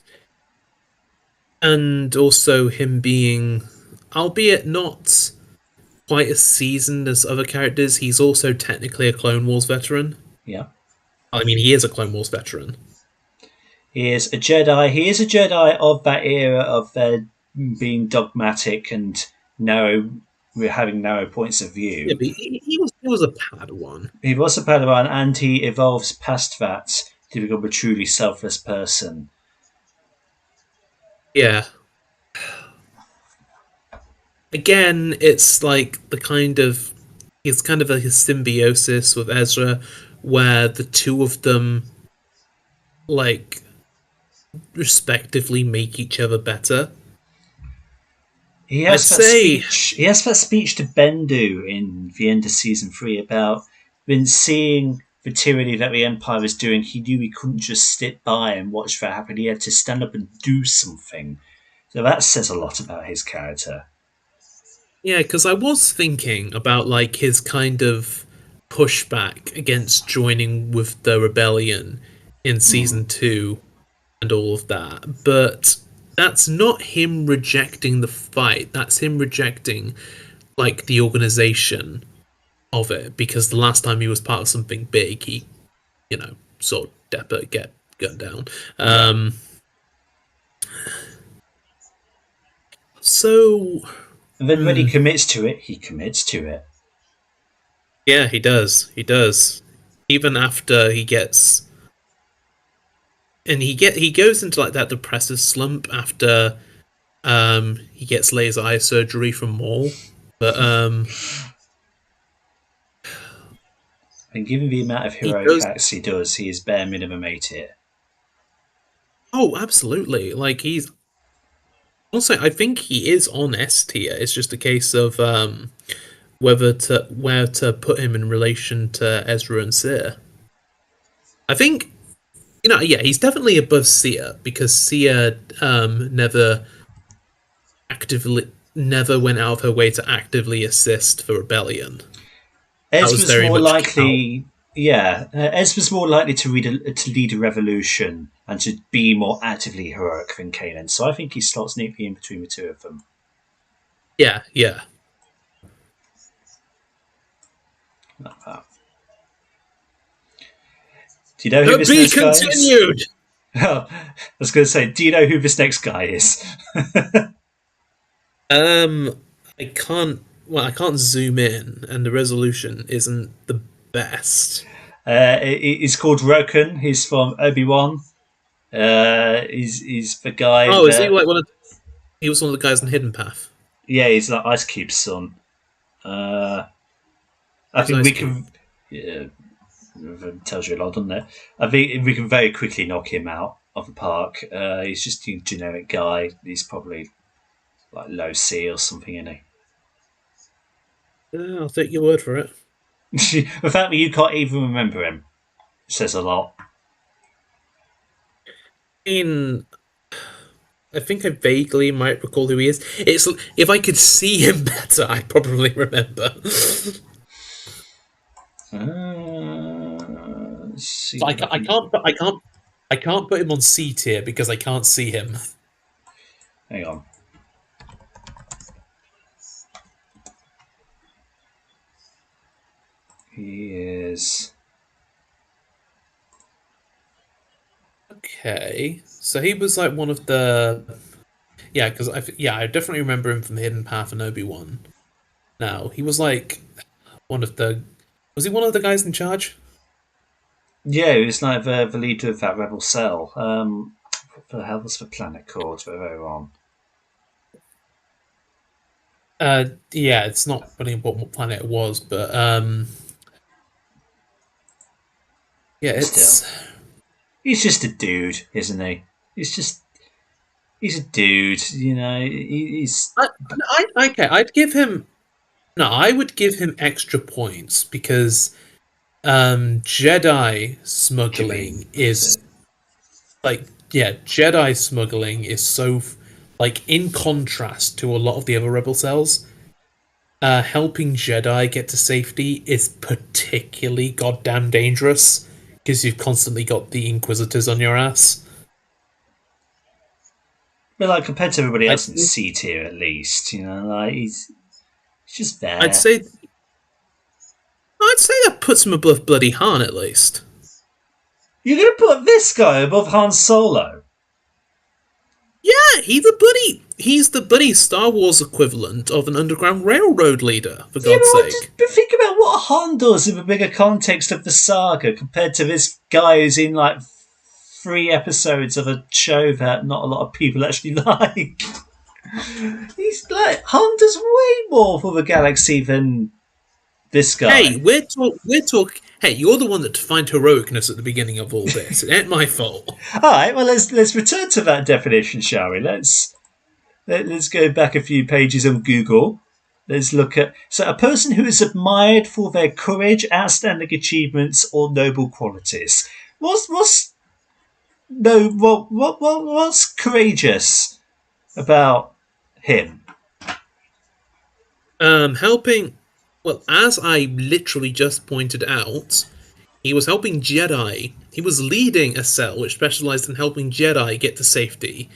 And also him being, albeit not quite as seasoned as other characters, he's also technically a Clone Wars veteran. Yeah. I mean, he is a Clone Wars veteran. He is a Jedi. He is a Jedi of that era of their being dogmatic and narrow, having narrow points of view. Yeah, but he was a Padawan. He was a Padawan, and he evolves past that to become a truly selfless person. Yeah. Again, it's like it's kind of a symbiosis with Ezra, where the two of them like respectively make each other better. He I'd has that say, speech. He has that speech to Bendu in the end of season 3 about when seeing the tyranny that the Empire was doing. He knew he couldn't just sit by and watch that happen. He had to stand up and do something. So that says a lot about his character. yeah, because I was thinking about like his kind of pushback against joining with the rebellion in season 2 and all of that, but that's not him rejecting the fight. That's him rejecting like the organization of it, because the last time he was part of something big, he, saw Depper get gunned down. So And then when he commits to it, he commits to it. yeah, he does. He does. Even after he gets, and he goes into like that depressive slump after he gets laser eye surgery from Maul. But And given the amount of he heroic does. acts he does, he is bare minimum A tier. Oh, absolutely. Like he's also, I think he is on S tier. It's just a case of where to put him in relation to Ezra and Seer. I think yeah, he's definitely above Seer because Seer never went out of her way to actively assist the rebellion. Ez was was very more much likely, yeah. Ez was more likely to lead a revolution and to be more actively heroic than Kanan. So I think he slots neatly in between the two of them. Yeah, yeah. Do you know who To this be next guy is? continued. I was going to say, do you know who this next guy is? I can't. Well, I can't zoom in, and the resolution isn't the best. He's called Roken. He's from Obi-Wan. He's the guy Oh, is he that... like one of? He was one of the guys in Hidden Path. Yeah, he's like Ice Cube's son. I Who's think Ice we Cube? can... Yeah, tells you a lot, doesn't it? I think we can very quickly knock him out of the park. He's just a generic guy. He's probably like low C or something, isn't Yeah, I'll take your word for it. he? The fact that you can't even remember him says a lot. In I think I vaguely might recall who he is. It's if I could see him better, I probably remember. See So what I can't put him on C tier because I can't see him. Hang on. He is... Okay, so he was like one of the because I definitely remember him from Hidden Path and Obi-Wan. Now he was like one of the was he one of the guys in charge? Yeah, he was like the leader of that rebel cell. What the hell was the planet called that they were on? Yeah, it's not really important what planet it was, but yeah, Still. it's He's just a dude, isn't he? He's a dude, you know. He's okay. I'd give him no. I would give him extra points because Jedi smuggling is like Jedi smuggling is so like in contrast to a lot of the other rebel cells. Helping Jedi get to safety is particularly goddamn dangerous because you've constantly got the Inquisitors on your ass. but like compared to everybody I'd, else in C tier, at least, you know, like he's just there. I'd say that puts him above bloody Han at least. You're gonna put this guy above Han Solo? Yeah, he's the bloody Star Wars equivalent of an Underground Railroad leader, for God's sake. But think about what Han does in the bigger context of the saga compared to this guy who's in like 3 episodes of a show that not a lot of people actually like. He's like Han does way more for the galaxy than this guy. Hey, we're talking. Hey, you're the one that defined heroicness at the beginning of all this. It ain't my fault. All right, well let's return to that definition, shall we? Let's go back a few pages on Google. Let's look at a person who is admired for their courage, outstanding achievements, or noble qualities. What's courageous about him? Helping. Well, as I literally just pointed out, he was helping Jedi. He was leading a cell which specialized in helping Jedi get to safety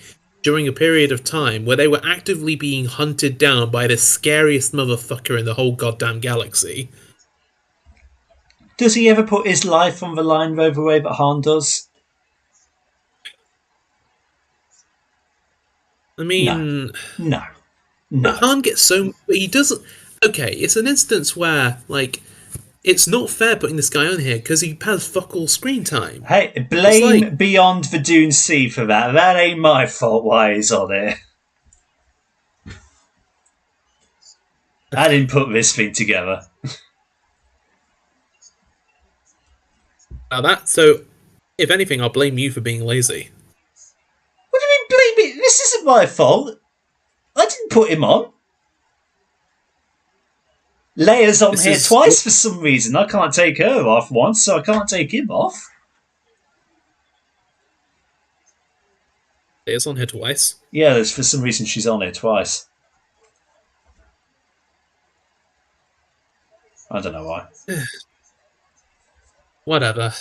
during a period of time where they were actively being hunted down by the scariest motherfucker in the whole goddamn galaxy. Does he ever put his life on the line the way that Han does? I mean, No. Han gets so, but he doesn't. Okay, it's an instance where like it's not fair putting this guy on here because he has fuck all screen time. Hey, blame Beyond the Dune Sea for that. That ain't my fault why he's on it. I didn't put this thing together. Now so if anything, I'll blame you for being lazy. What do you mean blame me? This isn't my fault. I didn't put him on. Leia's on here twice for some reason. I can't take her off once, so I can't take him off. Leia's on here twice? Yeah, there's for some reason she's on here twice. I don't know why. Whatever.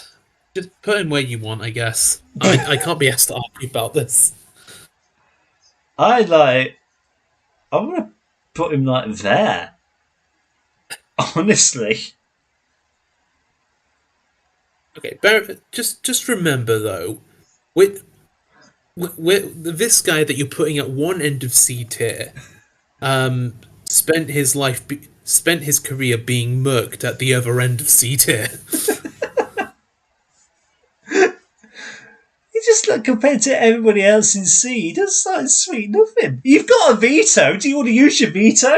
Just put him where you want, I guess. I can't be asked to argue about this. I want to put him like there. Honestly. Okay, just remember though, This guy that you're putting at one end of C tier, spent his career being murked at the other end of C tier. He just like compared to everybody else in C, he does like sweet nothing. You've got a veto. Do you want to use your veto?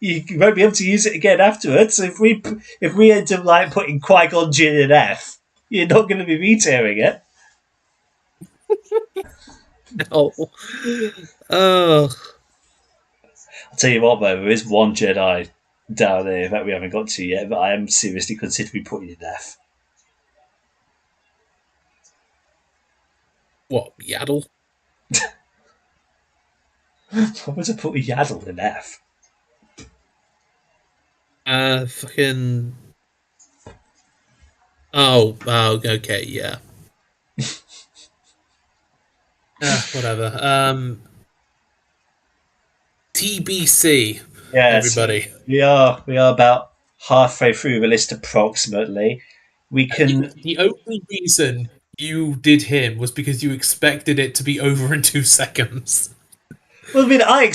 You won't be able to use it again afterwards. So if we end up like putting Qui-Gon Jinn in F, you're not going to be vetoing it. Oh. I'll tell you what, though, there is one Jedi down there that we haven't got to yet, but I am seriously considering putting in F. What, Yaddle? What would I put Yaddle in F? Fucking. Oh, okay, yeah. Whatever. TBC. Yes, everybody. We are about halfway through the list, approximately. We can. The only reason you did him was because you expected it to be over in 2 seconds. Well, I mean, I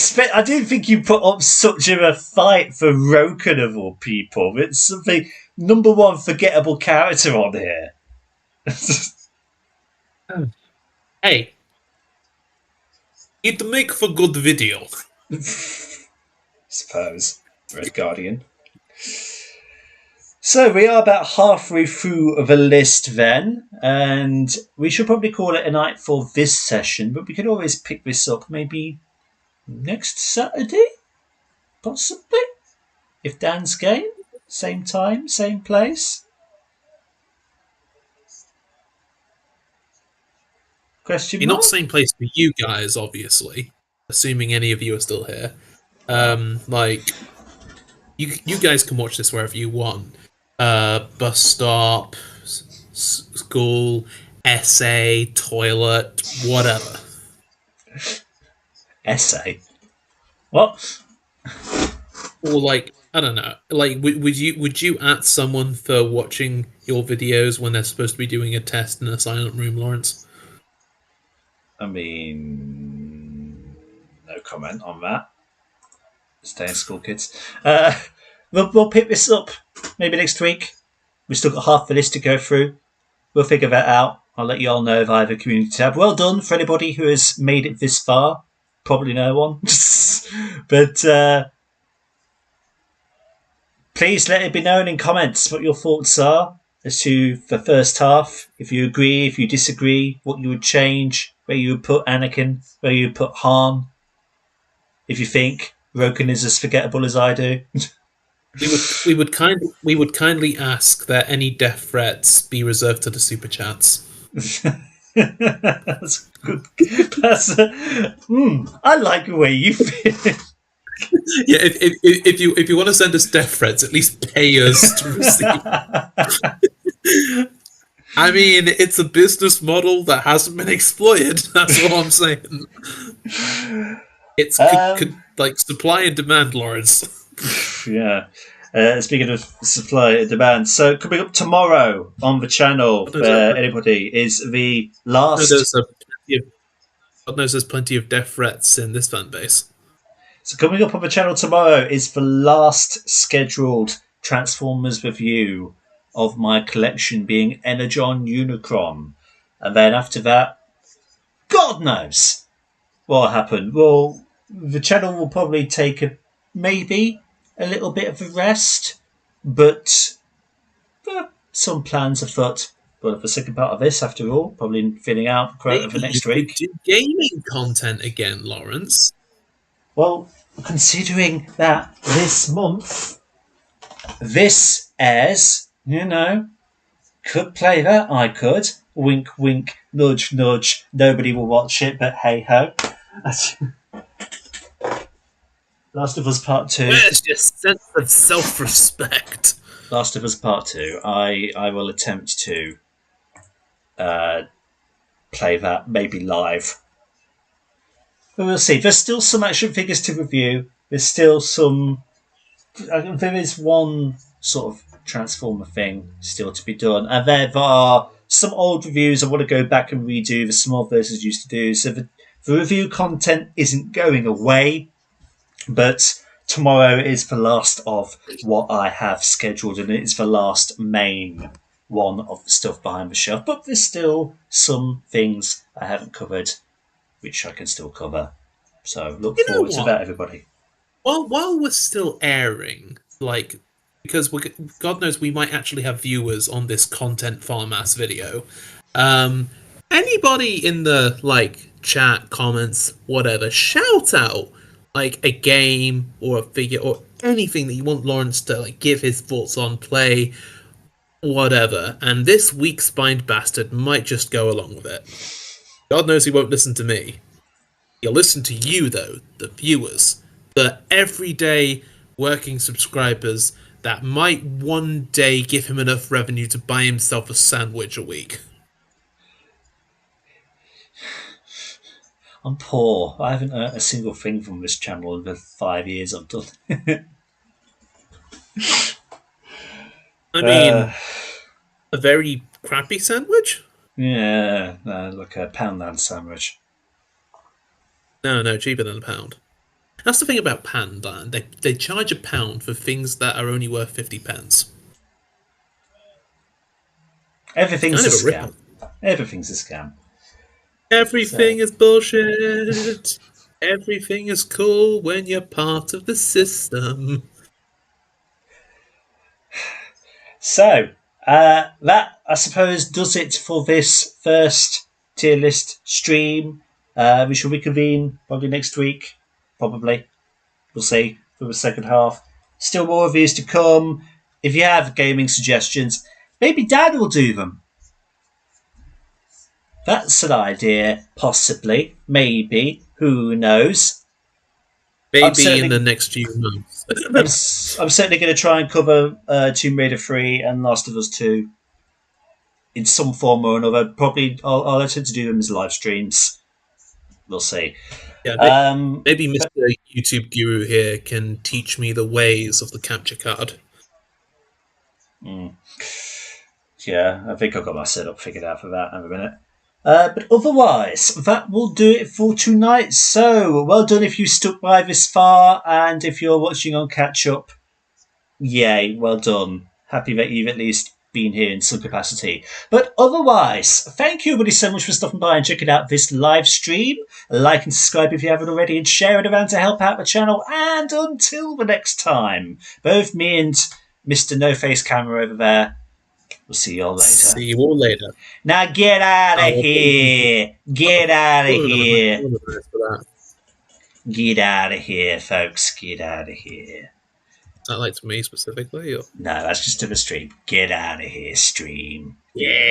didn't think you put up such a fight for Roken of all people. It's something number one forgettable character on here. Hey, it make for good video. Suppose. Red Guardian. So we are about halfway through the list then, and we should probably call it a night for this session, but we can always pick this up maybe next Saturday, possibly, if Dan's game, same time, same place. Question You're mark? not same place for you guys, obviously, assuming any of you are still here. Like, you guys can watch this wherever you want. Bus stop, school, essay, toilet, whatever. Essay? What? Or like, I don't know. Like, would you at someone for watching your videos when they're supposed to be doing a test in a silent room, Lawrence? I mean, no comment on that. Stay in school, kids. We'll pick this up maybe next week. We've still got half the list to go through. We'll figure that out. I'll let you all know via the community tab. Well done for anybody who has made it this far. Probably no one. But please let it be known in comments what your thoughts are as to the first half. If you agree, if you disagree, what you would change, where you would put Anakin, where you would put Han. If you think Roken is as forgettable as I do. We would kindly ask that any death threats be reserved to the super chats. That's good. I like the way you feel. Yeah, if you want to send us death threats, at least pay us to receive. I mean, it's a business model that hasn't been exploited. That's what I'm saying. It's like supply and demand, Lawrence. Yeah. Speaking of supply and demand, so coming up tomorrow on the channel for anybody is the last. God knows there's plenty of death threats in this fan base. So coming up on the channel tomorrow is the last scheduled Transformers review of my collection, being Energon Unicron, and then after that, God knows what will happen. Well, the channel will probably take maybe a little bit of a rest, but some plans afoot. But the second part of this, after all, probably filling out the quota for next week. Do gaming content again, Lawrence. Well, considering that this month this airs, could play that. I could. Wink, wink, nudge, nudge. Nobody will watch it, but hey ho. Last of Us Part 2. Where's your sense of self-respect? Last of Us Part 2. I will attempt to play that, maybe live. But we'll see. There's still some action figures to review. There's still some... There is one sort of Transformer thing still to be done. And there are some old reviews I want to go back and redo. There's some old versions I used to do. So the review content isn't going away, but tomorrow is the last of what I have scheduled, and it is the last main one of the stuff behind the shelf. But there's still some things I haven't covered, which I can still cover. So look forward to that, everybody. While we're still airing, because God knows we might actually have viewers on this content farm ass video. Anybody in the chat, comments, whatever, shout out a game or a figure or anything that you want Lawrence to give his thoughts on, play, whatever. And this weak spined bastard might just go along with it. God knows he won't listen to me. He'll listen to you though, the viewers, the everyday working subscribers that might one day give him enough revenue to buy himself a sandwich a week. I'm poor. I haven't earned a single thing from this channel in the 5 years I've done. I mean, a very crappy sandwich? Yeah, like a Poundland sandwich. No, cheaper than a pound. That's the thing about Poundland. They charge £1 for things that are only worth 50 pence. Everything's a scam. Everything's a scam. Everything is bullshit. Everything is cool when you're part of the system. So, that, I suppose, does it for this first tier list stream. We shall reconvene probably next week. Probably. We'll see for the second half. Still more reviews to come. If you have gaming suggestions, maybe Dad will do them. That's an idea, possibly. Maybe. Who knows? Maybe in the next few months. I'm certainly going to try and cover Tomb Raider 3 and Last of Us 2 in some form or another. Probably I'll attempt to do them as live streams. We'll see. Yeah, maybe Mr. YouTube Guru here can teach me the ways of the capture card. Yeah, I think I've got my setup figured out for that in a minute. But otherwise, that will do it for tonight. So, well done if you stuck by this far, and if you're watching on catch up, yay, well done. Happy that you've at least been here in some capacity. But otherwise, thank you everybody so much for stopping by and checking out this live stream. Like and subscribe if you haven't already, and share it around to help out the channel. And until the next time, both me and Mr. No Face Camera over there, we'll see you all later. See you all later. Now get out of here. Get out of here. Get out of here, folks. Get out of here. Is that to me specifically? Or? No, that's just to the stream. Get out of here, stream. Yeah.